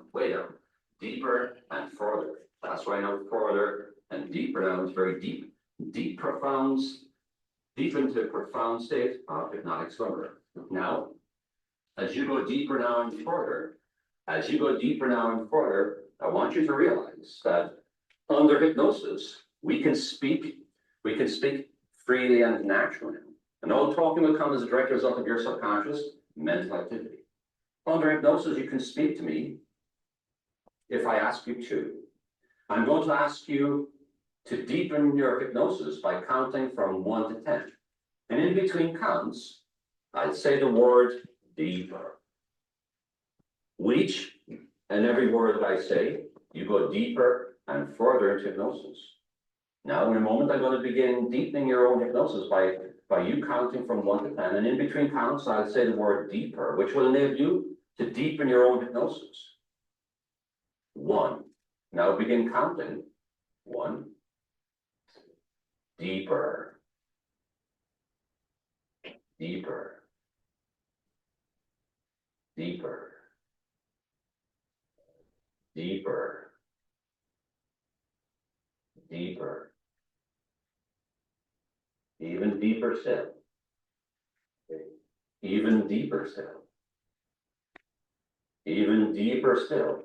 deeper and further. That's why now further and deeper now. It's very deep, deep into a profound state of hypnotic slumber. Now, as you go deeper now and further, I want you to realize that under hypnosis, we can speak freely and naturally. And all talking will come as a direct result of your subconscious mental activity. Under hypnosis, you can speak to me if I ask you to. I'm going to ask you to deepen your hypnosis by counting from 1 to 10. And in between counts, I'd say the word deeper. With each and every word that I say, you go deeper and further into hypnosis. Now, in a moment, I'm going to begin deepening your own hypnosis by you counting from 1 to 10. And in between counts, I'll say the word deeper, which will enable you to deepen your own hypnosis. 1. Now begin counting. 1. Deeper. Deeper. Deeper. Deeper. Deeper. Even deeper still. Even deeper still. Even deeper still.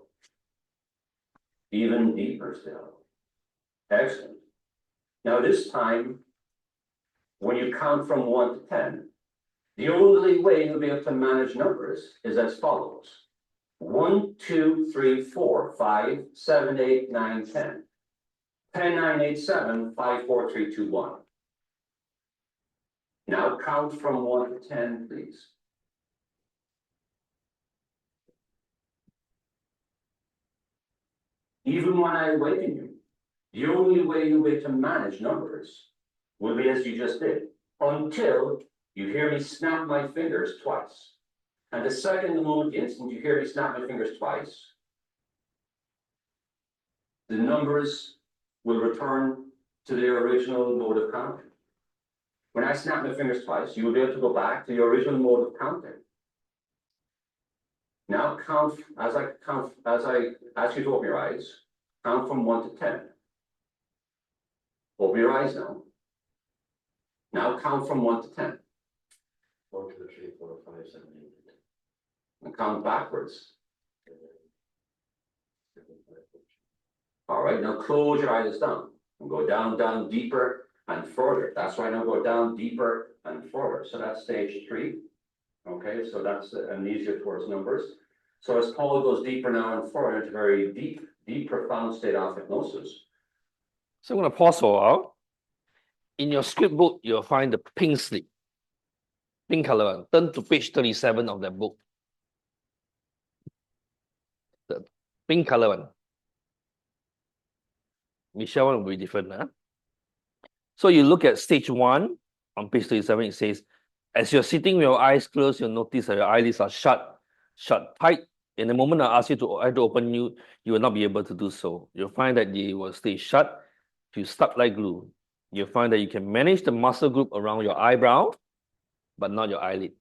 Even deeper still. Excellent. Now this time, when you count from 1 to 10, the only way you'll be able to manage numbers is as follows. 1, 2, 3, 4, 5, 7, 8, 9, 10. 10, 9, 8, 7, 5, 4, 3, 2, 1. Now count from 1 to 10, please. Even when I awaken you, the only way you'll be able to manage numbers will be as you just did, until you hear me snap my fingers twice. And the second, the moment, the instant you hear me snap my fingers twice, the numbers will return to their original mode of counting. When I snap my fingers twice, you will be able to go back to your original mode of counting. Now count, as I ask you to open your eyes, count from 1 to 10. Open your eyes now. Now count from 1 to 10. 1, 2, 3, 4, 5, 7, 8. And count backwards. All right, now close your eyes down and go down, down, deeper and further. That's right, now go down deeper and further. So that's stage 3. Okay, so that's amnesia towards numbers. So as Paul goes deeper now and further into very deep, profound state of hypnosis. So I'm going to pause for a while. In your script book, you'll find the pink slip, pink color one. Turn to page 37 of that book. The pink color one. Michelle one will be different. Huh? So you look at stage 1 on page 37, it says, as you're sitting with your eyes closed, you'll notice that your eyelids are shut tight. In the moment I ask you to open you will not be able to do so. You'll find that they will stay shut, you stuck like glue. You'll find that you can manage the muscle group around your eyebrow, but not your eyelid.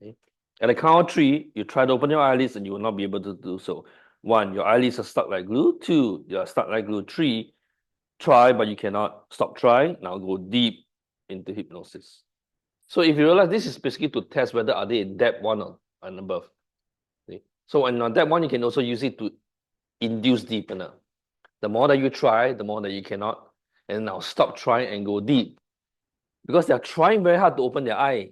Okay? At the count of 3, you try to open your eyelids and you will not be able to do so. 1, your eyelids are stuck like glue. 2, you are stuck like glue. 3, try, but you cannot stop trying. Now go deep into hypnosis. So if you realize this is basically to test whether are they in depth 1 or and above. Okay? So on depth 1, you can also use it to induce deepener. The more that you try, the more that you cannot. And now stop trying and go deep. Because they're trying very hard to open their eye.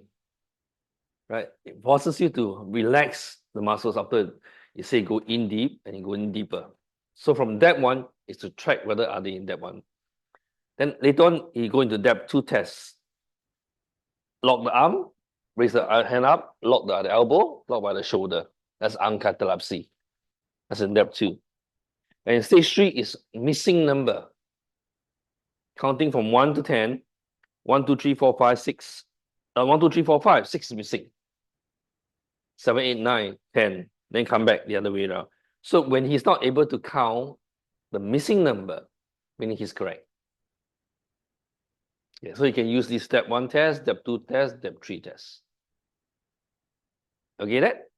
Right? It forces you to relax the muscles after you say go in deep and you go in deeper. So from depth 1 is to track whether are they in depth 1. Then later on, you go into depth 2 tests. Lock the arm, raise the hand up, lock the elbow, lock by the shoulder. That's catalepsy. That's in depth 2. And stage 3 is missing number. Counting from 1 to 10. 1, 2, 3, 4, 5, 6. 1, 2, 3, 4, 5, 6 is missing. 7, 8, 9, 10. Then come back the other way around. So when he's not able to count the missing number, meaning he's correct. Yeah, so you can use this step 1 test, step 2 test, step 3 test. Okay, that?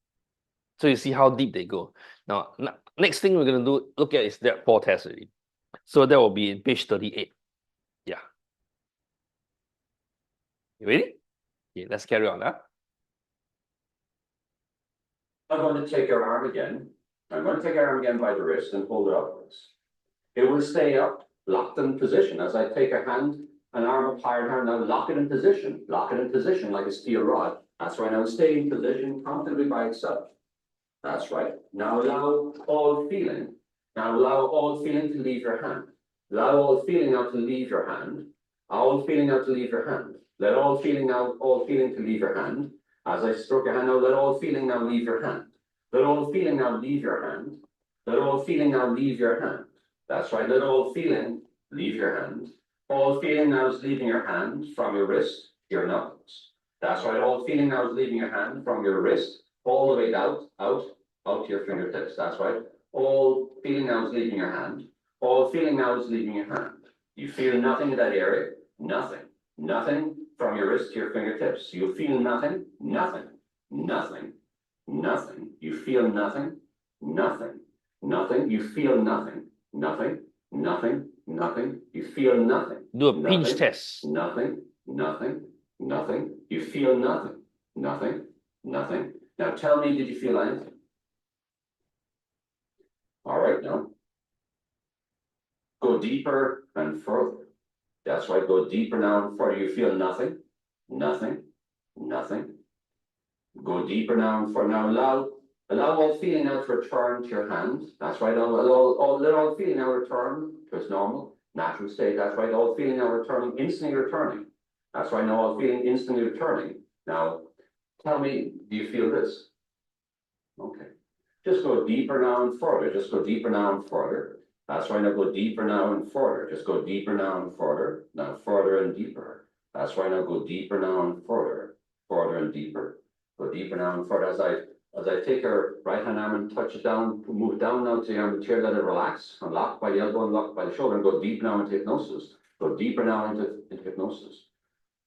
So you see how deep they go. Now, next thing we're going to look at is step 4 test already. So that will be in page 38. Yeah. You ready? Okay, let's carry on. Huh? I'm going to take your arm again. I'm going to take your arm again by the wrist and hold it upwards. It will stay up, locked in position. As I take a hand, an arm up higher hand, now lock it in position like a steel rod. That's right, now stay in position comfortably by itself. That's right. Now allow all feeling. Now allow all feeling to leave your hand. Allow all feeling now to leave your hand. All feeling now to leave your hand. Let all feeling to leave your hand. As I stroke your hand now, let all feeling now leave your hand. Let all feeling now leave your hand. Let all feeling now leave your hand. That's right, let all feeling leave your hand. All feeling now is leaving your hand from your wrist, your knuckles. That's right, all feeling now is leaving your hand from your wrist, all the way out to your fingertips. That's right. All feeling now is leaving your hand. All feeling now is leaving your hand. You feel nothing in that area. Nothing. Nothing from your wrist to your fingertips. You feel nothing. Nothing. Nothing. Nothing. You feel nothing. Nothing. Nothing. You feel nothing. Nothing. Nothing. Nothing. You feel nothing. Do a pinch test. Nothing. Nothing. Nothing. You feel nothing. Nothing. Nothing. Now tell me, did you feel anything? All right, now. Go deeper and further. That's right, go deeper now and further. You feel nothing. Nothing. Nothing. Go deeper now and further. Now allow all feeling now to return to your hand. That's right, let all feeling now return to its normal, natural state. That's right, all feeling now returning, instantly returning. That's right, now all feeling instantly returning. Now, tell me, do you feel this? Okay. Just go deeper now and further. Just go deeper now and further. That's right, now go deeper now and further. Just go deeper now and further. Now further and deeper. That's right, now go deeper now and further. Further and deeper. Go deeper now and further. As I as I take your right hand arm and touch it down, move it down now to the arm material, let it relax, unlock by the elbow, unlock by the shoulder, and go deep now into hypnosis. Go deeper now into hypnosis.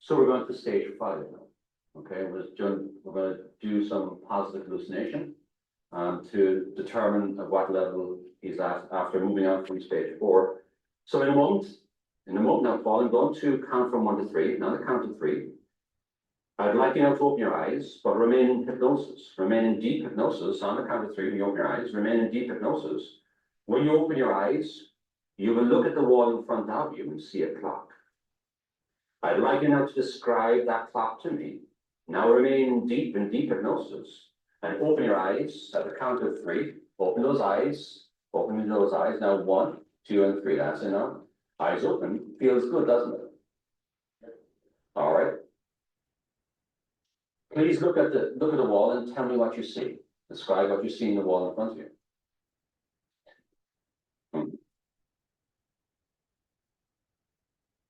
So we're going to stage 5 now. Okay, we're going to do some positive hallucination to determine at what level he's at after moving on from stage 4. So in a moment now, Paul, I'm going to count from 1 to 3. Now the count of 3. I'd like you now to open your eyes, but remain in hypnosis. Remain in deep hypnosis. On the count of 3, when you open your eyes, remain in deep hypnosis. When you open your eyes, you will look at the wall in front of you and see a clock. I'd like you now to describe that clock to me. Now remain deep in deep hypnosis and open your eyes at the count of 3. Open those eyes. Open those eyes. Now 1, 2, and 3. That's enough. Eyes open. Feels good, doesn't it? All right. Please look at the wall and tell me what you see. Describe what you see in the wall in front of you.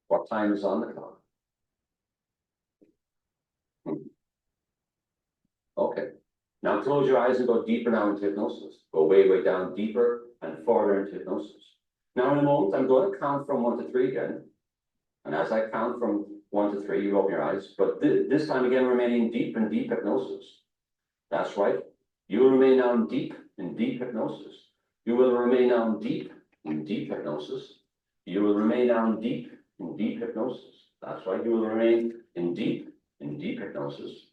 What time is on the clock? Okay. Now close your eyes and go deeper now into hypnosis. Go way, way down, deeper and further into hypnosis. Now in a moment, I'm going to count from 1 to 3 again. And as I count from 1 to 3, you open your eyes. But this time again, remaining deep in deep hypnosis. That's right. You will remain now in deep hypnosis. You will remain now in deep hypnosis. You will remain now in deep hypnosis. That's right. You will remain in deep hypnosis.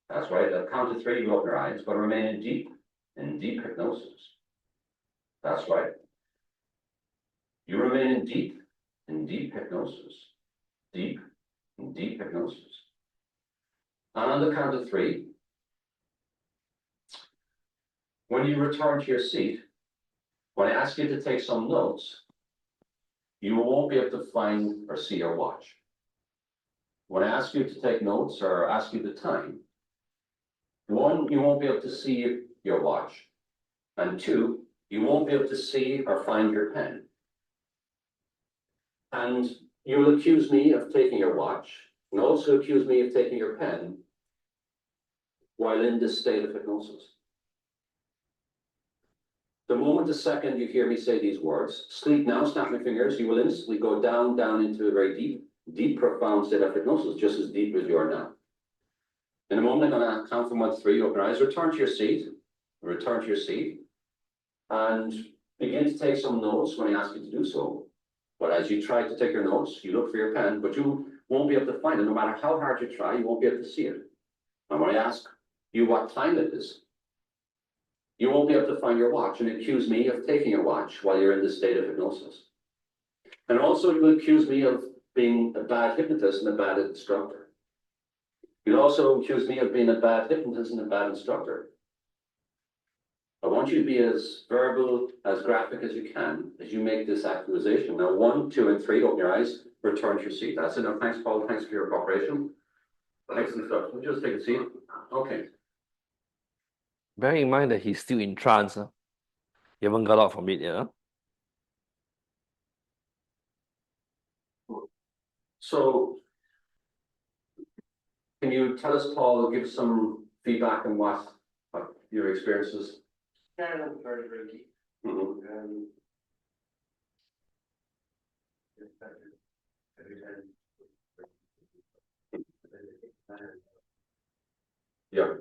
That's right. At count of 3, you open your eyes, but remain in deep hypnosis. That's right. You remain in deep hypnosis. Deep hypnosis. And on the count of 3, when you return to your seat, when I ask you to take some notes, you won't be able to find or see your watch. When I ask you to take notes or ask you the time, 1, you won't be able to see your watch. And 2, you won't be able to see or find your pen. And you will accuse me of taking your watch and also accuse me of taking your pen while in this state of hypnosis. The moment the second you hear me say these words, sleep now, snap my fingers, you will instantly go down into a very deep, profound state of hypnosis, just as deep as you are now. In a moment, I'm going to count from 1 to 3, open your eyes, return to your seat, and begin to take some notes when I ask you to do so. But as you try to take your notes, you look for your pen, but you won't be able to find it. No matter how hard you try, you won't be able to see it. And when I ask you what time it is, you won't be able to find your watch and accuse me of taking your watch while you're in this state of hypnosis. And also you will accuse me of being a bad hypnotist and a bad instructor. You'll also accuse me of being a bad hypnotist and a bad instructor. I want you to be as verbal, as graphic as you can as you make this accusation. Now, 1, 2, and 3, open your eyes, return to your seat. That's enough. Thanks, Paul. Thanks for your cooperation. Excellent stuff. We'll just take a seat. Okay. Bear in mind that he's still in trance. Huh? You haven't got out from it, yeah? So, can you tell us, Paul, give some feedback on what your experiences? Very, very deep. Yeah.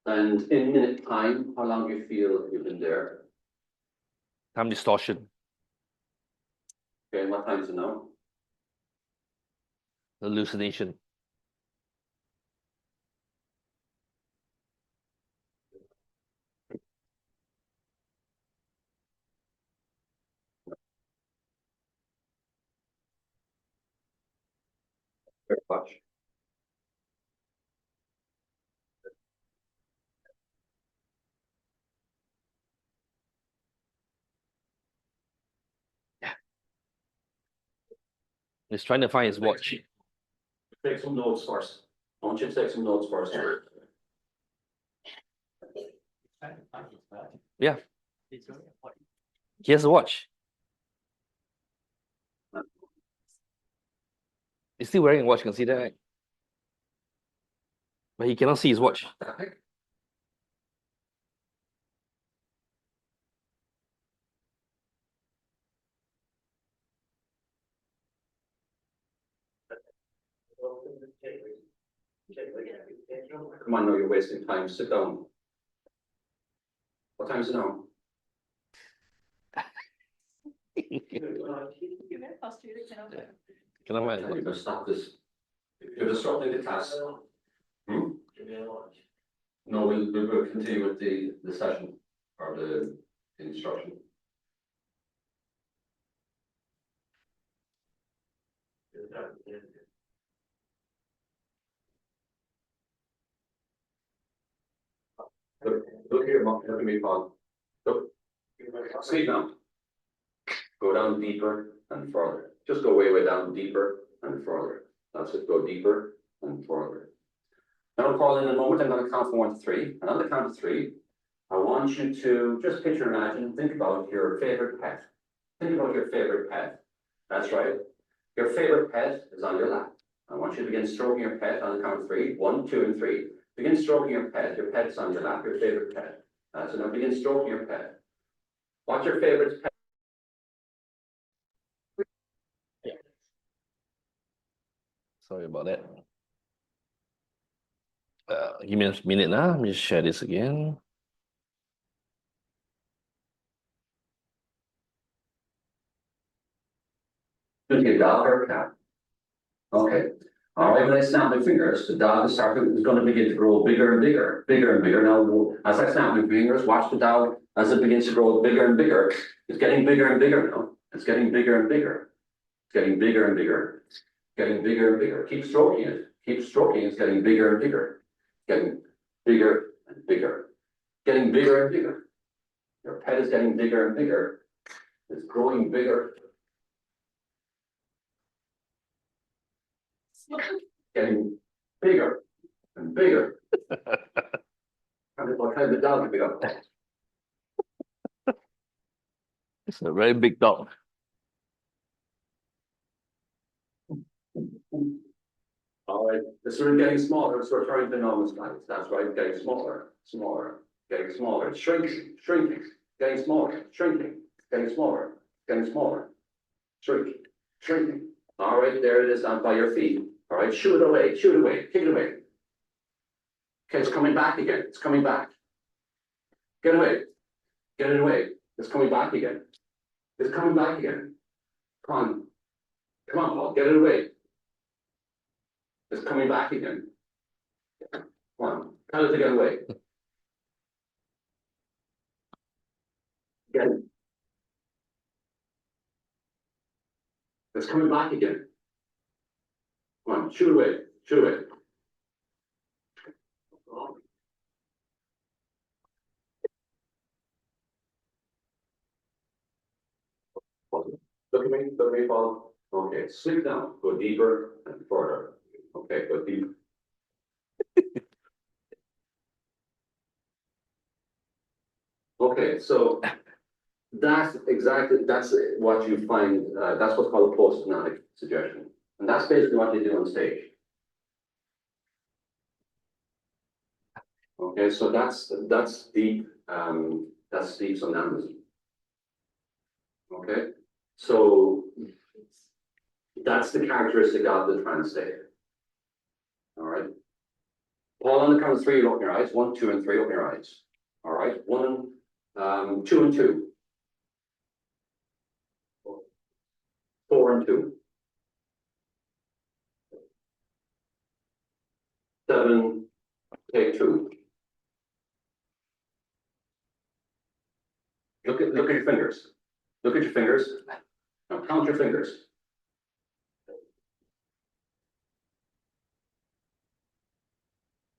And in minute time, how long do you feel you've been there? Time distortion, Okay, what time is it now? hallucination. Very much. He's trying to find his watch. Take some notes first. I want you to take some notes first. trying to find his watch. Yeah, He's wearing a watch. he has a watch. He's still wearing a watch, you can see that, right? But he cannot see his watch. Come on, no, you're wasting time. Sit down. What time is it now? Cannot Okay, find you better stop this. You're disrupting the class. Hmm? No, we'll continue with the session or the instruction. Look here, Mark, look at me, Paul. Look. Sleep now. Go down deeper and further. Just go way down deeper and further. That's it, go deeper and further. Now, Paul, in a moment, I'm going to count from 1 to 3. And on the count of 3, I want you to just picture, imagine, think about your favorite pet. Think about your favorite pet. That's right. Your favorite pet is on your lap. I want you to begin stroking your pet on the count of 3. 1, 2, and 3. Begin stroking your pet. Your pet's on your lap, your favorite pet. So now begin stroking your pet. What's your favorite pet? Sorry about that. Give me a minute now. Let me just share this again. Should be a dog or a cat? Okay. All right, when I snap my fingers, the dog is going to begin to grow bigger and bigger, bigger and bigger. Now, as I snap my fingers, watch the dog as it begins to grow bigger and bigger. It's getting bigger and bigger now. It's getting bigger and bigger. It's getting bigger and bigger. Getting bigger and bigger. Keep stroking it. Keep stroking. It's getting bigger and bigger. Getting bigger and bigger. Getting bigger and bigger. Your pet is getting bigger and bigger. It's growing bigger. Getting bigger and bigger. What kind of dog have you got? It's a very big dog. All right, this is getting smaller, so we're trying to normalize. That's right, getting smaller, smaller, getting smaller, shrinking, shrinking, getting smaller, shrinking, getting smaller, getting smaller, shrinking, shrinking. All right, there it is down by your feet. All right, shoo it away, kick it away. Okay, it's coming back again. It's coming back. Get away. Get it away. It's coming back again. It's coming back again. Come on. Come on, Paul. Get it away. It's coming back again. Come on. Tell it to get away. Get it. It's coming back again. Come on. Shoot away. Shoot away. Look at me, Paul. Okay, sleep down. Go deeper and further. Okay, go deeper. Okay, so that's what you find, that's what's called a post-hypnotic suggestion. And that's basically what they do on stage. Okay, so that's deep somnambulism. Okay, so that's the characteristic of the trance state. All right. Paul, on the count of 3, you open your eyes. 1, 2, and 3, open your eyes. All right. 1, 2, and 2. 4 and 2. 7, take 2. Look at your fingers. Look at your fingers. Now count your fingers.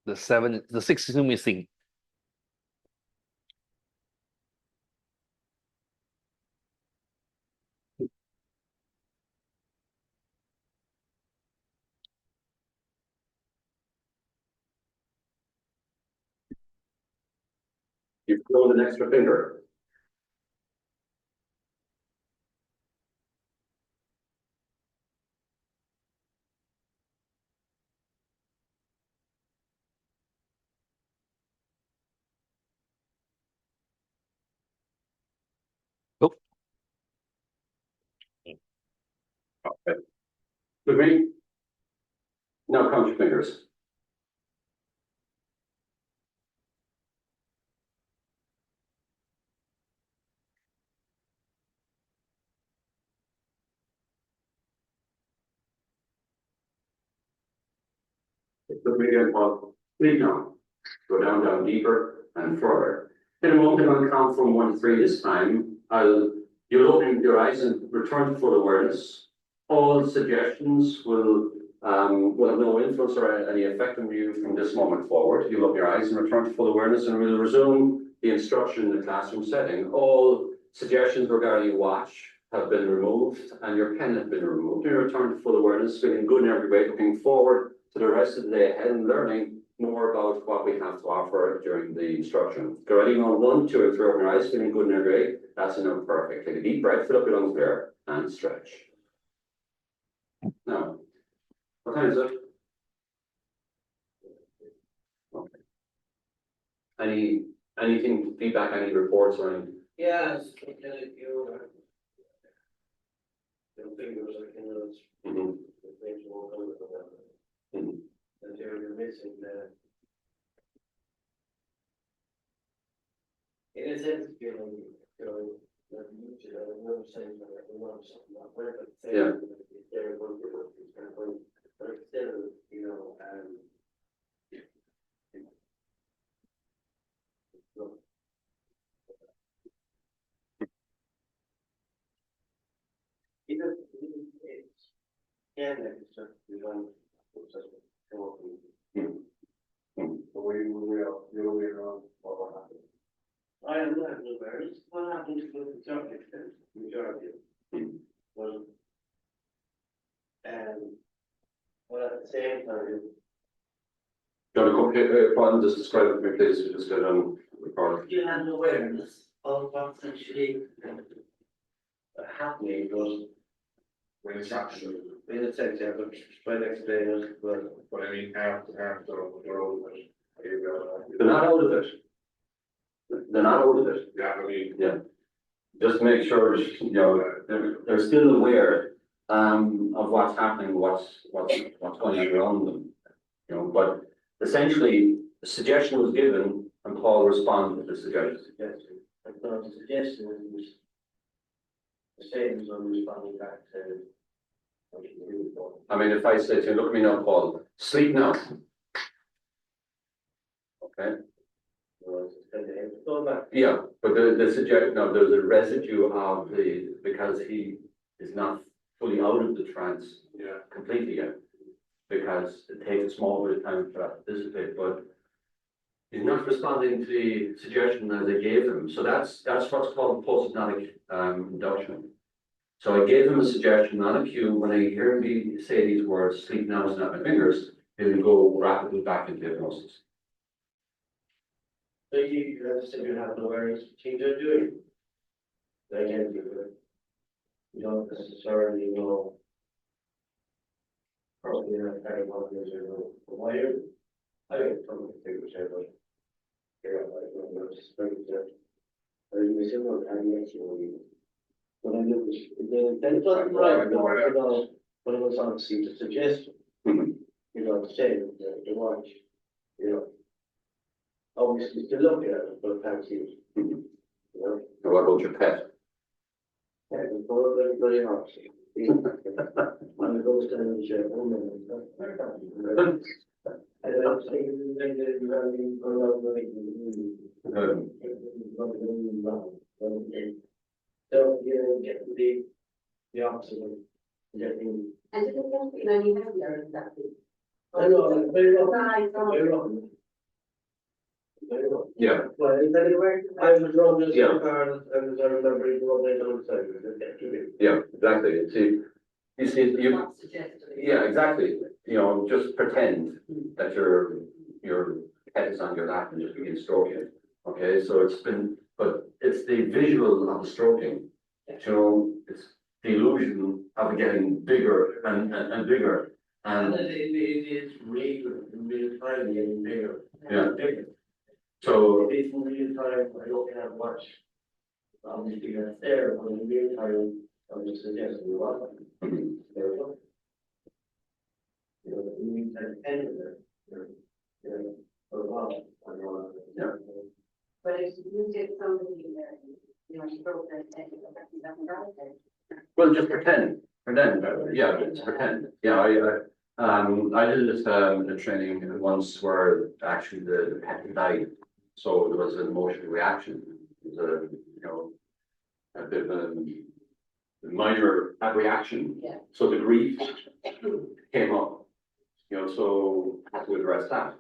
The 6 is still missing. You've grown an extra finger. Oh. Okay. With me? Now count your fingers. Look me again, Paul. Please now. Go down, down deeper and further. In a moment, I'll count from 1 to 3 this time. You'll open your eyes and return to full awareness. All suggestions will have no influence or any effect on you from this moment forward. You'll open your eyes and return to full awareness, and we'll resume the instruction in the classroom setting. All suggestions regarding your watch have been removed and your pen has been removed. You return to full awareness, feeling good in every way, looking forward to the rest of the day ahead and learning more about what we have to offer during the instruction. Go ready on 1, 2, and 3, open your eyes, feeling good in every way. That's enough, perfect. Take a deep breath, fill up your lungs there, and stretch. Now, what time is it? Okay. Anything, feedback, any reports or anything? Yes, your fingers are in those. Mhm. The things will come with them. Mhm. And you're missing the. In a sense, you're saying that we want something like that, but. Yeah. They're going to work, but still, Either it's, it's just we don't, it's just come up with. But we are, you're on what happened. I am not aware, what happened to the majority, was. And, but at the same time. Do you want to come here, just describe it to me, please? We just get on record. You had an awareness of what's actually happening was. When it's actually. In a sense, yeah, but try to explain it, but I mean, after we're over it. They're not out of it. They're not out of it. Yeah, I mean. Yeah. Just to make sure, they're still aware of what's happening, what's going on around them. But essentially the suggestion was given and Paul responded to the suggestion. I thought the suggestion was the same as I'm responding back to. I mean, if I say to you, look at me now, Paul, sleep now. Okay. Yeah, but the suggestion, no, there's a residue of because he is not fully out of the trance completely yet. Because it takes a small bit of time for that to dissipate, but he's not responding to the suggestion as I gave him. So that's what's called post-hypnotic induction. So I gave him a suggestion on a cue. When I hear him say these words, sleep now, snap my fingers, he'll go rapidly back into hypnosis. So you said you have no awareness of what you're doing. Again, you don't necessarily know. Probably not very well, why are, I don't know, figures here, but. Yeah, I don't just think that. You say, well, I'm actually. When I look at the doesn't right, but it was obviously the suggestion. To say the watch, obviously to look at it, but can't see it. What about your pet? Yeah, before everybody else. And it goes down the chair, I don't think that you have any so, get the opposite of getting. And you don't you have your exactly. I know, very well. Very well. Yeah. Well, I was drawn this card and I remember it was on the side. Yeah, exactly. Yeah, exactly. Just pretend that your head is on your lap and just begin stroking it. Okay, so but it's the visual of the stroking. You know, it's the illusion of it getting bigger and bigger. And It's real time getting bigger. yeah. So It's real time, I don't have much. I'm just gonna stare on the real time, I'm just suggesting you want. There we go. You know, you need to end it. For a while, I know. Yeah. But if you get somebody there, you know, you broke that, nothing wrong with it. well, just pretend. Yeah, just pretend. Yeah, I did this a training once where actually the pet died. So there was an emotional reaction. It was a bit of a minor reaction. Yeah. So the grief came up, so I had to address that.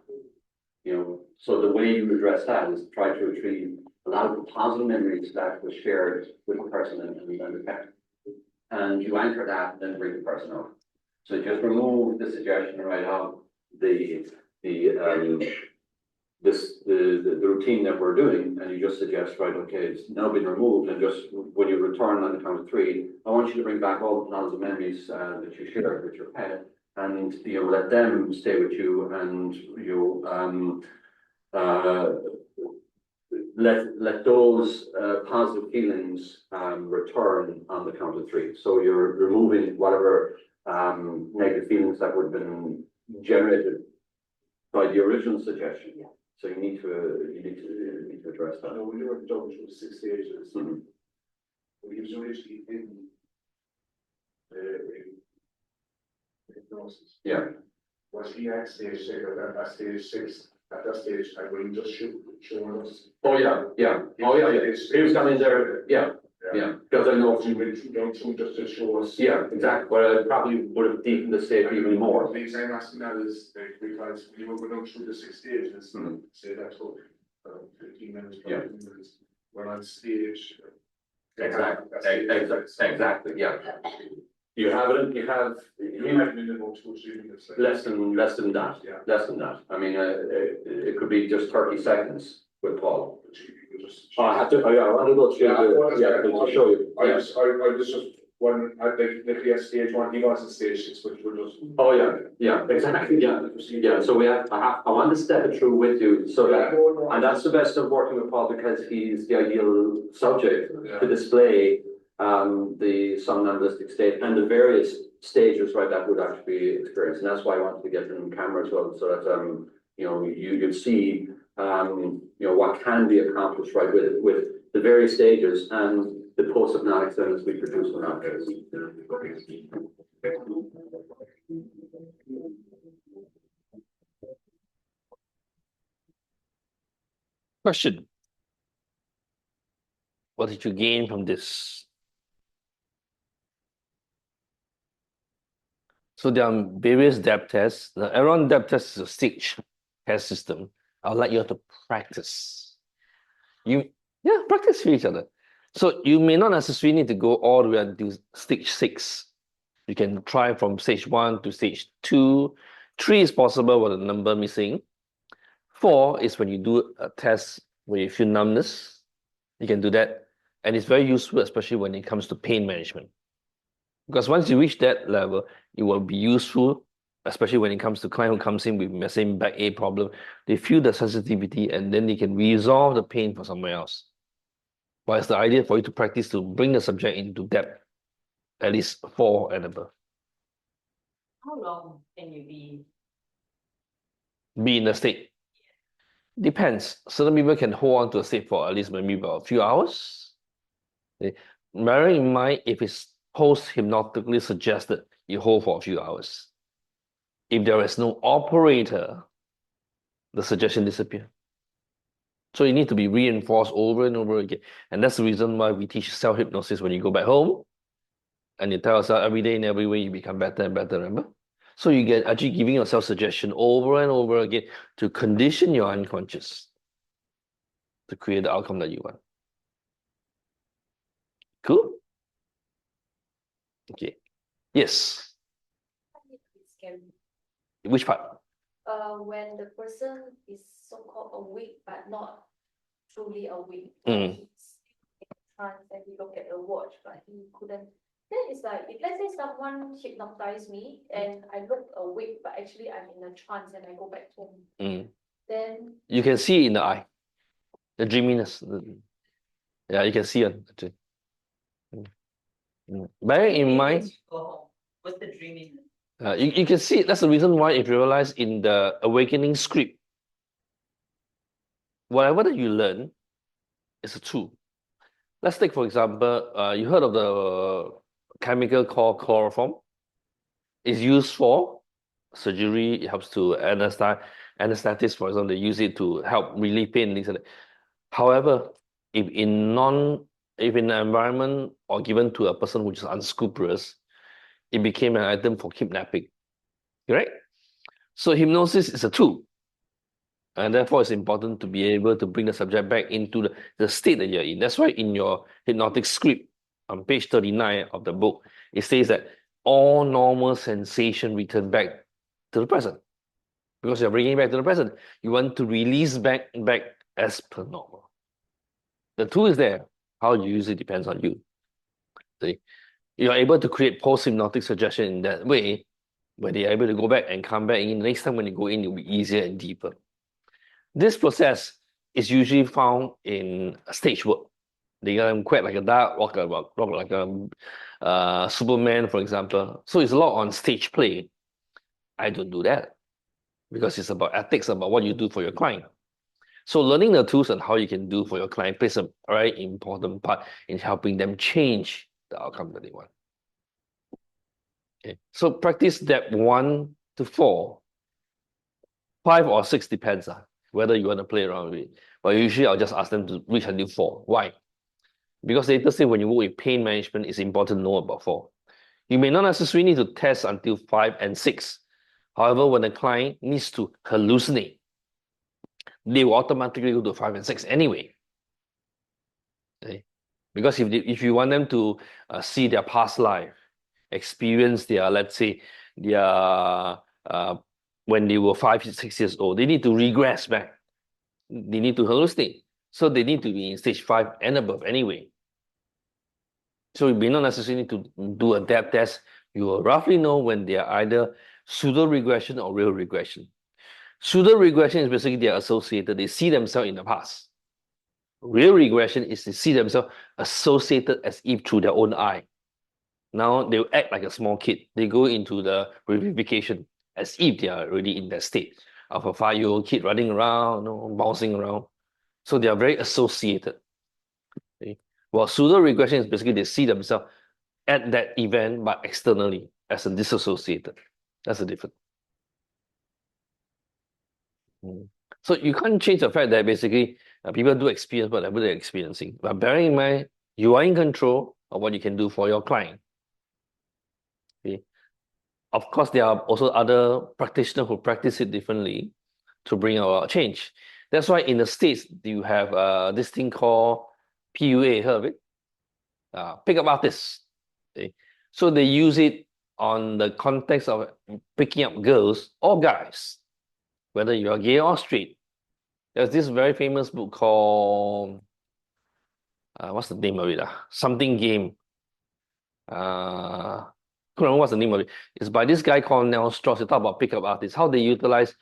So the way you address that is try to retrieve a lot of the positive memories that was shared with the person and the pet. And you anchor that and then bring the person up. So just remove the suggestion right of the routine that we're doing, and you just suggest, right, okay, it's now been removed, and just when you return on the count of 3, I want you to bring back all the positive memories that you shared with your pet, and let them stay with you, and let those positive feelings return on the count of 3. So you're removing whatever negative feelings that would have been generated by the original suggestion. Yeah. So you need to address that. I know we were done through 6 stages. Mhm. We usually in hypnosis. Yeah. Was he at stage 6 or at stage 6? At that stage, I will just showing us. Oh yeah. He was coming there. Yeah. Because I know. You went through just to show us. Yeah, exactly. But I probably would have deepened the state even more. The reason I'm asking that is because we were going through the 6 stages. Mhm. Say that took 15 minutes, Yeah. 20 minutes. We're on stage. Exactly. Yeah. You have it. You have. You might have been about 2 or 3 minutes. Less than that. Yeah. Less than that. I mean, it could be just 30 seconds with Paul. I have to. Oh, yeah, I want to go through. To show you. I was just wondering, like he has stage 1, he was in stage 6, which we're just. Oh yeah, exactly. Yeah. So I want to step it through with you so that, and that's the best of working with Paul because he's the ideal subject to display the somnambulistic state and the various stages, right, that would actually be experienced. And that's why I wanted to get them in camera as well, so that you'd see what can be accomplished, right, with the various stages and the post-hypnotic centers we produce on that. Question. What did you gain from this? So there are various depth tests. The Aaron depth test is a stage test system. I would like you to practice. Practice with each other. So you may not necessarily need to go all the way until stage 6. You can try from stage 1 to stage 2. 3 is possible with a number missing. 4 is when you do a test where you feel numbness. You can do that. And it's very useful, especially when it comes to pain management. Because once you reach that level, it will be useful, especially when it comes to client who comes in with the same back ache problem. They feel the sensitivity and then they can resolve the pain for somewhere else. But it's the idea for you to practice to bring the subject into depth, at least 4 and above. How long can you be? Be in the state. Depends. Certain people can hold on to a state for at least maybe about a few hours. Bearing in mind, if it's post-hypnotically suggested, you hold for a few hours. If there is no operator, the suggestion disappears. So you need to be reinforced over and over again. And that's the reason why we teach self-hypnosis when you go back home. And you tell yourself every day in every way you become better and better, remember? So you get actually giving yourself suggestion over and over again to condition your unconscious to create the outcome that you want. Cool? Okay. Yes. It's scary. Which part? When the person is so-called awake but not truly awake. Mm. He's in trance and he looked at the watch, but he couldn't. Then it's like, if let's say someone hypnotized me and I look awake, but actually I'm in a trance and I go back home, Mm. then You can see it in the eye, the dreaminess. Yeah, you can see it. Actually. Bear in mind, Go home. What's the dreaming? you can see it. That's the reason why, if you realize in the awakening script, whatever that you learn is a tool. Let's take, for example, you heard of the chemical called chloroform. It's used for surgery. It helps to anesthetists, for example, they use it to help relieve pain, things like that. However, if in an environment or given to a person which is unscrupulous, it became an item for kidnapping. Correct? So hypnosis is a tool. And therefore, it's important to be able to bring the subject back into the state that you're in. That's why in your hypnotic script, on page 39 of the book, it says that all normal sensation return back to the present. Because you're bringing it back to the present. You want to release back as per normal. The tool is there. How you use it depends on you. See? You're able to create post-hypnotic suggestion in that way, where they're able to go back and come back in. Next time when you go in, it'll be easier and deeper. This process is usually found in stage work. They got them quack like a duck, walk like a Superman, for example. So it's a lot on stage play. I don't do that because it's about ethics, about what you do for your client. So learning the tools and how you can do for your client plays a very important part in helping them change the outcome that they want. Okay. So practice step 1 to 4. 5 or 6 depends whether you want to play around with it. But usually I'll just ask them to reach until 4. Why? Because they say when you work with pain management, it's important to know about 4. You may not necessarily need to test until 5 and 6. However, when the client needs to hallucinate, they will automatically go to 5 and 6 anyway. Okay? Because if you want them to see their past life, experience their, let's say, their when they were 5, 6 years old, they need to regress back. They need to hallucinate. So they need to be in stage 5 and above anyway. So you may not necessarily need to do a depth test. You will roughly know when they are either pseudo-regression or real regression. Pseudo-regression is basically they are associated. They see themselves in the past. Real regression is they see themselves associated as if through their own eye. Now they will act like a small kid. They go into the revivification as if they are already in that state of a 5-year-old kid running around, bouncing around. So they are very associated. Okay? While pseudo-regression is basically they see themselves at that event, but externally as a disassociated. That's the difference. So you can't change the fact that basically people do experience whatever they're experiencing. But bearing in mind, you are in control of what you can do for your client. Okay? Of course, there are also other practitioners who practice it differently to bring about change. That's why in the States, you have this thing called PUA, heard of it? Pick-up artists. Okay? So they use it on the context of picking up girls or guys, whether you are gay or straight. There's this very famous book called, what's the name of it? Something Game. I don't remember what's the name of it. It's by this guy called Neil Strauss. He talk about pickup artists, how they utilize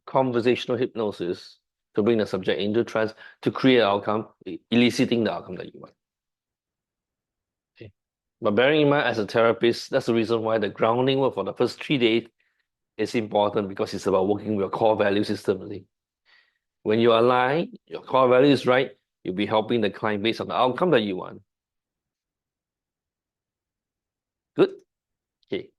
conversational hypnosis to bring the subject into trance to create an outcome, eliciting the outcome that you want. Okay. But bearing in mind, as a therapist, that's the reason why the grounding work for the first 3 days is important, because it's about working with your core value system. Really. When you align, your core value is right, you'll be helping the client based on the outcome that you want. Good? Okay.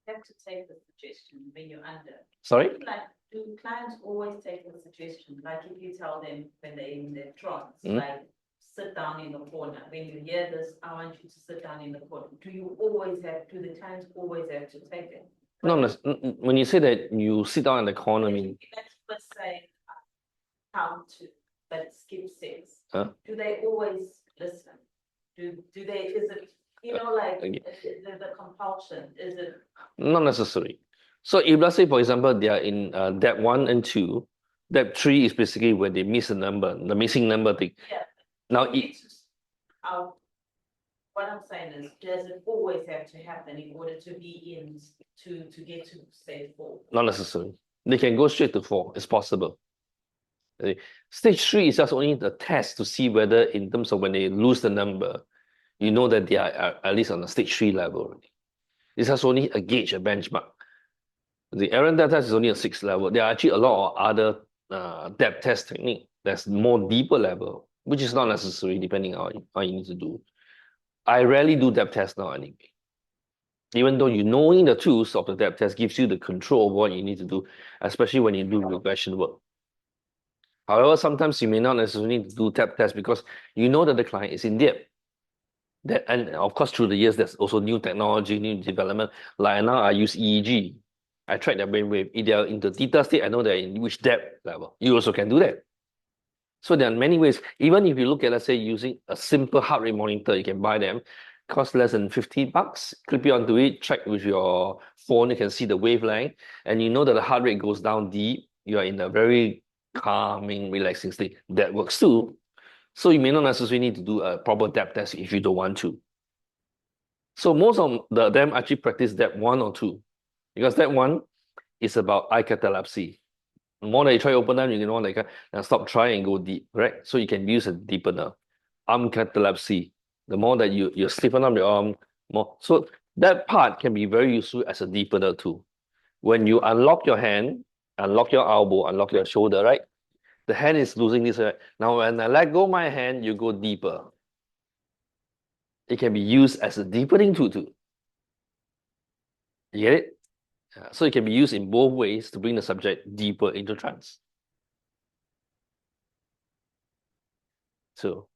Have to take the suggestion when you're under. Sorry? Like, do clients always take the suggestion? Like if you tell them when they're in their trance, Mm. like sit down in the corner. When you hear this, I want you to sit down in the corner. Do the clients always have to take it? No, when you say that you sit down in the corner, I mean, Let's say count to, but skip 6. Huh? Do they always listen? Do they, is it, like Okay. the compulsion, is it? not necessary. So if let's say, for example, they are in depth 1 and 2, Depth 3 is basically when they miss a number, the missing number thing. Yeah. Now, What I'm saying is, does it always have to happen in order to be in, to get to stage 4? not necessary. They can go straight to 4. It's possible. Okay. Stage 3 is just only the test to see whether, in terms of when they lose the number, you know that they are at least on the stage 3 level already. This is only a gauge, a benchmark. The error depth test is only a 6 level. There are actually a lot of other depth test technique that's more deeper level, which is not necessary depending on how you need to do. I rarely do depth test now anyway. Even though knowing the tools of the depth test gives you the control of what you need to do, especially when you do regression work. However, sometimes you may not necessarily need to do depth test because you know that the client is in depth. And of course, through the years, there's also new technology, new development. Like now, I use EEG. I track their brainwave. If they are in the theta state, I know they're in which depth level. You also can do that. So there are many ways. Even if you look at, let's say, using a simple heart rate monitor, you can buy them. Cost less than $50. Clip it onto it, check with your phone. You can see the wavelength, and you know that the heart rate goes down deep. You are in a very calming, relaxing state. That works too. So you may not necessarily need to do a proper depth test if you don't want to. So most of them actually practice depth 1 or 2, because depth 1 is about eye catalepsy. The more that you try to open them, you know, like stop trying and go deep, right? So you can use a deeper now. Arm catalepsy. The more that you stiffen up your arm, more. So that part can be very useful as a deepener too. When you unlock your hand, unlock your elbow, unlock your shoulder, right? The hand is losing this. Right? Now, when I let go my hand, you go deeper. It can be used as a deepening tool too. You get it? So it can be used in both ways to bring the subject deeper into trance. So,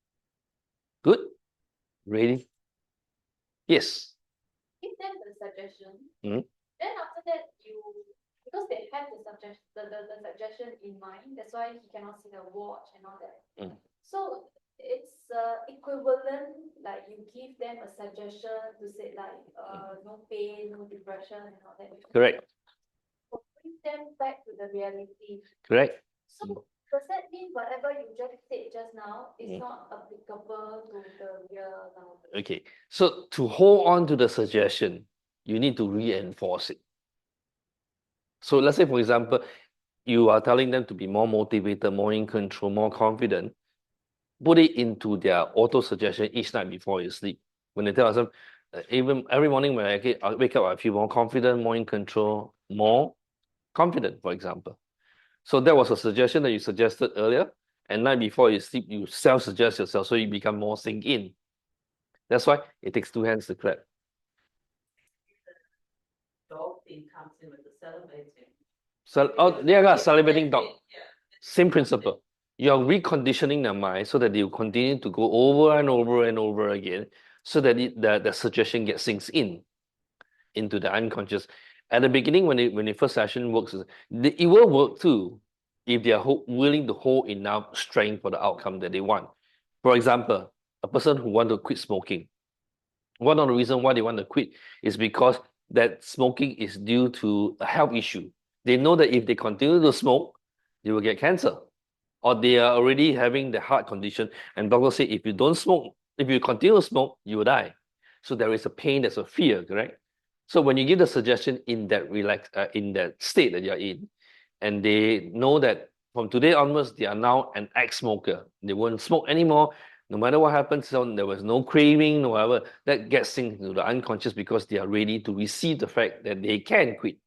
good? Ready? Yes. Give them the suggestion. Mhm. Then after that, because they have the suggestion in mind, that's why he cannot see the watch and all that. Mm. So it's equivalent, like you give them a suggestion to say like no pain, no depression and all that. Correct. So bring them back to the reality. Correct. So does that mean whatever you just said just now is not applicable to the real now? Okay. So to hold on to the suggestion, you need to reinforce it. So let's say, for example, you are telling them to be more motivated, more in control, more confident. Put it into their auto suggestion each night before you sleep. When they tell us, even every morning when I wake up, I feel more confident, more in control, more confident, for example. So that was a suggestion that you suggested earlier. And night before you sleep, you self-suggest yourself, so you become more sink in. That's why it takes 2 hands to clap. Dog thing comes in with the salivating. Salivating dog. Same principle. You're reconditioning the mind so that they will continue to go over and over and over again, so that the suggestion gets sinks into the unconscious. At the beginning, when the first session works, it will work too if they are willing to hold enough strength for the outcome that they want. For example, a person who wants to quit smoking. One of the reasons why they want to quit is because that smoking is due to a health issue. They know that if they continue to smoke, they will get cancer. Or they are already having the heart condition, and doctors say if you don't smoke, if you continue to smoke, you will die. So there is a pain, there's a fear, correct? So when you give the suggestion in that in that state that you're in, and they know that from today onwards they are now an ex-smoker, they won't smoke anymore. No matter what happens, so there was no craving, no whatever, that gets synced into the unconscious because they are ready to receive the fact that they can quit,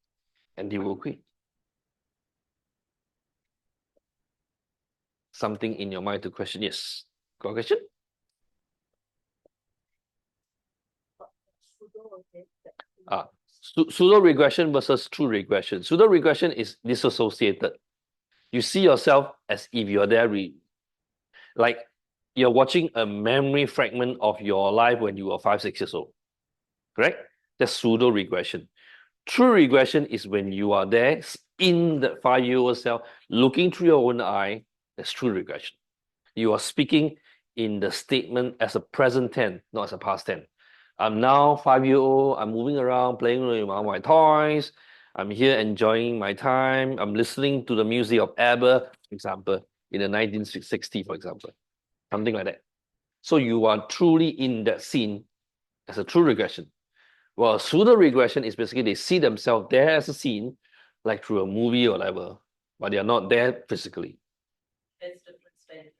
and they will quit. Something in your mind to question? Yes. Got a question? Pseudo regression versus true regression. Pseudo regression is disassociated. You see yourself as if you're there, like you're watching a memory fragment of your life when you were 5, 6 years old. Correct? That's pseudo regression. True regression is when you are there in the 5-year-old self, looking through your own eye. That's true regression. You are speaking in the statement as a present tense, not as a past tense. I'm now 5-year-old. I'm moving around, playing with my toys. I'm here enjoying my time. I'm listening to the music of ABBA. example, in the 1960, for example, something like that. So you are truly in that scene as a true regression. Well, pseudo regression is basically they see themselves there as a scene, like through a movie or whatever, but they are not there physically. There's different stages,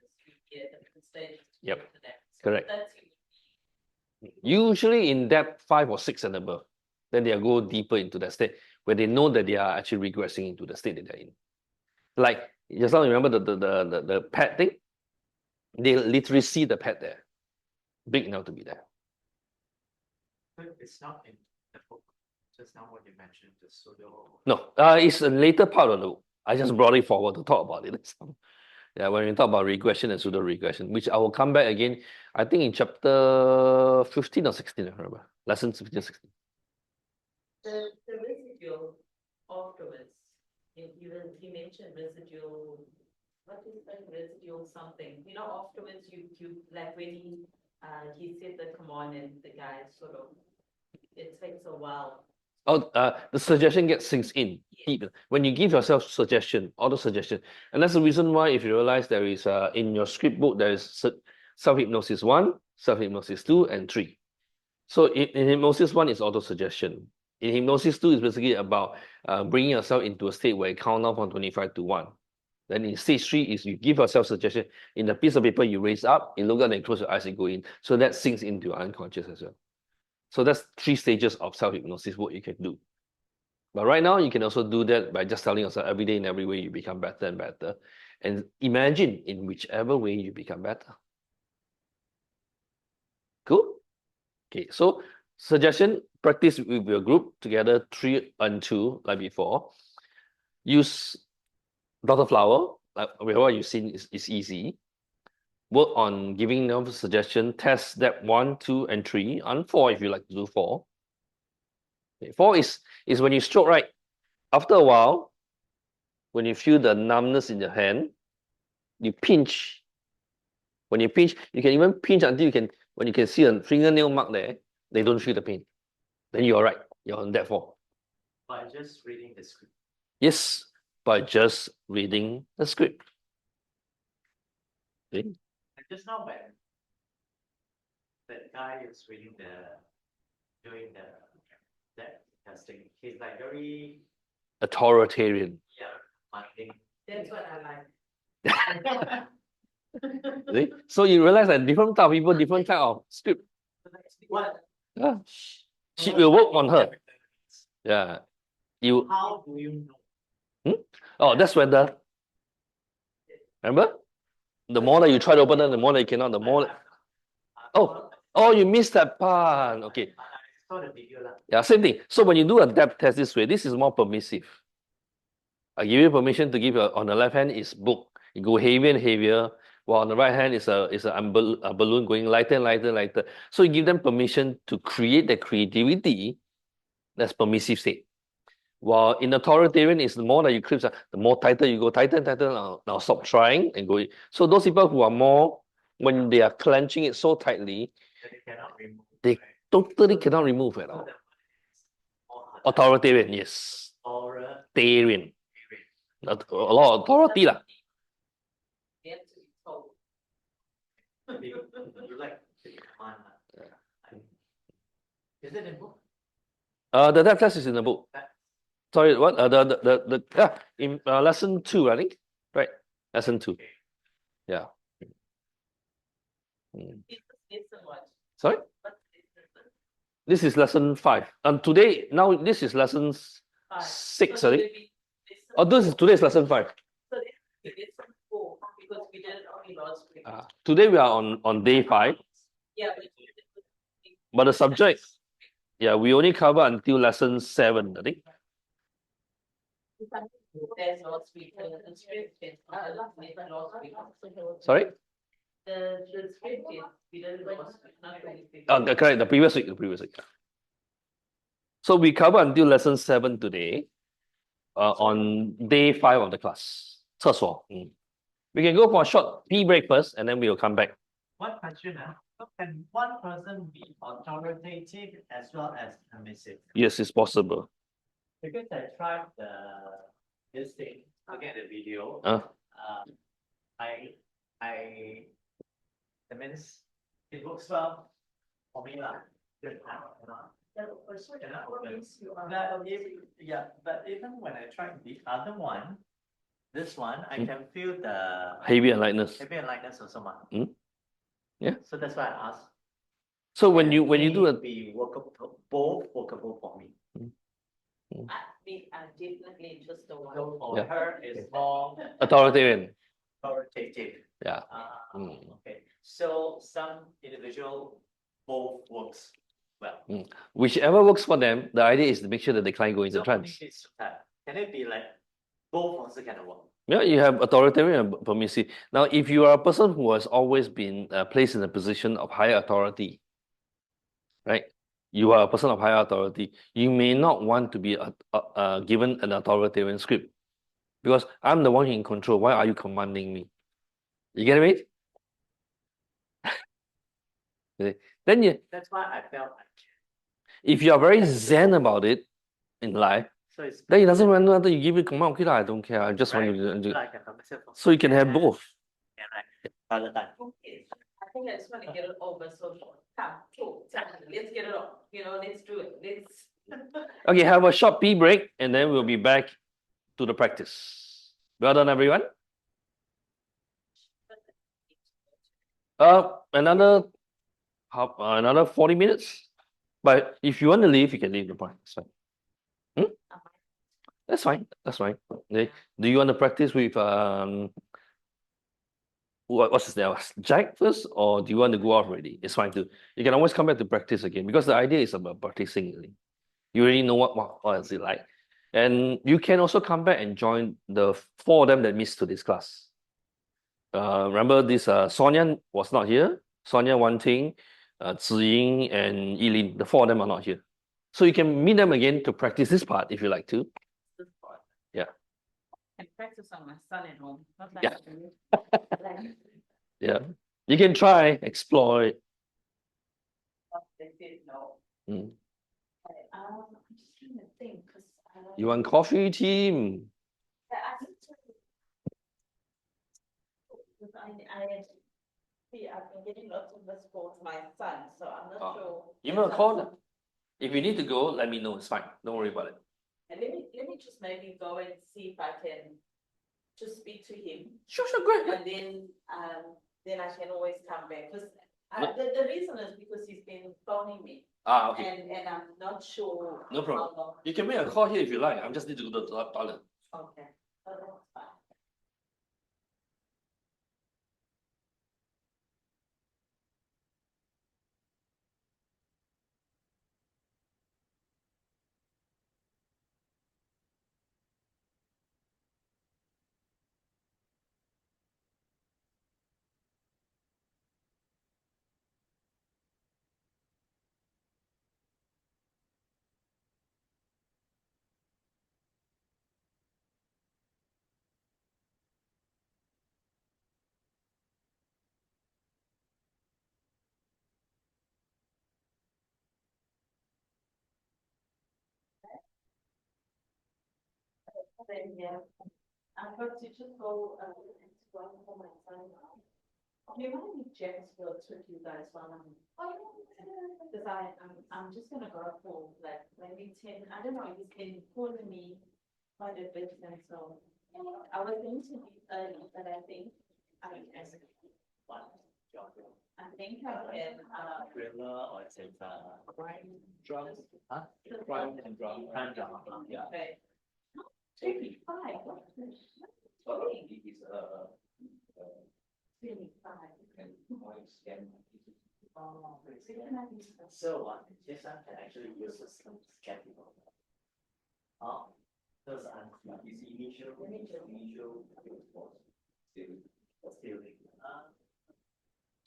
different stages. Yep. To that. So Correct. That's Usually in depth 5 or 6 and above, then they go deeper into that state where they know that they are actually regressing into the state that they're in. Like just now, remember the pet thing? They literally see the pet there, big enough to be there. But it's not in the book. Just now what you mentioned, the pseudo. No, it's a later part of the book. I just brought it forward to talk about it. Yeah, when we talk about regression and pseudo regression, which I will come back again, I think in chapter 15 or 16, I remember. Lessons 15, 16. the residual afterwards. You mentioned residual. What is that residual something? You know, afterwards you like when he said the command and the guy sort of it takes a while. Oh, the suggestion gets sinks in. Yes. When you give yourself suggestion, auto suggestion, and that's the reason why, if you realize there is in your script book there is self-hypnosis 1, self-hypnosis 2, and 3. So in hypnosis 1 is auto suggestion. In hypnosis 2 is basically about bringing yourself into a state where you count down from 25 to 1. Then in stage 3 is you give yourself suggestion in the piece of paper you raise up, you look at it and close your eyes and go in. So that sinks into your unconscious as well. So that's 3 stages of self-hypnosis, what you can do. But right now, you can also do that by just telling yourself every day in every way you become better and better. And imagine in whichever way you become better. Cool? Okay, so suggestion, practice with your group together, 3 and 2, like before. Use Dr. Flower, like what you've seen is easy. Work on giving them suggestion, test step 1, 2, and 3, and 4 if you like to do 4. Okay, 4 is when you stroke, right? After a while, when you feel the numbness in your hand, you pinch. When you pinch, you can even pinch until you can, when you can see a fingernail mark there, they don't feel the pain. Then you're right. You're on that 4. By just reading the script. Yes, by just reading the script. Okay. And just now when that guy is doing that testing, he's like very Authoritarian. demanding. That's what I like. See? So you realize that different type of people, different type of script. What? Yeah. She will work on her. Yeah. You. How do you know? Oh, that's when the. Remember? The more that you try to open it, the more that you cannot, the more. Oh, you missed that part. Okay. I saw the video lah. Yeah, same thing. So when you do a depth test this way, this is more permissive. I give you permission to give on the left hand is book. You go heavier and heavier, while on the right hand is a balloon going lighter and lighter and lighter. So you give them permission to create the creativity. That's permissive state. While in authoritarian is the more that you clip, the more tighter you go, tighter and tighter. Now stop trying and go. So those people who are more, when they are clenching it so tightly, That they cannot remove. they totally cannot remove at all. Authoritarian, yes. Authoritarian. A lot of authority lah. They have to be told. You like the command lah. Is it in book? The depth test is in the book. Sorry, what? In lesson 2, I think. Right, lesson 2. Yeah. Listen what? Sorry, What's this? this is lesson 5. And today, now this is lesson 6, I think. Oh, today's lesson 5. So this is lesson 4 because we did it only last week. Today we are on day 5, Yeah, but the subject, yeah, we only cover until lesson 7, I think. there's last week. The script is last week. Sorry? The script is we did it last week, not really. Correct, the previous week. So we cover until lesson 7 today, on day 5 of the class. 厕所. We can go for a short tea break first, and then we will come back. One question, so can one person be authoritative as well as permissive? Yes, it's possible. Because I tried this thing, look at the video. I, that means it works well for me lah. Good. Yeah, but even when I tried the other one, this one, I can feel the Heavy and lightness. heavy and lightness also. Yeah. So that's why I asked. So when you do a Be workable, both workable for me. I'm definitely just the one. So for Yeah. her is more authoritarian. authoritative. Yeah. Okay. So some individual both works well. Whichever works for them, the idea is to make sure that the client go into So trance. can it be like both also can work? Yeah, you have authoritarian and permissive. Now, if you are a person who has always been placed in a position of higher authority, right? You are a person of higher authority. You may not want to be given an authoritarian script because I'm the one in control. Why are you commanding me? You get me? Then That's why I felt if you are very zen about it in life, so it's then it doesn't matter whether you give it command. Okay, I don't care. I just want you to. like a permissive So you can have both. and like other time. Okay, I think I just want to get it over, so come, let's get it off, let's do it, let's. Okay, have a short pee break, and then we'll be back to the practice. Well done, everyone. Another 40 minutes. But if you want to leave, you can leave the point. That's fine. That's fine. That's fine. Okay. Do you want to practice with what's his name? Jack first, or do you want to go off already? It's fine too. You can always come back to practice again because the idea is about practicing. Really. You already know what is it like. And you can also come back and join the 4 of them that missed today's class. Remember this Sonia was not here. Sonia, Wan Ting, Ziying, and Yilin. The 4 of them are not here. So you can meet them again to practice this part if you like to. Yeah. And practice on my son at home, not like. Yeah. Yeah. You can try, explore it. They said no. Mm. I'm just trying to think, because. You want coffee, team? I need to. Because see, I've been getting lots of missed calls, my son, so I'm not sure. Give him a call then. If you need to go, let me know. It's fine. Don't worry about it. And let me just maybe go and see if I can just speak to him. Sure, great. And then I can always come back, because the reason is because he's been phoning me. Okay. And I'm not sure. No problem. how long. You can make a call here if you like. I just need to go to the toilet. Okay, so that's fine. Then, yeah, I heard to just go, explain for my son now. Okay, why don't you just go with you guys while I'm. Because I'm just gonna go for like maybe 10, I don't know, he's been calling me quite a bit, and so. I was going to be early, but I think I can. I think I can, Thriller or it's crime. drums. Huh? Crime and drum. Crime drama. Yeah. Okay. 25. Okay. 25. Oh, So this one can actually use a scan people. Oh, those are is initial. Stealing.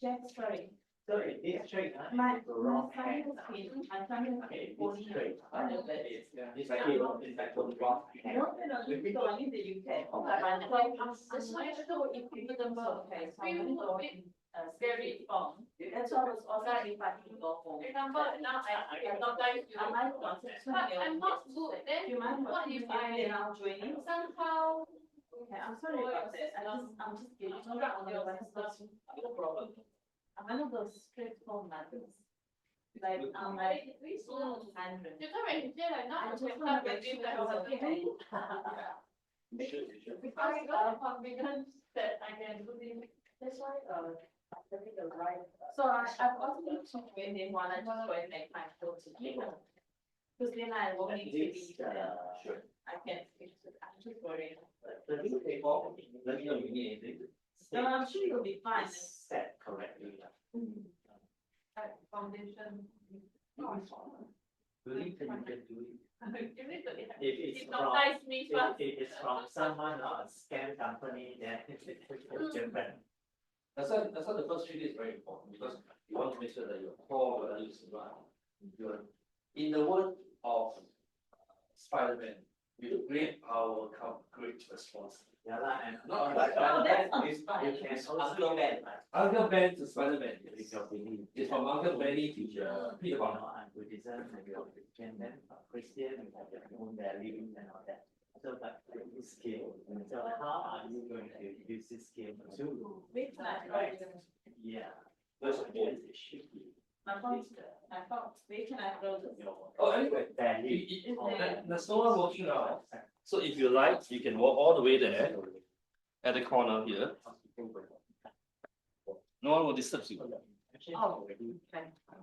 Jack, sorry. So it is straight. My son has been 40 years. It's like on the rock. No, so I'm in the UK. I'm just not sure if you do them both. Okay, so I'm gonna go in, very phone. That's why I was also if I can go home. Example, now I'm not going to. I might want to. But I'm not good. Then You might what want if to, then I'll join you. somehow Okay, I'm sorry about that. I'm just getting on the West. No problem. I'm one of those straightforward mothers. Like, I'm like, hundred. You come and say like I not just to wanna make make up sure that that was it's okay. You should, you should. because I got confidence that I can do this. That's why I'm getting the right. So I've also been to when they want to just go and make my clothes together. Because then I won't need to be, Sure. I can fix it. I'm just worried. The new table, let me know if you need anything. No, I'm sure you'll be fine. Set correctly. Like foundation. Believe that you can do it. You need to If it's It's from, not nice me first. if it's from someone or a scam company, then it's different. That's why the first 3 days is very important because you want to make sure that your core values is right. In the word of Spider-Man, with great power come great response. Yeah lah, and Not but like Spider-Man is, you can also Uncle Ben, Uncle Ben to Spider-Man. with your belief. It's from Uncle Benny to Peter You Pan. know, I'm Buddhism, and you're Christian, then Christian, you have your own values and all that. So, but this skill, so how are you going to use this skill to, Which one? right? Yeah. That's What important. it should be. My phone, where can I throw this? Oh, anyway, Value. there's no one walking around. So if you like, you can walk all the way there at the corner here. No one will disturb you Oh, okay.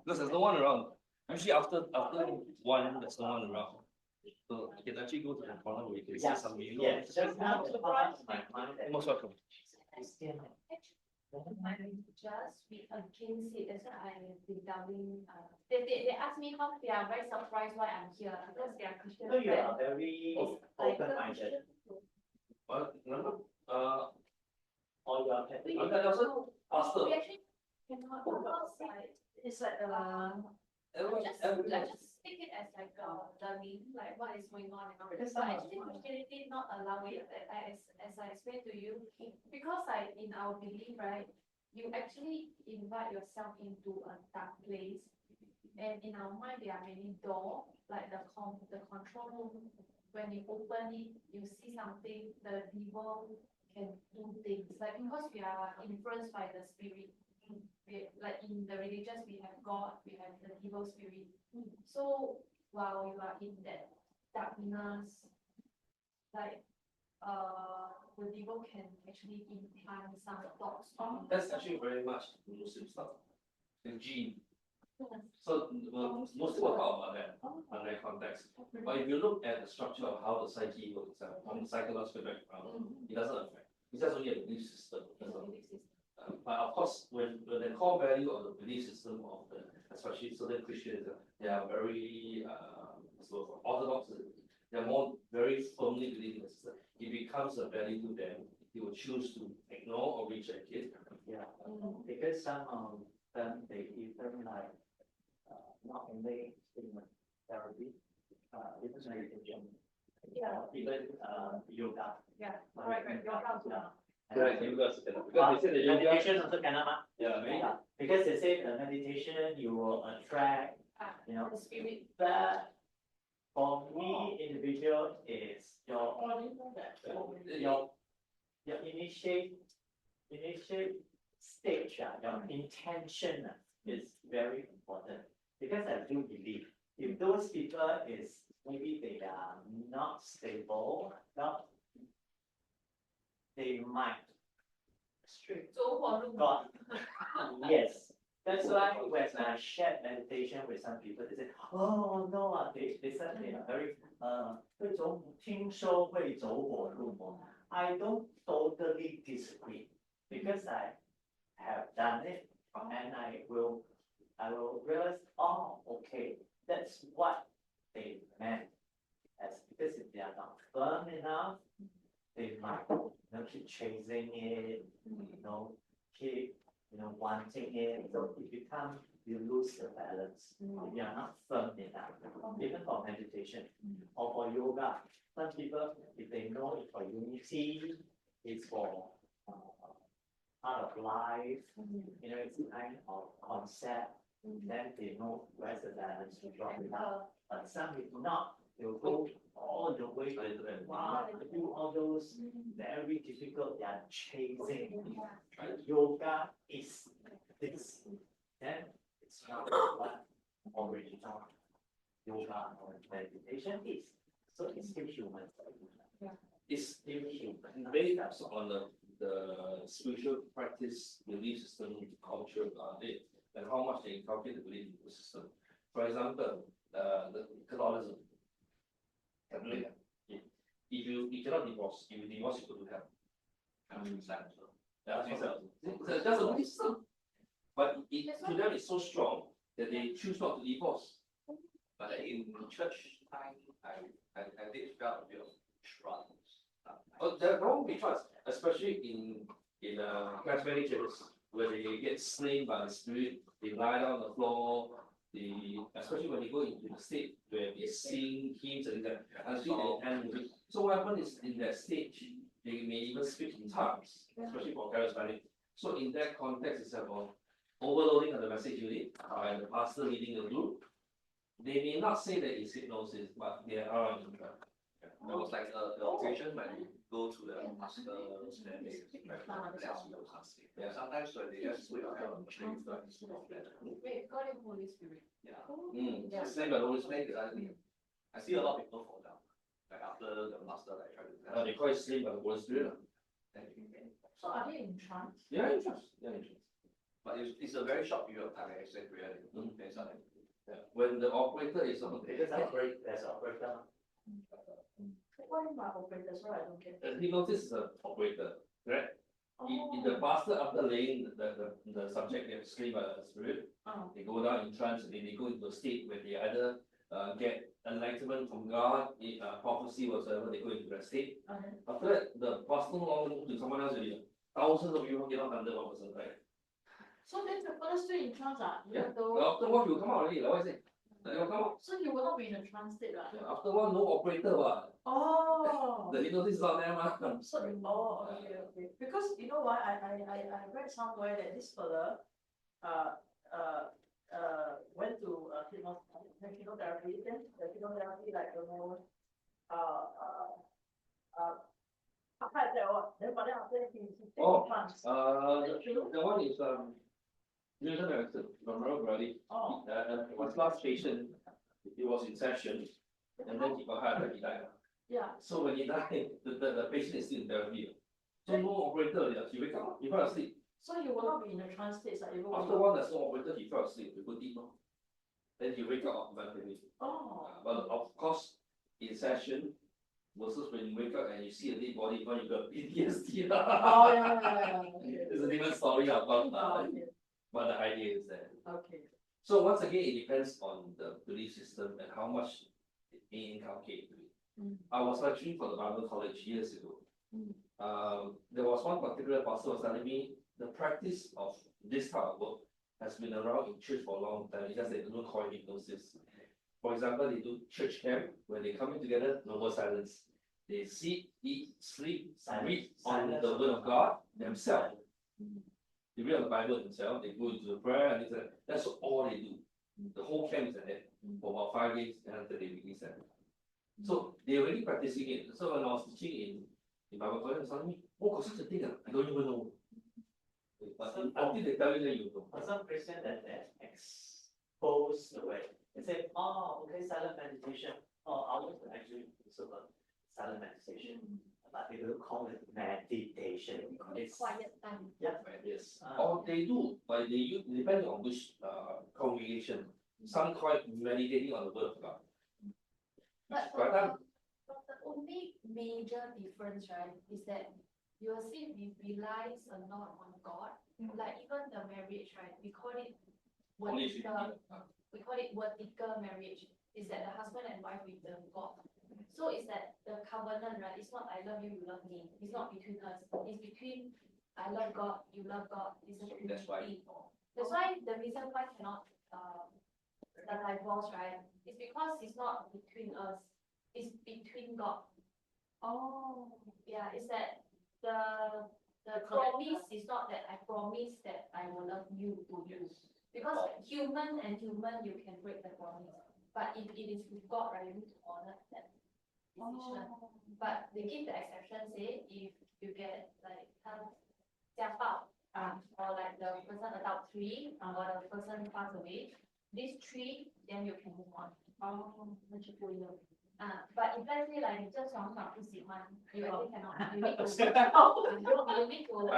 because there's no one around. Usually after 1, there's no one around. So you can actually go to the corner where you can see some meal. Yeah, just now to my mind that. Most welcome. Christian. I'm just be against it, that's why I've been doubting, they ask me how they are very surprised why I'm here, because they are Christian. So you are friends. very Like, open-minded, What? Remember? or you are Catholic. Okay, also pastor. We actually cannot, because like, It's like, I just take it as like learning, like what is going on and all. But actually Christianity not allow it, as I explained to you, because in our belief, right, you actually invite yourself into a dark place. And in our mind, there are many doors, like the control room. When you open it, you see something, the devil can do things, like because we are influenced by the spirit. Like in the religions, we have God, we have the evil spirit. So while you are in that darkness, like the devil can actually implant some thoughts on. That's actually very much Muslim stuff. The gene. So Muslim will talk about that on that context. But if you look at the structure of how the psyche works from the psychological background, it doesn't affect. It's just only a belief system. But of course, when the core value of the belief system of especially certain Christians, they are very orthodox. They are more very firmly believing in the system. It becomes a value to them. They will choose to ignore or reject it. Yeah, because some of them, they even like, not only therapy, even meditation. Yeah. Even, yoga. Yeah, right, yoga too. Correct, you guys cannot. Because they said the yoga. Meditation also cannot, Yeah, maybe. yeah, because they say meditation, you will attract, you know, The spirit. but for me, individual is your initiate stage, your intention is very important. Because I do believe, if those people is, maybe they are not stable, they might stray. God. Yes, that's why when I shared meditation with some people, they said, oh no, they said they are very 听说会走火入魔. I don't totally disagree because I have done it and I will realize, oh, okay, that's what they meant. As because if they are not firm enough, they might keep chasing it, keep wanting it. So it becomes you lose the balance. If you are not firm enough, even for meditation or for yoga. Some people, if they know it for unity, it's for part of life, it's a kind of concept, then they know where's the balance to drop it out. But some if not, they'll go all the way to wow, do all those very difficult, they are chasing. Yoga is this, then it's not what original yoga or meditation is. So it's still human. It's still human. Based on the spiritual practice, belief system, culture around it, and how much they inculcate the belief system. For example, the Catholicism. Catholic, if you cannot divorce, if you divorce, you go to hell. That's a belief system. But to them it's so strong that they choose not to divorce. But in church time, I did felt a bit of trust. Oh, there won't be trust, especially in charismatic churches where they get slain by the spirit, they lie down on the floor, especially when they go into the state where they sing hymns and that until they end with it. So what happens is in that stage, they may even speak in tongues, especially for charismatic. So in that context, it's about overloading of the message unit by the pastor leading the group. They may not say that it's hypnosis, but they are in track. It was like the occasion when you go to the pastors and they bless you or something. Yeah. Sometimes when they just put your hand on the tree, Wait, God is Holy Spirit. yeah. Yeah. It's like the Holy Spirit. I see a lot of people fall down. Like after the master like try to They call it sleep by the Holy Spirit. So are they in trance? Yeah, in trance. Yeah, in trance. But it's a very short period of time, I said really. Then suddenly. Yeah. When the operator is on the Because there's a breakdown. What about operators? What I don't get. hypnosis is an operator, correct? In the pastor, after laying the subject they sleep by the spirit, they go down in trance and then they go into a state where they either get enlightenment from God, prophecy whatsoever, they go into that state. After that, the pastor long to someone else already. Thousands of people cannot handle one person, right? So then the fellow still in trance, Yeah. even though. After what you come out already, like what I say? You will come out. So you will not be in a trance state, right? After one, no operator, what? Oh. The hypnosis is not there, ma. So, okay. Because you know why, I read somewhere that this fella, went to hypnotherapy, then the hypnotherapy like the more, after that, then but then after he take Oh, trance. the one is Newton Erickson from Royal Brady. Oh. His last patient, he was in session, and then he got heart attack, he died. Yeah. So when he died, the patient is still in therapy. So no operator, he wake up, he fell asleep. So you will not be in a trance state, like even. After one, there's no operator, he fell asleep, we put deep. Then he wake up eventually. Oh. But of course, in session, versus when you wake up and you see a dead body, when you got PTSD. Oh, yeah. It's a different story about Okay. but the idea is that. Okay. So once again, it depends on the belief system and how much it may inculcate to it. I was lecturing for the Bible College years ago. There was one particular pastor was telling me the practice of this type of work has been around in church for a long time. It's just they don't call it hypnosis. For example, they do church camp where they come in together, no more silence. They sit, eat, sleep, read on the word of God themselves. They read on the Bible themselves, they go into the prayer and that's all they do. The whole camp is like that for about 5 days and after they release them. So they're already practicing it. So when I was teaching in Bible college, suddenly, oh, got such a thing, I don't even know. But until they tell you, then you know. For some Christian that expose the way, they say, oh, okay, silent meditation. Oh, I was actually sort of silent meditation, but they don't call it meditation. It's quiet time. Yeah. Yes. Or they do, but they use depending on which congregation. Some call it meditating on the word of God. But Quite done. the only major difference, right, is that you will see we relies a lot on God. Like even the marriage, right, we call it vertical marriage. Is that the husband and wife with the God. So it's that the covenant, right? It's not I love you, you love me. It's not between us. It's between I love God, you love God. It's a That's why. That's why the reason why cannot the divorce, right? It's because it's not between us. It's between God. Oh. Yeah, it's that the promise is not that I promise that I will love you to you. Because human and human you can break the promise. but if it is with God, right, you need to honor that decision. But they give the exception, say if you get like 家暴, or like the person adultery, or the person pass away, these three, then you can move on. But if let's say like 你这爽爽不喜欢, you actually cannot. You need to you need to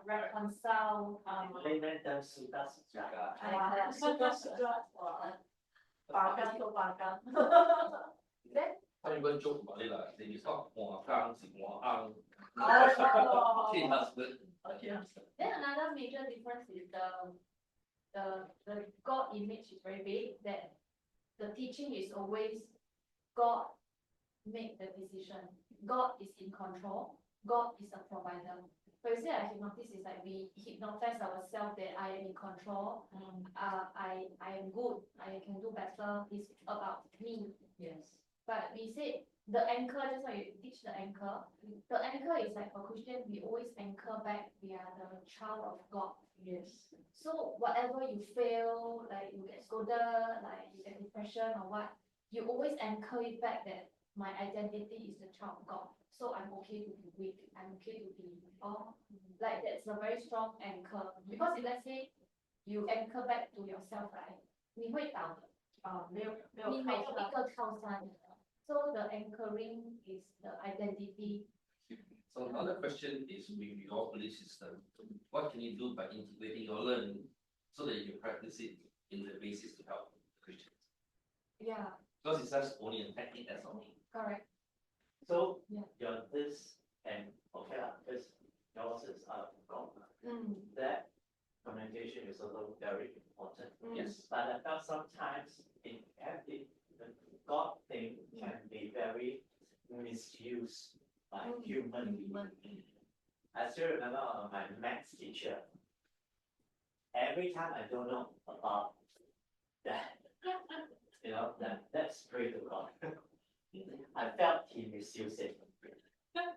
reconcile. Layman terms, sudah. Then Some people joke about it like, they stop more gang, more ang. Clean husband. Then another major difference is the God image is very big, that the teaching is always God make the decision. God is in control. God is a provider. For example, I hypnosis is like we hypnotize ourselves that I am in control. I am good. I can do better. It's about me. Yes. But we say the anchor, that's why you teach the anchor. The anchor is like for Christian, we always anchor back. We are the child of God. Yes. So whatever you fail, like you get scolded, like you get depression or what, you always anchor it back that my identity is the child of God. So I'm okay to be weak. I'm okay to be like that's a very strong anchor. Because if let's say you anchor back to yourself, right, 你会倒的。没有你没有一个靠山的。So the anchoring is the identity. So another question is with your belief system, what can you do by integrating your learning so that you can practice it in the basis to help Christians? Yeah, Because it's just only a technique, that's all. correct. So Yeah. your this and okay lah, because yours is God. Mm. That communication is also very important. Mm. Yes. But I felt sometimes the God thing can be very misused by human beings. I still remember my maths teacher. Every time I don't know about that, let's pray to God. I felt he misused it.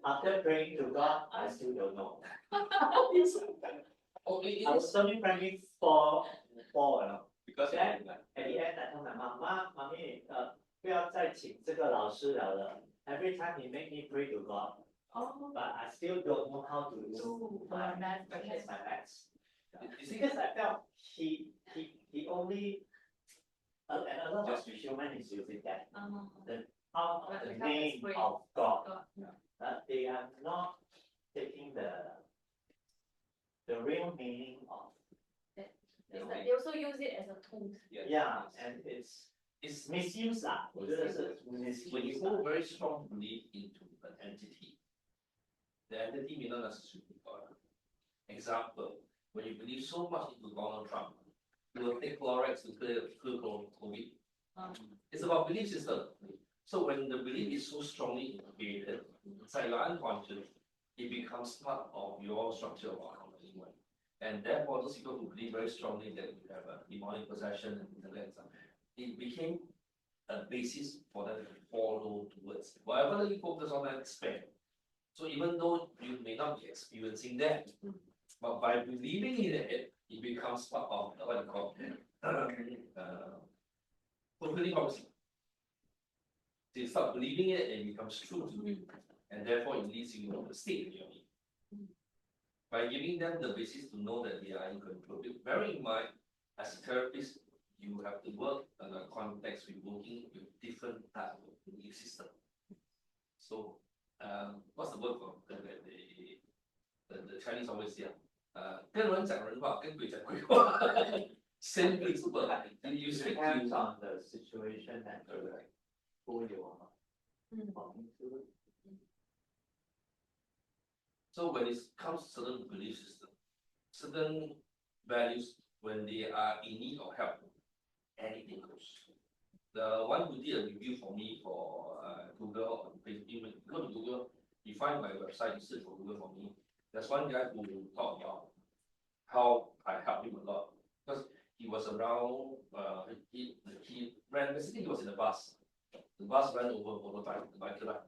After praying to God, I still don't know. I was only praying for Because at the end, I told my mom, Mommy, 不要再请这个老师了。Every time he make me pray to God, but I still don't know how to do my maths. Because I felt he only and a lot of human is using that the out of the name of God, but they are not taking the real meaning of. It's like they also use it as a tool. Yeah, and it's misuse lah. 我觉得是 misuse. when you hold very strong belief into an entity, the entity may not necessarily be God. Example, when you believe so much into Donald Trump, you will take Clorox to clear COVID. It's about belief system. So when the belief is so strongly integrated inside your unconscious, it becomes part of your structure of accountability. And therefore, those people who believe very strongly that you have a demonic possession and that stuff, it became a basis for them to follow towards whatever that you focus on and expand. So even though you may not be experiencing that, but by believing in it, it becomes part of what you call fulfilling prophecy. So you start believing it and it becomes true to you, and therefore it leads you to the state in your need. By giving them the basis to know that they are in control. Bearing in mind, as a therapist, you have to work in a context with working with different types of belief system. So, what's the word for the Chinese always say? 跟人讲人话，跟鬼讲鬼话。Same principle. You speak Depends to on the situation and who you are talking to. So when it comes to certain belief system, certain values, when they are in need of help, anything goes. The one who did a review for me for Google, if you go to Google, you find my website, you search for Google for me. There's one guy who talked about how I helped him a lot. Because he was around, he ran, basically he was in a bus. The bus ran over the biker line.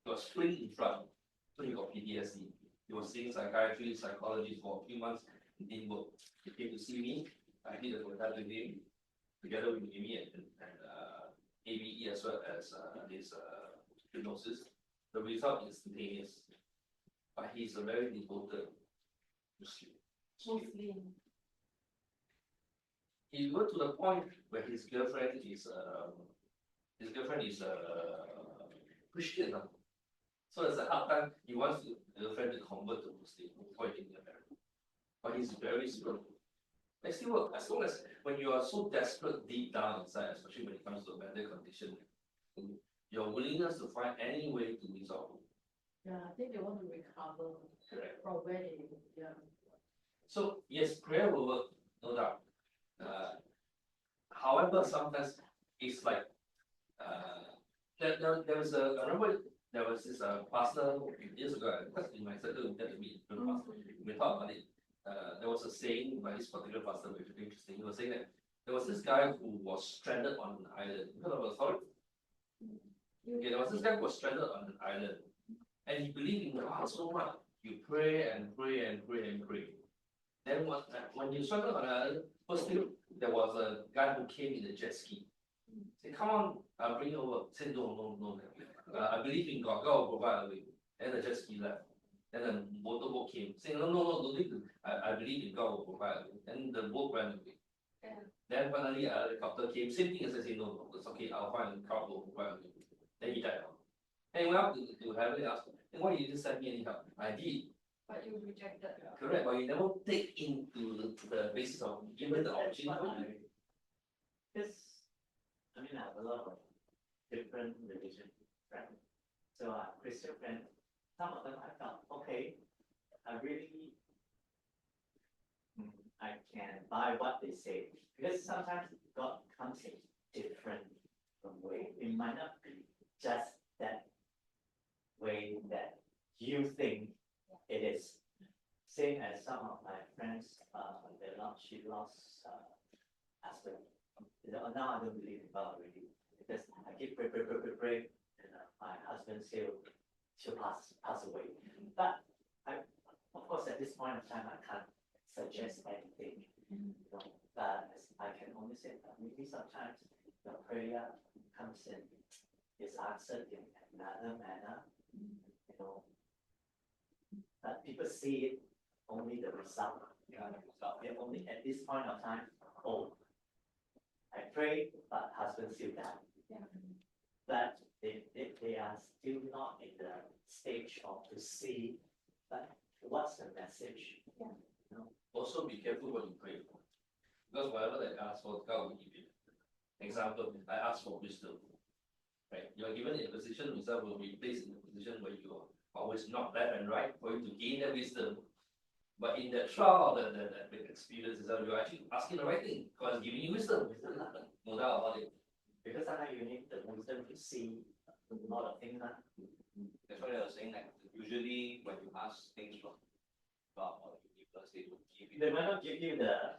He was spring in front. So he got PTSD. He was seeing psychiatry, psychologist for a few months. It didn't work. He came to see me. I did a contact with him. together with Amy and ABE as well as this hypnosis. The result is instantaneous. But he's a very devoted Muslim. Muslim. He got to the point where his girlfriend is Christian. So it's a hard time. He wants the girlfriend to convert to Muslim before he can get married. But he's very spiritual. It still work as long as when you are so desperate deep down inside, especially when it comes to a mental condition, your willingness to find any way to resolve it. Yeah, I think they want to recover Correct. from where they, yeah. So yes, prayer will work, no doubt. However, sometimes it's like there was I remember there was this pastor years ago, because in my circle we get to meet the pastor. We talk about it. There was a saying by this particular pastor, which is interesting. He was saying that there was this guy who was stranded on an island. You heard about the story? Okay, there was this guy who was stranded on an island, and he believed in God so much. You pray and pray and pray and pray. Then when you stranded on an island, first thing there was a guy who came in a jet ski. Say, come on, I'll bring you over. Say, no. I believe in God. God will provide a way. Then the jet ski left. Then the motorboat came. Saying, no, don't need to. I believe in God will provide a way. Then the boat ran away. Yeah. Then finally a helicopter came. Same thing as I say, no, it's okay. I'll find a car will provide a way. Then he died. And he went up to heaven and asked, and why you didn't send me any help? I did. But you rejected. Correct, but you never take into the basis of given the opportunity. Because, I mean, I have a lot of different religion friends. So Christian friends, some of them I felt, okay, I really, I can buy what they say. Because sometimes God comes in different way. It might not be just that way that you think it is. Same as some of my friends, she lost husband. Now I don't believe in God already because I keep pray, and my husband she'll pass away. But of course, at this point of time, I can't suggest anything. But I can only say that maybe sometimes the prayer comes in, is answered in another manner, But people see it only the result. They're only at this point of time, oh, I pray, but husband still died. But they are still not in the stage of to see, but what's the message? Also be careful what you pray for. Because whatever they ask for, God will give you. Example, I ask for wisdom. Right? You are given a position, yourself will be placed in a position where you are always not left and right for you to gain that wisdom. But in that trial, the experience is that you're actually asking the right thing, because it's giving you wisdom. No doubt about it. Because sometimes you need the wisdom to see a lot of things. That's why I was saying that usually when you ask things from God or the universe, they will give you. They might not give you the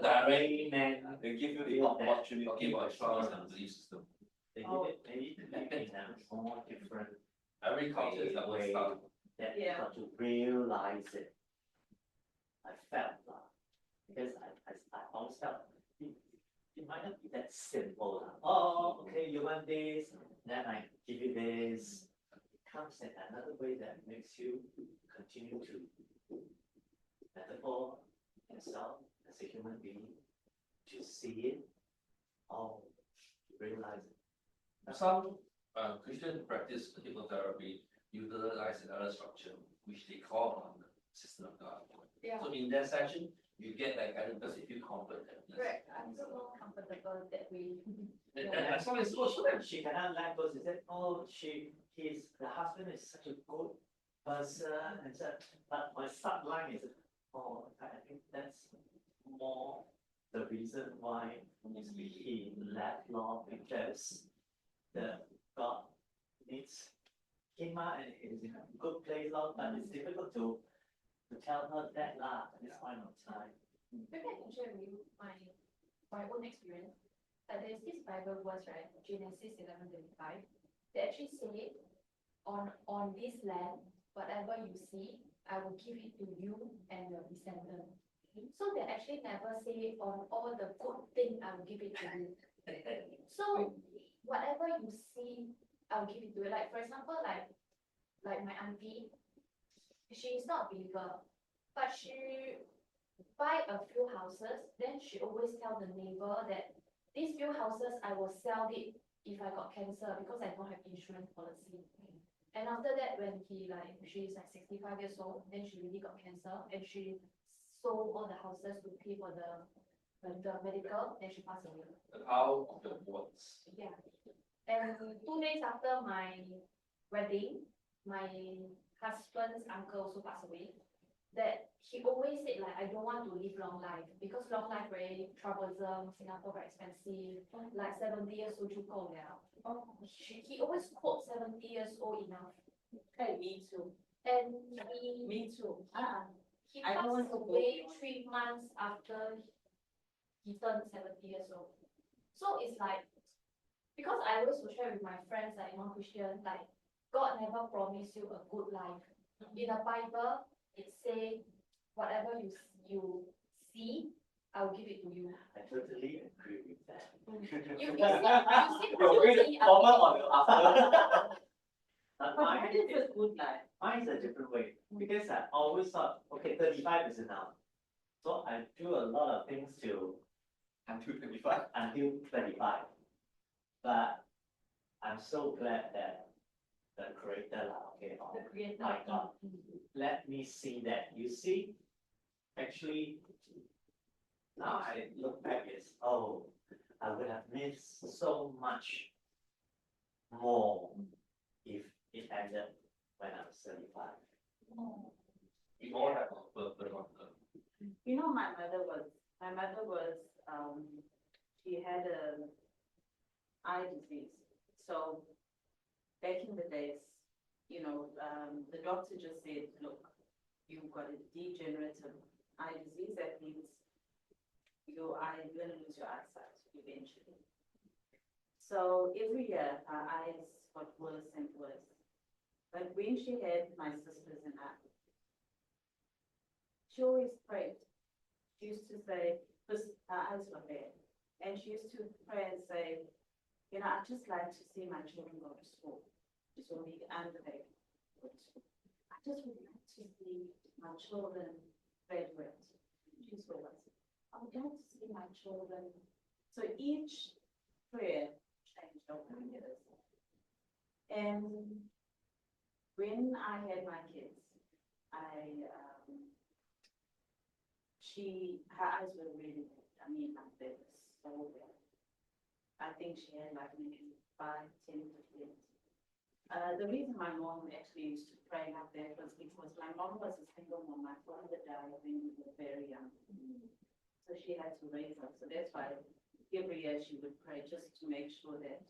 direct man. They give you the opportunity. Talking about trials and belief system. They give it maybe in a more different Every culture is double way stuff. that you got to realize it. I felt because I always felt it might not be that simple. Oh, okay, you want this, then I give you this. It comes in another way that makes you continue to metaphor yourself as a human being, to see it, or realize it. Some Christian practice hypnotherapy utilize another structure, which they call on the system of God. Yeah. So in that session, you get like guidance because you feel comforted. Correct. I'm so more comfortable that way. And as long as you go, so that She cannot let go. She said, "Oh, the husband is such a good person," and said, but my subline is, "Oh, I think that's more the reason why he left law because the God needs him and is in a good place, Lord, but it's difficult to tell her that at this point of time." Maybe I can share with you my own experience. There's this Bible verse, right? Genesis 11:25. They actually say, on this land, whatever you see, I will give it to you and your descendants. So they actually never say on all the good thing I will give it to you. So whatever you see, I'll give it to you. Like for example, like my auntie, she is not a believer, but she buy a few houses, then she always tell the neighbor that these few houses I will sell it if I got cancer because I don't have insurance policy. And after that, when she's like 65 years old, then she really got cancer and she sold all the houses to pay for the medical, and she passed away. How of the words? Yeah. And 2 days after my wedding, my husband's uncle also passed away. That he always said like, I don't want to live long life because long life very troublesome, Singapore very expensive, like 70 years old 就够了. He always quote 70 years old enough. Okay, me too. And Me too. he I don't want passed to go away beyond. 3 months after he turned 70 years old. So it's like, because I always will share with my friends like non-Christian, like God never promised you a good life. In the Bible, it say whatever you see, I will give it to you. I totally agree with that. You see beauty, Former I'll or give it after? But mine is a good life. Mine is a different way because I always thought, okay, 35 is enough. So I do a lot of things Until 25. until 35. But I'm so glad that the creator, okay, or the creator. my God, let me see that. You see, actually, now I look back, it's, oh, I would have missed so much more if it ended when I was 35. We all have a purpose on earth. You know, my mother was, she had a eye disease. So back in the days, the doctor just said, look, you've got a degenerative eye disease. That means your eye, you're going to lose your eyesight eventually. So every year, her eyes got worse and worse. But when she had my sisters and I, she always prayed. She used to say, because her eyes were bad, and she used to pray and say, I'd just like to see my children go to school. It's only unpaid. I just would like to see my children graduate. She used to always say, I would like to see my children. So each prayer changed over the years. And when I had my kids, her eyes were really bad. I mean, like they were so bad. I think she had like maybe 5, 10%. The reason my mom actually used to pray like that was because my mom was a single mom. My father died when we were very young. So she had to raise us. So that's why every year she would pray just to make sure that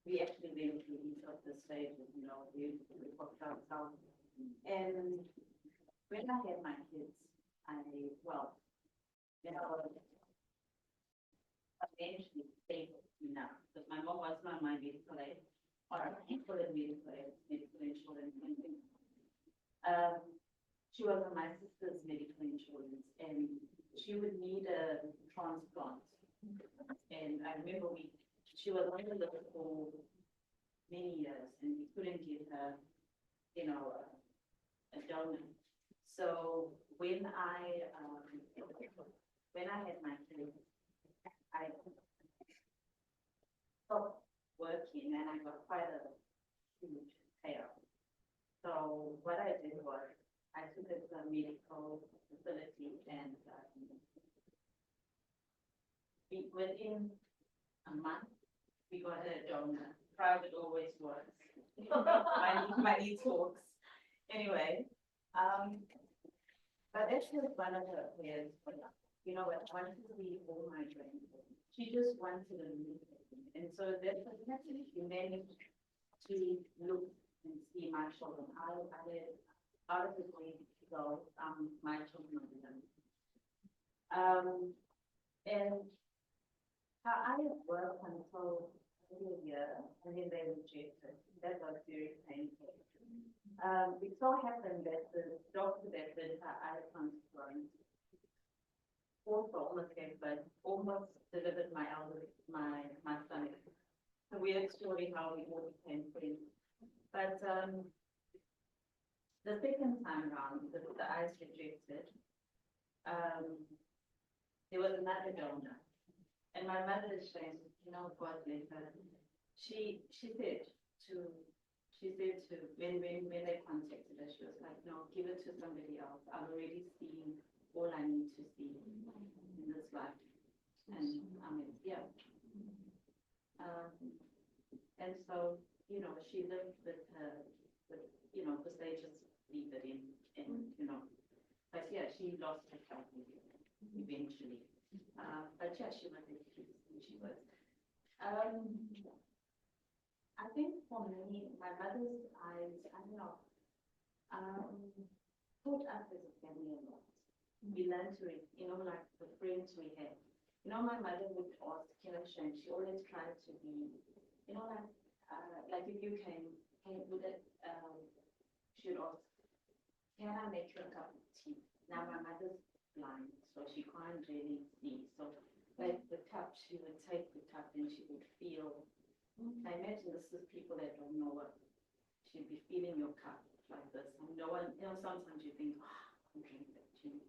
we actually went through each of the stages, we worked ourselves. And when I had my kids, eventually stable enough, because my mom was not my medical aid, or medical insurance. She was on my sister's medical insurance, and she would need a transplant. And I remember she was on the list for many years, and we couldn't give her, a donor. So when I had my kids, I stopped working and I got quite a huge payout. So what I did was I took it to a medical facility and within a month we got a donor. Private always works. money talks. Anyway, but that's just one of her prayers. I wanted to see all my dreams. She just wanted to meet them. And so that's actually she managed to look and see my children. I out of the way to go, my children with them. And I worked until a year, and then they rejected. That was very painful. It so happened that the doctor that did her eye transplant 4th or almost gave birth, almost delivered my son. A weird story how we all became friends. But the second time round, the eyes rejected, there was another donor. And my mother is saying, you know, God bless her. She said when they contacted her, she was like, no, give it to somebody else. I've already seen all I need to see in this life. And I mean, yeah. And so, you know, she lived with her, you know, because they just leave it in, you know. But yeah, she lost her child eventually. But yeah, she was a kid when she was. I think for me, my mother's eyes, I don't know, put us as a family a lot. We learned to, you know, like the friends we had. You know, my mother would ask Kilasha, and she always tried to be, you know, like if you came with it, she would ask, can I make you a cup of tea? Now my mother's blind, so she can't really see. So like the cup, she would take the cup and she would feel. I imagine this is people that don't know what she'd be feeling your cup like this. And no one, you know, sometimes you think, I'm drinking that tea.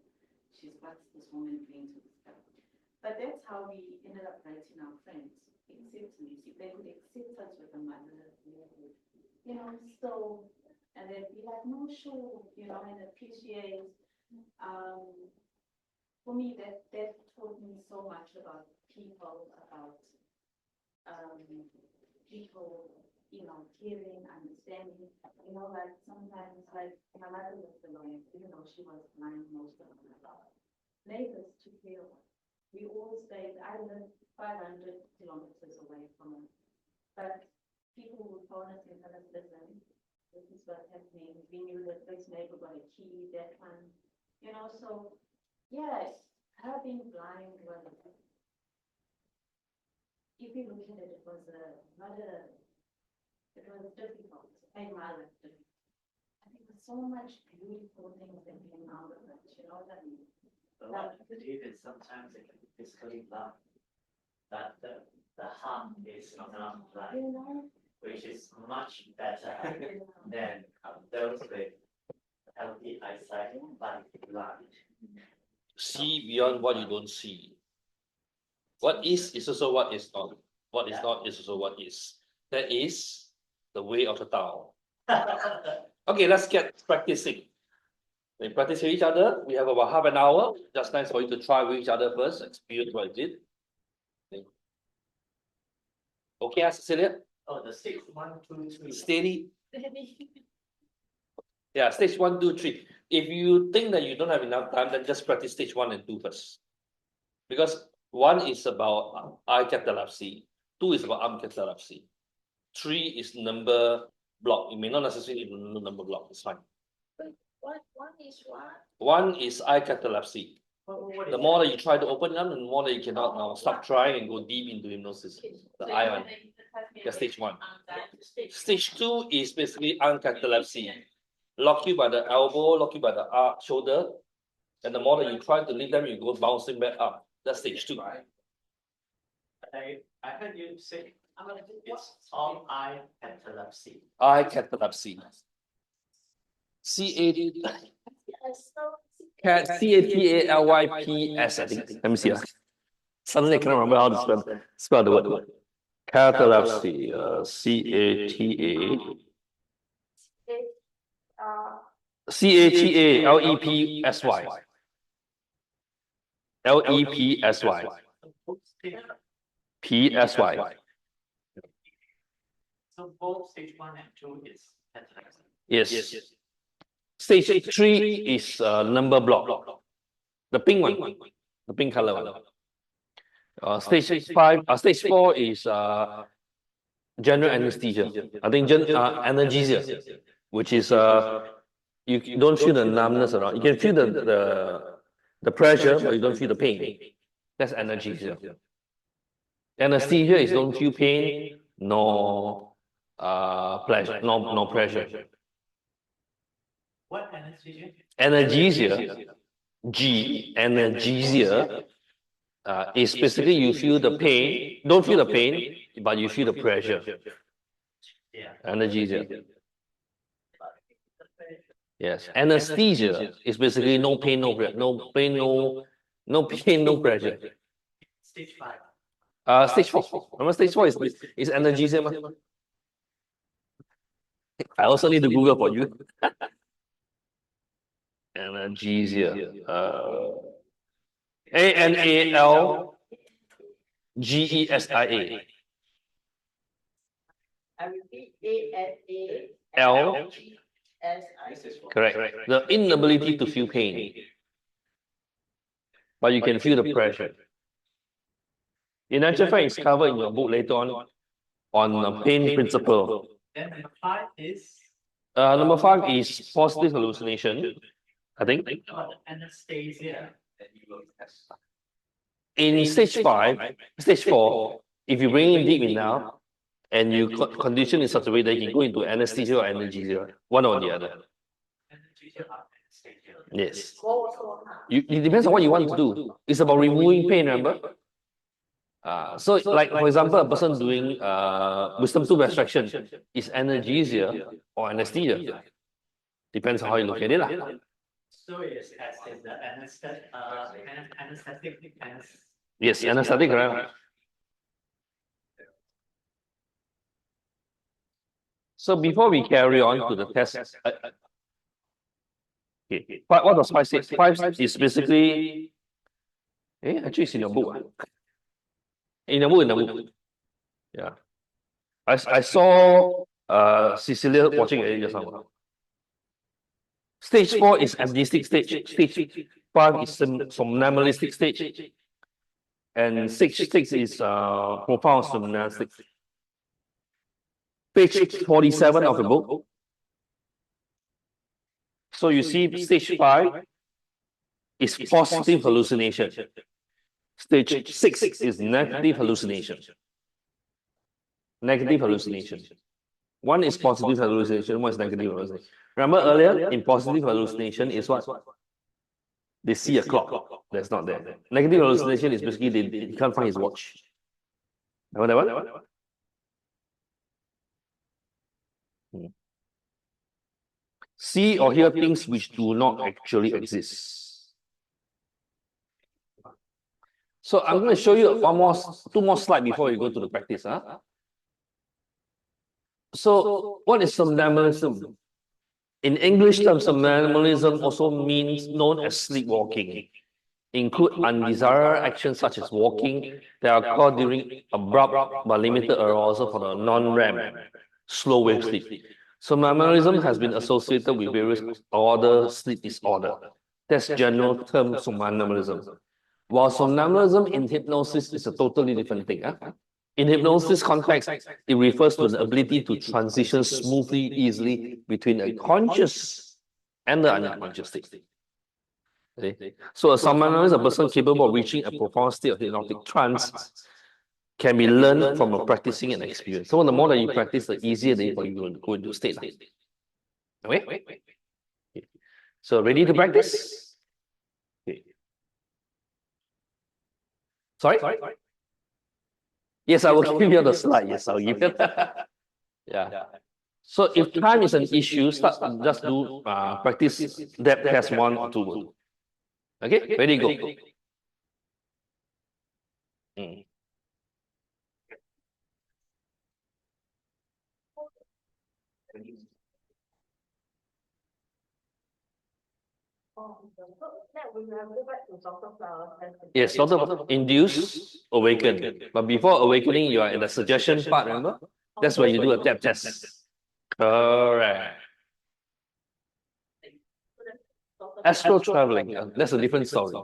What's this woman doing to this cup? But that's how we ended up writing our friends. Acceptance. If they could accept us with a mother, you know, so, and they'd be like, no, sure, you know, and appreciate. For me, that taught me so much about people, people, you know, caring, understanding. You know, like sometimes, like my mother was alone, even though she was blind most of her life. Neighbors took care of her. We all stayed. I lived 500 kilometers away from her, but people would phone us and tell us, listen, this is what's happening. We knew that this neighbor got a key, that one, you know. So, yeah, her being blind was. If you look at it, it was difficult. I think there's so much beautiful things that came out of it, you know what I mean? But what I believe is sometimes it can be physically blind, that the heart is not blind, You know? which is much better than those with healthy eyesight but blind. See beyond what you don't see. What is also what is not. What is not is also what is. That is the way of the Tao. Okay, let's get practicing. We practice with each other. We have about half an hour. Just nice for you to try with each other first. Experience what it is. Okay, Cecilia? Oh, the stage 1, 2, 3. Steady. Yeah, stage 1, 2, 3. If you think that you don't have enough time, then just practice stage 1 and 2 first. Because 1 is about eye catalepsy, 2 is about arm catalepsy, 3 is number block. It may not necessarily be number block, it's fine. What one is what? 1 is eye catalepsy. The more that you try to open them, the more that you cannot now stop trying and go deep into hypnosis. The eye one. That's stage 1. Stage 2 is basically arm catalepsy. Lock you by the elbow, lock you by the shoulder, and the more that you try to lift them, you go bouncing back up. That's stage 2. I heard you say it's all eye catalepsy. Eye catalepsy. C-A-T-A-L-Y-P-S, I think. Let me see. Suddenly I cannot remember how to spell the word. Catalepsy. C-A-T-A-L-E-P-S-Y. L-E-P-S-Y. P-S-Y. So both stage 1 and 2 is catalepsy. Yes. Stage 3 is number block. The pink one. The pink color one. Stage 4 is general anesthesia. I think analgesia, which is you don't feel the numbness around. You can feel the pressure, but you don't feel the pain. That's anesthesia. Anesthesia is don't feel pain, nor pleasure, no pressure. What anesthesia? Analgesia G, analgesia, is basically you feel the pain, don't feel the pain, but you feel the pressure. Yeah. Analgesia. Yes. Anesthesia is basically no pain, no pressure. No pain, no pain, no pressure. Stage 5. Stage 4. Remember stage 4 is analgesia. Ma? I also need to Google for you. Analgesia. ANALGESIA. I repeat, A-N-A. L. S-I. Correct. The inability to feel pain. But you can feel the pressure. In actual fact, it's covered in your book later on pain principle. Then number 5 is Number 5 is positive hallucination, I think. about anesthesia. In stage 4, if you bring it deep enough and you condition in such a way that you can go into anesthesia or analgesia, one or the other. Anesthesia or anesthesia. Yes. Also, It depends on what you want to do. It's about removing pain, remember? So like for example, a person doing wisdom tooth extraction is analgesia or anesthesia. Depends on how you look at it. So it's as in the anesthetic, Yes, anesthetic, right? So before we carry on to the test, okay, what does 5 say? 5 is basically, actually it's in your book. In the book. Yeah. I saw Cecilia watching it just now. Stage 4 is amnestic stage. Stage 5 is somnambulistic stage. And stage 6 is profound somnambulistic. Page 47 of the book. So you see stage 5 is positive hallucination. Stage 6 is negative hallucination. Negative hallucination. One is positive hallucination, one is negative hallucination. Remember earlier, in positive hallucination is what? They see a clock that's not there. Negative hallucination is basically he can't find his watch. Remember that one? See or hear things which do not actually exist. So I'm going to show you two more slides before we go to the practice. So what is somnambulism? In English terms, somnambulism also means known as sleepwalking. Include undesired actions such as walking that are occurred during abrupt but limited arousal for the non-REM, slow wave sleep. Somnambulism has been associated with various sleep disorder. That's general term somnambulism. While somnambulism in hypnosis is a totally different thing. In hypnosis context, it refers to the ability to transition smoothly, easily between a conscious and the unconscious state. Okay. So a somnambulist is a person capable of reaching a profound state of hypnotic trance can be learned from a practicing and experience. So the more that you practice, the easier it is for you to go into state. Okay? Okay. So ready to practice? Okay. Sorry? Yes, I will give you the slide. Yes, I'll give you. Yeah. So if time is an issue, just do practice depth test 1 or 2. Okay, ready, go. Yes, Doctor, induce, awaken. But before awakening, you are in the suggestion part, remember? That's where you do a depth test. Correct. Astral traveling, that's a different story.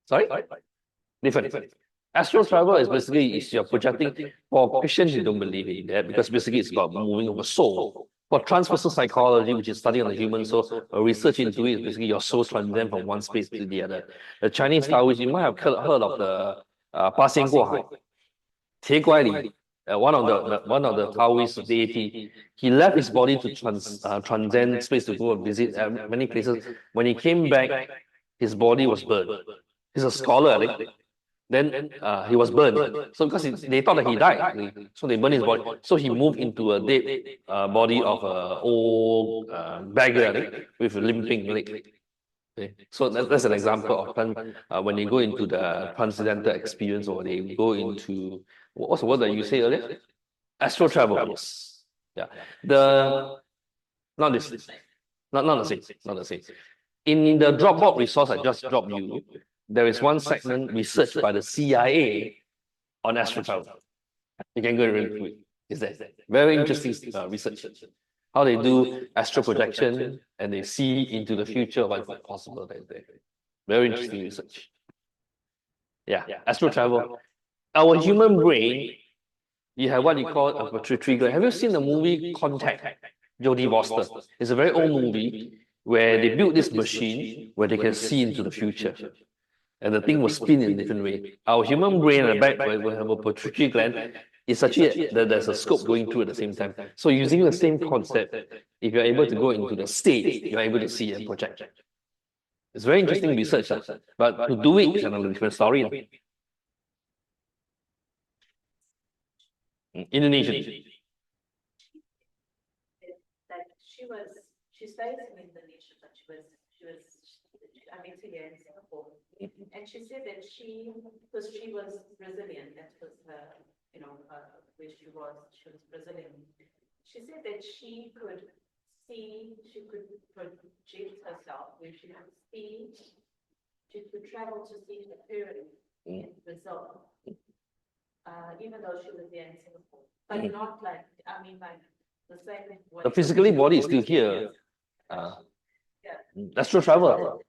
Sorry? Different. Astral travel is basically you're projecting. For Christians, you don't believe in that because basically it's about moving of a soul. For transpersonal psychology, which is studying on the human soul, research into it is basically your soul transcends from one space to the other. The Chinese Taoists, you might have heard of the 八仙过海, 铁拐李, one of the Taoist deity. He left his body to transcend space to go and visit many places. When he came back, his body was burned. He's a scholar, I think. Then he was burned. So because they thought that he died, so they burned his body. So he moved into a dead body of an old beggar, I think, with a limping leg. Okay. So that's an example of when they go into the transcendental experience, or they go into what's the word that you say earlier? Astral travel. Yes. Yeah. Not this. Not the same. Not the same. In the Dropbox resource I just dropped you, there is one segment researched by the CIA on astral travel. You can go and read through it. It's there. Very interesting research. How they do astral projection and they see into the future what's possible that is there. Very interesting research. Yeah, astral travel. Our human brain, you have what you call a pituitary gland. Have you seen the movie Contact? Jodie Foster. It's a very old movie where they built this machine where they can see into the future. And the thing will spin in a different way. Our human brain at the back will have a pituitary gland. It's actually there's a scope going through at the same time. So using the same concept, if you're able to go into the state, you're able to see and project. It's very interesting research, but to do it is another different story. Indonesian. That she's based in Indonesia, but I met her here in Singapore. And she said that because she was Brazilian, that was her, where she was Brazilian. She said that she could project herself, where she could travel to see her parents in Brazil, even though she was there in Singapore. But not like the same. The physically body is still here. Astral travel.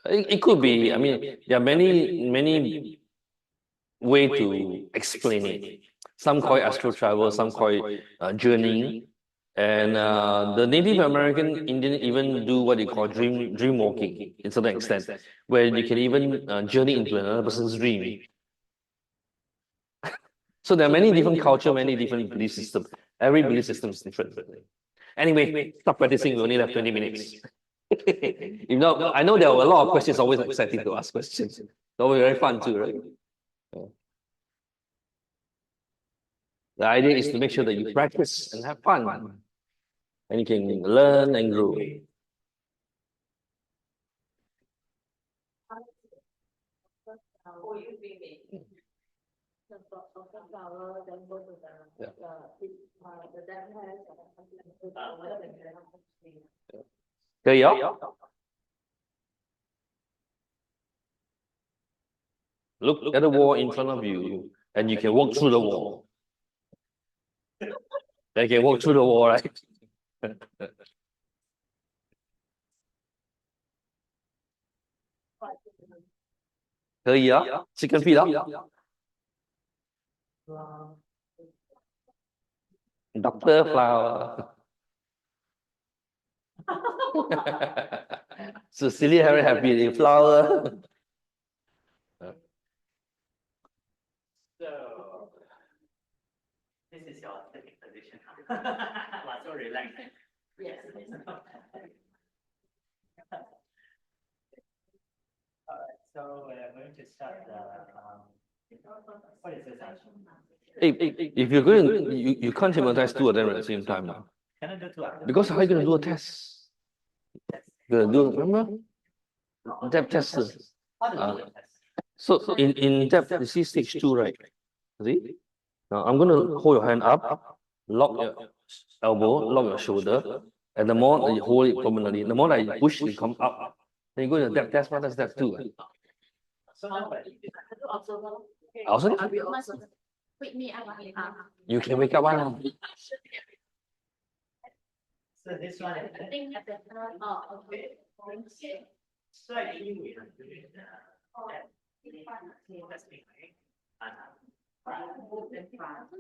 It could be. There are many ways to explain it. Some call it astral travel, some call it journeying. And the Native American Indian even do what they call dream walking in certain extent, where you can even journey into another person's dream. So there are many different cultures, many different belief systems. Every belief system is different. Anyway, stop practicing. We only have 20 minutes. I know there are a lot of questions, always exciting to ask questions. It's always very fun too, right? The idea is to make sure that you practice and have fun. And you can learn and grow. There you are. Look at the wall in front of you, and you can walk through the wall. You can walk through the wall, right? Chicken feet up. Dr. Flower. Cecilia very happy in flower. So this is your second position. So relaxed. Yes. Alright, so we're going to start what is this? If you're going, you can't hypnotize two of them at the same time. Can I do two? Because how are you going to do a test? You're going to do, remember? Depth test. So in depth, you see stage 2, right? See? Now I'm going to hold your hand up, lock your elbow, lock your shoulder, and the more that you hold it permanently, the more that you push, it come up. Then you go to the depth test, what does that do? Also, you can wake up one. So this one, I think slightly weird.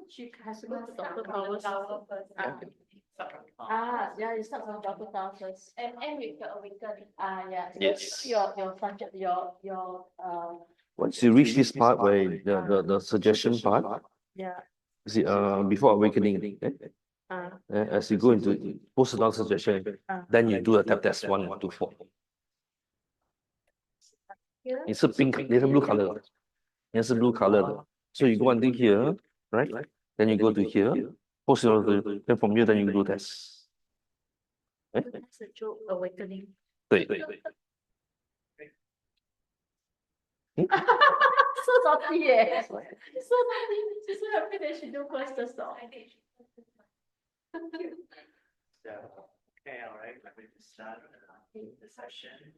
She has to go to Dr. Powers. Yeah, you start from Dr. Powers first. And with the awaken. Yeah. Yes. Your subject, your Once you reach this part where the suggestion part, Yeah. see, before awakening, as you go into post-down suggestion, then you do a tap test 1 to 4. It's a pink, it's a blue color. It's a blue color. So you go until here, right? Then you go to here, post-down, then from here, then you do test. That's a joke awakening. 对。 So naughty, eh? So naughty. She's so happy that she do first the song. So, okay, all right, let me just start the session.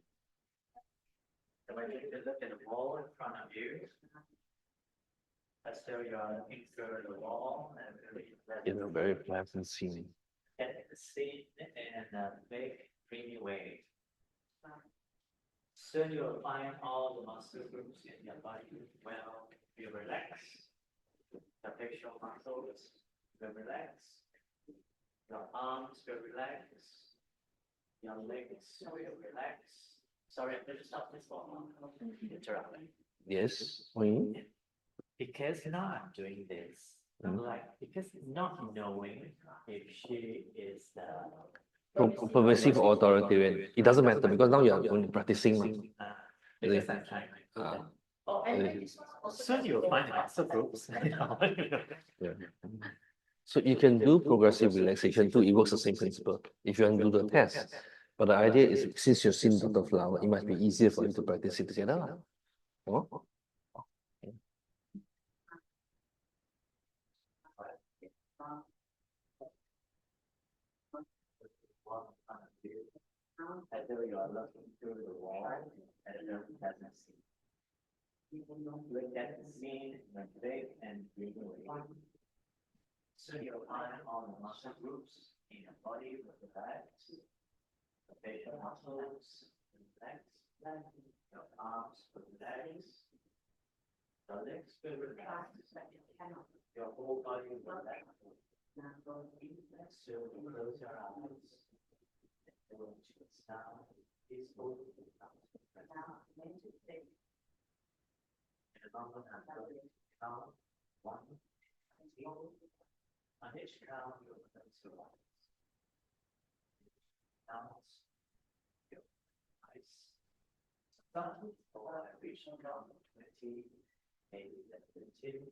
So I need to look at the wall in front of you. As though you are looking through the wall and really In a very pleasant scene. get the scene in a big, dreamy way. Soon you will find all the muscle groups in your body will be relaxed. The facial muscles will relax. Your arms will relax. Your legs will relax. Sorry, I'm going to stop this for a moment. Interrupt. Yes. Because now I'm doing this, like, because not knowing if she is the Permissive or authoritarian. It doesn't matter because now you are only practicing. because I'm trying to do that. Soon you'll find the muscle groups. Yeah. So you can do progressive relaxation too. It works the same principle if you want to do the test. But the idea is, since you've seen Dr. Flower, it might be easier for you to practice it together. Oh? As though you are looking through the wall at a pleasant scene. Look at the scene in a big and dreamy way. Soon you'll find all the muscle groups in your body will relax. The facial muscles relax. Your arms will relax. Your legs will relax. Your whole body will relax. Soon you close your eyes. Sound peaceful. Count 1, 2. On each count, you will close your eyes. Count your eyes. Start or reach count 20, maybe 22,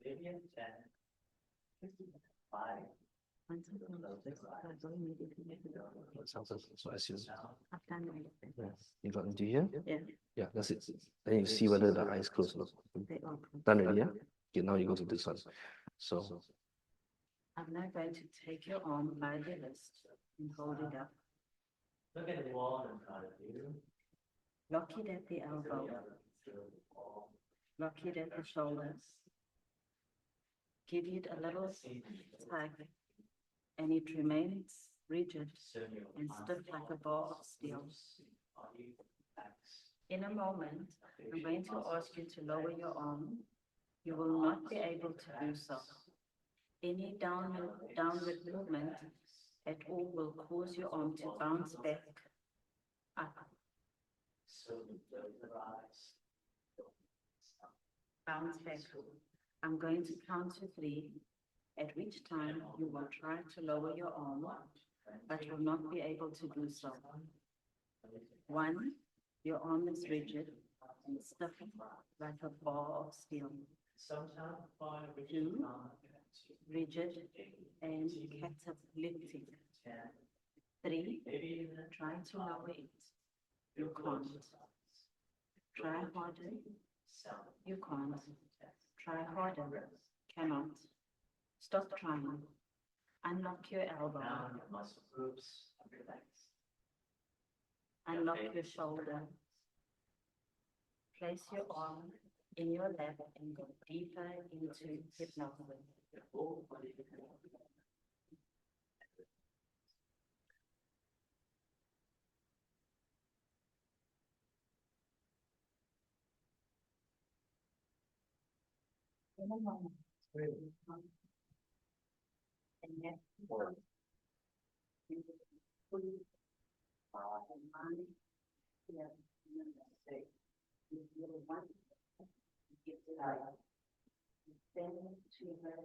maybe 10, 5. So as you, I've done it. you got into here? Yeah. Yeah, that's it. Then you see whether the eyes close or not. They open. Done already, yeah? Okay, now you go to this one. So I'm now going to take your arm by the wrist and hold it up. Look at the wall in front of you. Lock it at the elbow. Lock it at the shoulders. Give it a little tug, and it remains rigid and stiff like a bar of steel. In a moment, I'm going to ask you to lower your arm. You will not be able to do so. Any downward movement at all will cause your arm to bounce back up. Bounce back. I'm going to count to 3, at which time you will try to lower your arm, but will not be able to do so. 1, your arm is rigid and stiff like a bar of steel. 2, rigid and cataleptic. 3, try to lower it. You can't. Try harder. You can't. Try harder. Cannot. Stop trying. Unlock your elbow. Unlock your shoulder. Place your arm in your lap and go deeper into hypnosis. Then to her,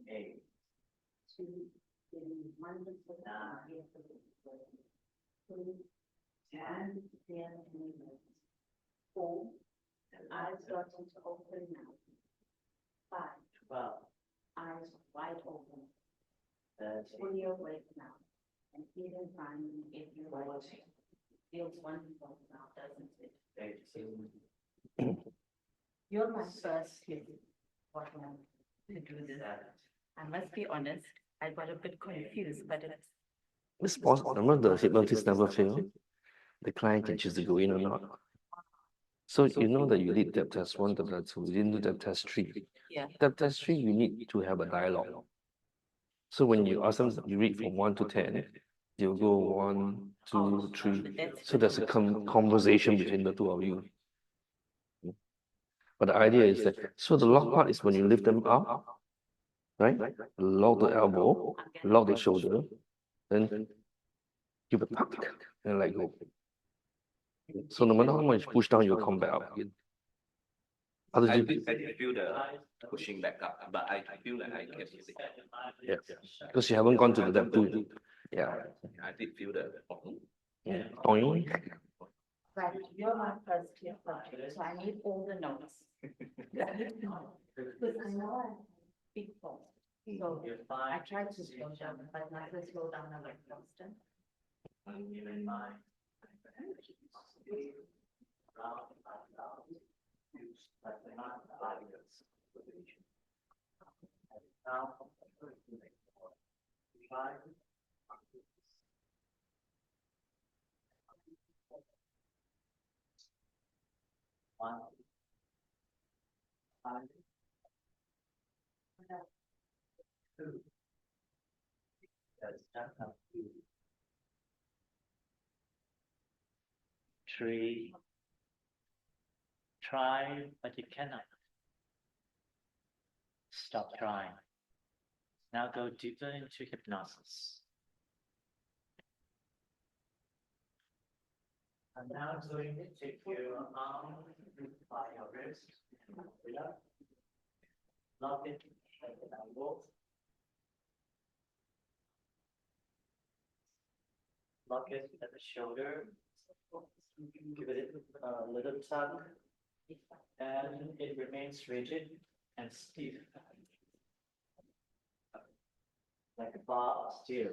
A. To the wonderful and then four, eyes starting to open now. 5, 12, eyes wide open, 13, fully awake now. And even finding if you like, feels wonderful now, doesn't it? 18, You're my first kid. What one to do this? 7, I must be honest, I got a bit confused, but it's This pause, remember the hypnotist never fail? The client can choose to go in or not. So you know that you did depth test 1, depth test 2, you didn't do depth test 3. yeah. Depth test 3, you need to have a dialogue. So when you ask them, you read from 1 to 10, you'll go 1, 2, 3. So there's a conversation between the two of you. But the idea is that, so the lock part is when you lift them up, right? Lock the elbow, lock the shoulder, then give a tuck and let go. So no matter how much push down, you'll come back up again. How did I you? did feel the pushing back up, but I feel like I can feel it. Yeah, because you haven't gone to the depth too. Yeah. I did feel the. Yeah. Oink. Right, you're my first kid, so I need all the notes. Because I know I big fault. So you're I 5, tried to slow down, but not to slow down a lot faster. even 9, now, 5, 1, 5, 2. That's not 2. 3. Try, but you cannot. Stop trying. Now go deeper into hypnosis. I'm now going to take your arm by your wrist, it up, lock it at the elbow, lock it at the shoulder, give it a little tug, and it remains rigid and stiff, like a bar of steel.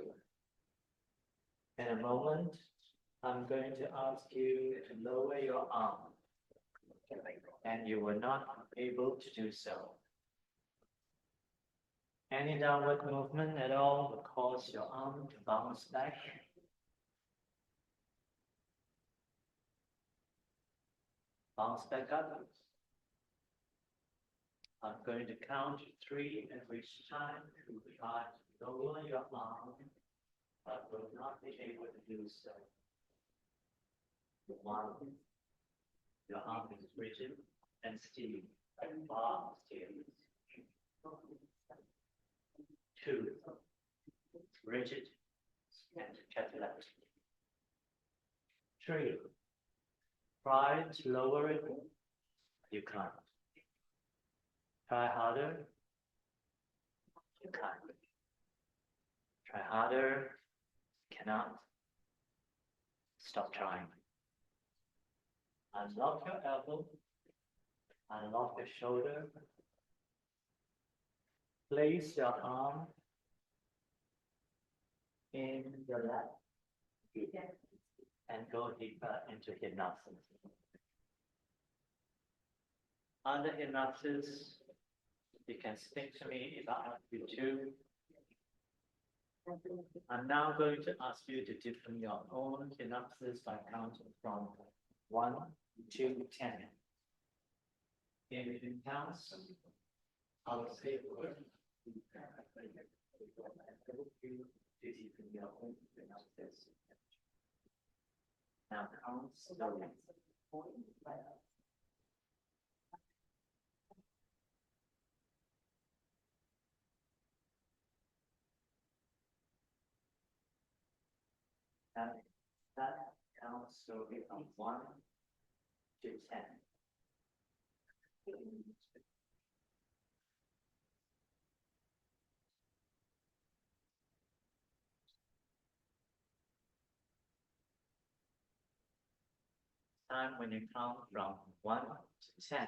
In a moment, I'm going to ask you to lower your arm, and you were not able to do so. Any downward movement at all will cause your arm to bounce back. Bounce back up. I'm going to count 3, and each time you try to lower your arm, but will not be able to do so. 1, your arm is rigid and still, like a bar of steel. 2, rigid and catalytic. 3, try to lower it, you can't. Try harder, you can't. Try harder, cannot. Stop trying. Unlock your elbow, unlock your shoulder. Place your arm in your lap and go deeper into hypnosis. Under hypnosis, you can speak to me if I ask you to. I'm now going to ask you to deepen your own hypnosis by counting from 1 to 10. If it counts, I will say a word. Now count slowly. Now that counts slowly from 1 to 10. Time when you count from 1 to 10,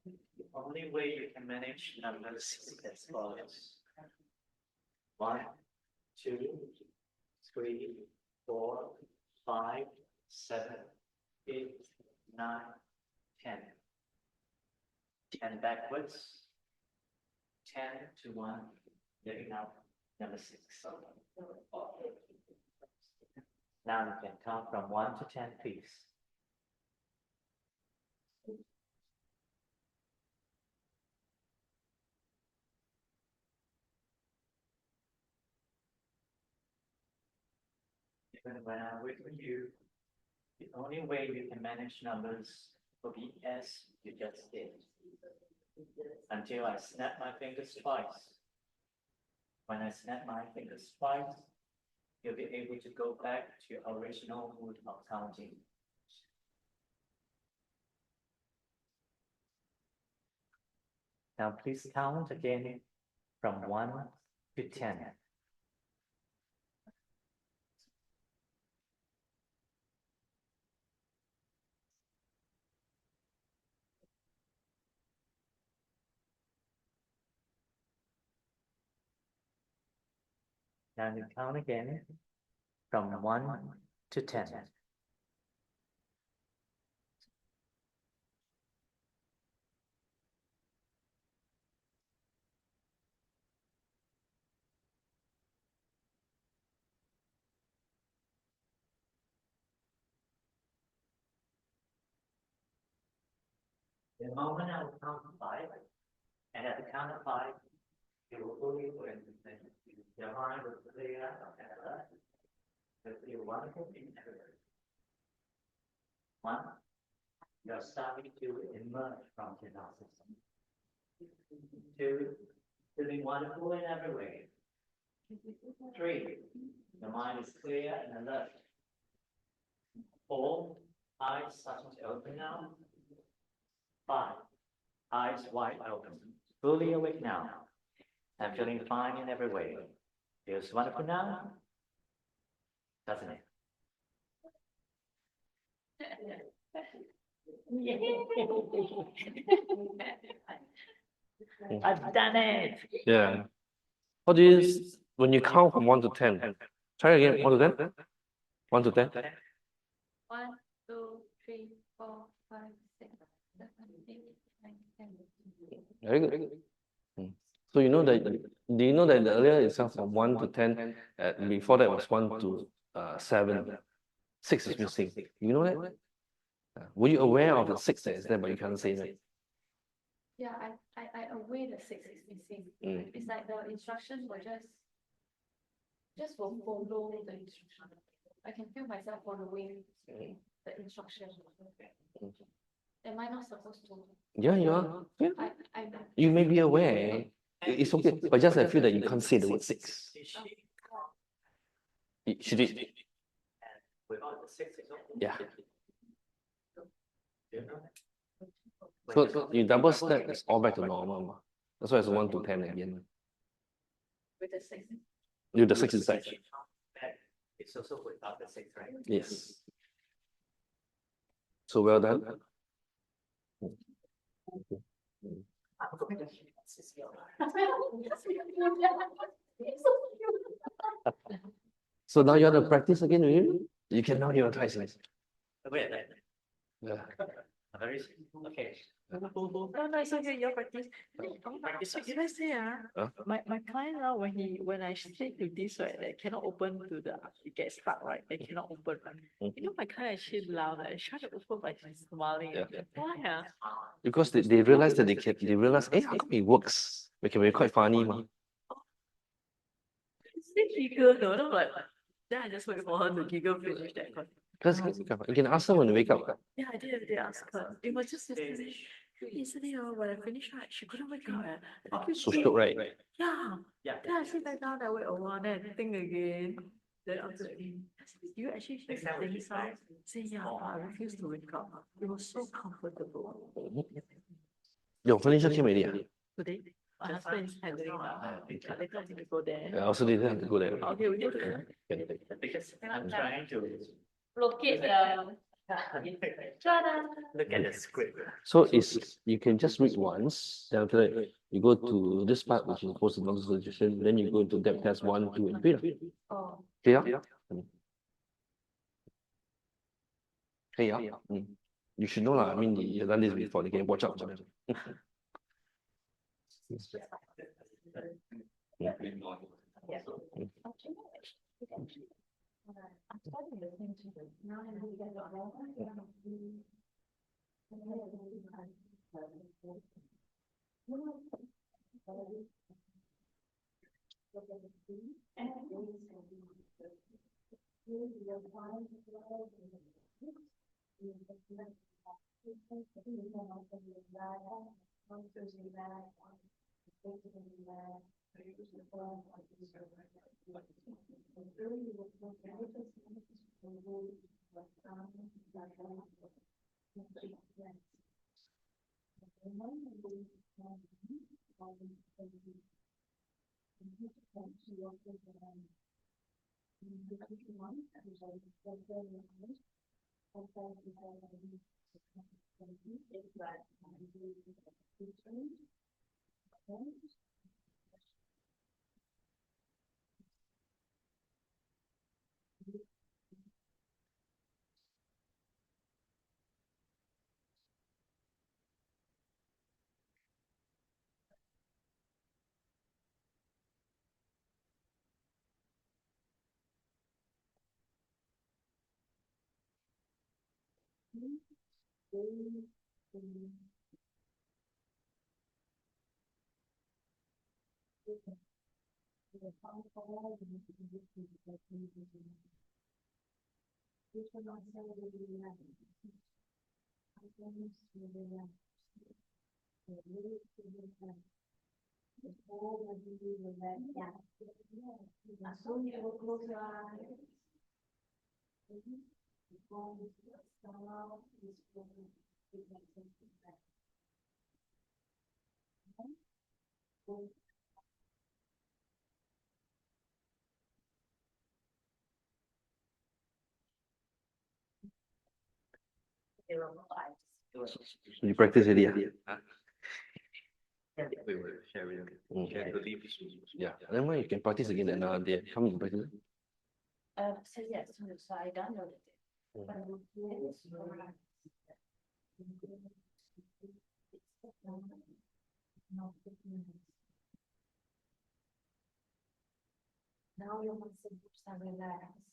the only way you can manage numbers is as follows. 1, 2, 3, 4, 5, 7, 8, 9, 10. 10 backwards. 10 to 1, living out number 6. Now you can count from 1 to 10, please. Even when I'm with you, the only way you can manage numbers will be as you just did. Until I snap my fingers twice. When I snap my fingers twice, you'll be able to go back to your original mood of counting. Now please count again from 1 to 10. Now you count again from 1 to 10. The moment I will count to 5, and at the count of 5, you will fully win. Your mind will clear and alert. You'll feel wonderful in everything. 1, you're starting to emerge from hypnosis. 2, feeling wonderful in every way. 3, your mind is clear and alert. 4, eyes starting to open now. 5, eyes wide open, fully awake now. I'm feeling fine in every way. Feels wonderful now, doesn't it? I've done it. Yeah. What do you, when you count from 1 to 10, try again, 1 to 10? 1 to 10? 1, 2, 3, 4, 5, 6, 7, 8, 9, 10. Very good. So you know that, do you know that the earlier itself from 1 to 10, before that was 1 to 7, 6 is missing. You know that? Were you aware of the 6 that is there, but you can't say that? Yeah, I aware the 6 is missing. It's like the instructions were just will follow the instruction. I can feel myself following the instruction. Am I not supposed to? Yeah, you are. Yeah. I'm You may be aware. It's okay, but just I feel that you can't say the word 6. Should it? Without the 6, Yeah. So you double stack, it's all back to normal. That's why it's 1 to 10 again. with the 6. You the 6 is back. it's also without the 6, right? Yes. So well done. So now you have to practice again, will you? You can now hear twice. Wait, Yeah. very okay. No, it's okay, your practice. So if I say, Huh? my client now, when I say to this, right, they cannot open to the, it gets stuck, right? They cannot open. Right? You know, my client actually loud, I try to open by smiling. Yeah. Why, Because they realize that they realize, hey, how come it works? It can be quite funny, ma. They giggle, no, I'm like, then I just wait for her to giggle finish that. Because you can ask her when you wake up. Yeah, I did ask her. It was just yesterday. Yesterday, when I finished, right, she couldn't wake up. I keep So saying, shook, right? yeah. Yeah. Then I sit back down, I wait a while, then I think again. Then after that, you actually Next hear time the we things should out. Say, yeah, I refuse to wake up. It was so comfortable. Your furniture came already. Today, my husband is handling now. Later I need to go there. I also didn't have to go there. Okay, we need to. Can- Because I'm trying to Locate look at the script. So it's you can just read once, then after that you go to this part which is post notification, then you go to depth test 1, 2, and 3 lah. Oh. 可以啊，可以啊，You should know lah. I mean, you've done this before. You can watch out for them. You practice already, ah? We will share with you. Share the leave. Yeah. Then why you can practice again another day? Come in practice. So yes, so I downloaded it. But now your muscles are relaxed.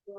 Keep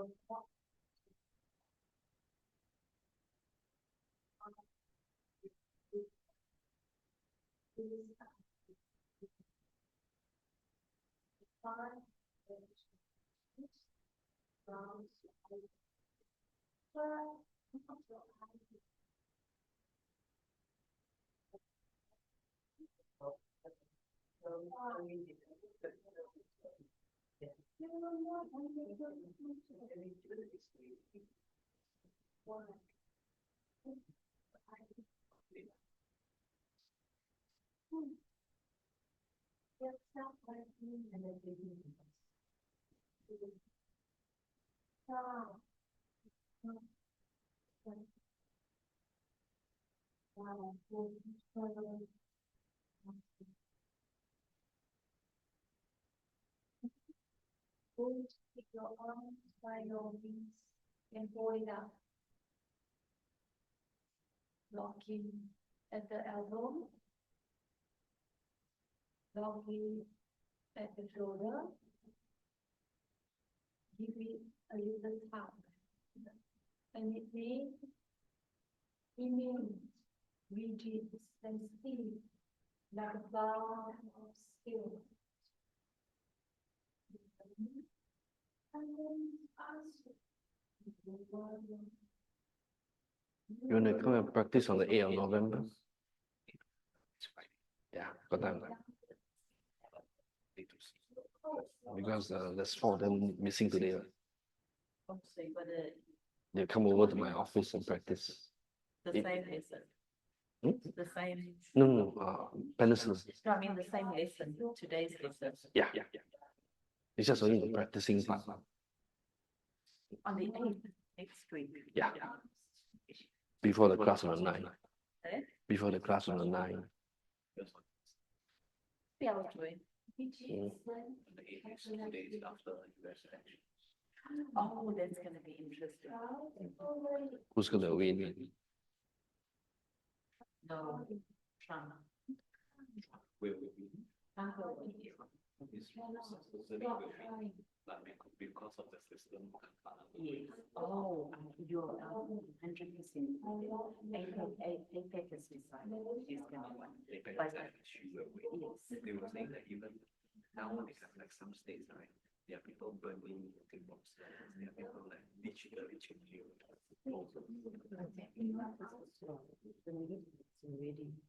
your arms by your knees and hold it up. Locking at the elbow. Locking at the shoulder. Give it a little tap. And it may remain rigid and still like a bar of steel. You want to come and practice on the 8th of November? Yeah, got time. Because there's 4 of them missing today. So you got the They come over to my office and practice. same lesson. Hmm? The same. No, Peninsula. No, I mean the same lesson, today's lesson. Yeah. It's just only the practicing part. On the 8th, next week. Yeah. Before the class on the 9th. Eh? Before the class on the 9th. Yeah, I was doing. Oh, that's gonna be interesting. Who's gonna win? No, Trump. Because of the system. Yes. Oh, you're 100%. APEC is decided. She's gonna win. But yes. They were saying that even now they have like some states, right? There are people burning voting boxes. There are people like digitally changing.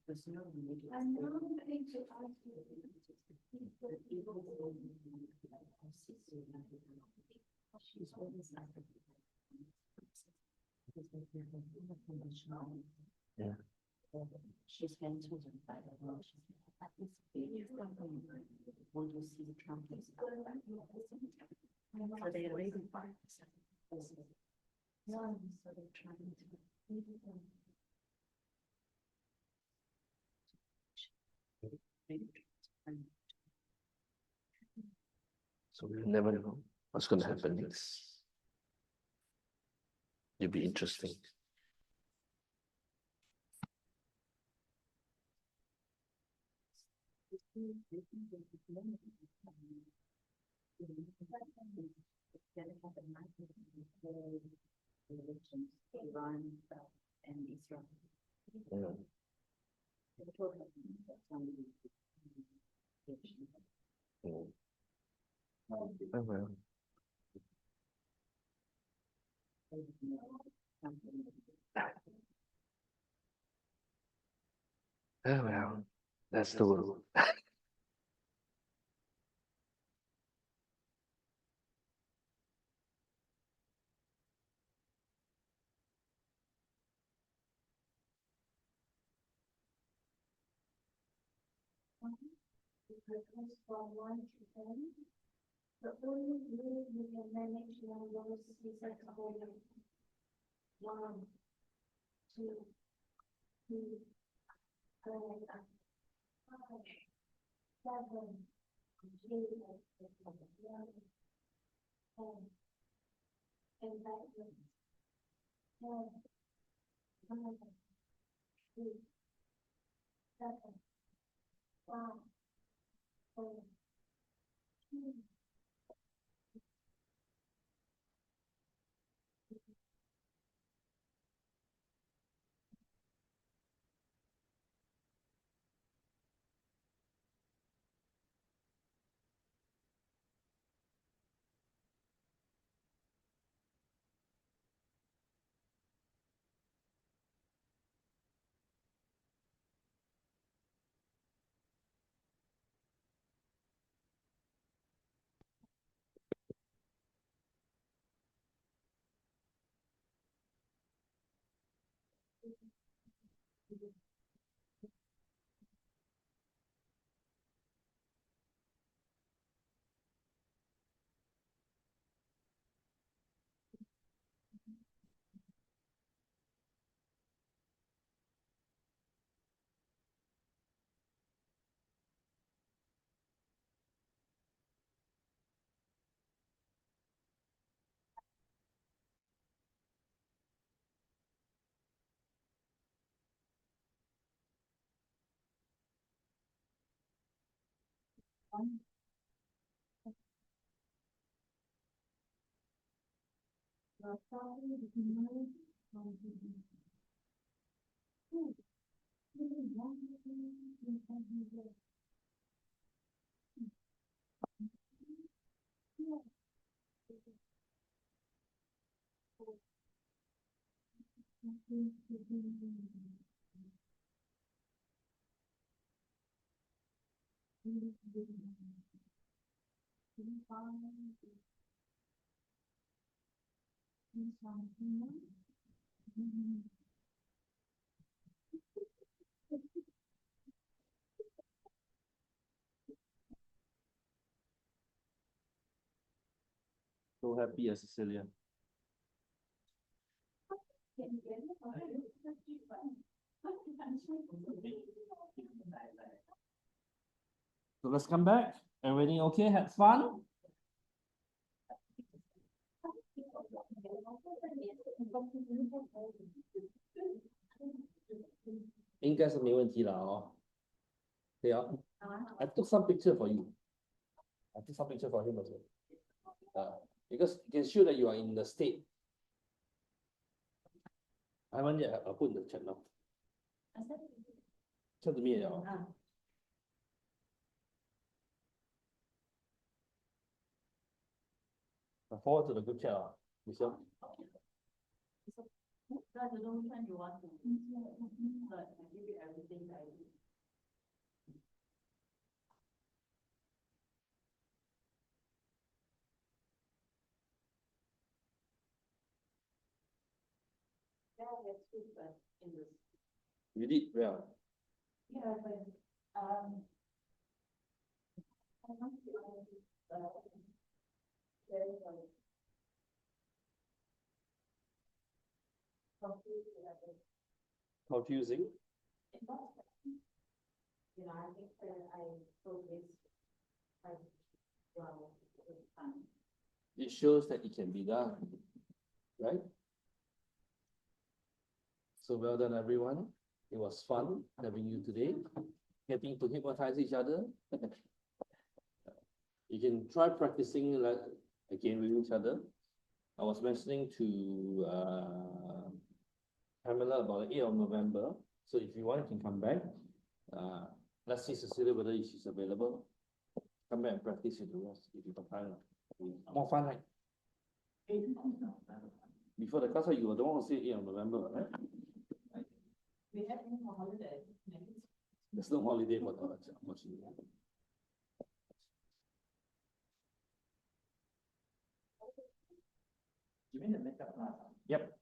There's no immediate. She's always like Yeah. She's been chosen by the world. At this stage, when you see Trump is so they already 5%. So they're trying to. So we never know what's gonna happen next. It'll be interesting. Iran and Israel. Yeah. Mm. Oh, well. Oh, well, that's the rule. From 1 to 10, the only way you can manage numbers is a couple of 1, 2, 3, 4, 5, 7, 8, 9, 10, and that is 10, 9, 8, 7, 5, 4, 3, So happy, Cecilia. So let's come back. Everything okay? Had fun? 应该是没问题了哦。对啊。I took some picture for you. I took some picture for him also. Because it can show that you are in the state. I haven't yet put in the chat now. Chat to me, yeah. Forward to the group chat, Michelle. That's the only time you want to, but I give you everything that I do. Yeah, that's good, but in this. You did well. Yeah, but, I want to, very well. Confusing. You know, I think that I focus quite well with time. It shows that it can be done, right? So well done, everyone. It was fun having you today, getting to hypnotize each other. You can try practicing like again with each other. I was mentioning to Pamela about the 8th of November. So if you want, you can come back. Let's see Cecilia whether she's available. Come back and practice with the rest if you have time. More fun, right? Before the class, you were the one who said 8th of November, right? We have no holiday. There's no holiday for the unfortunately. You mean the makeup class? Yep.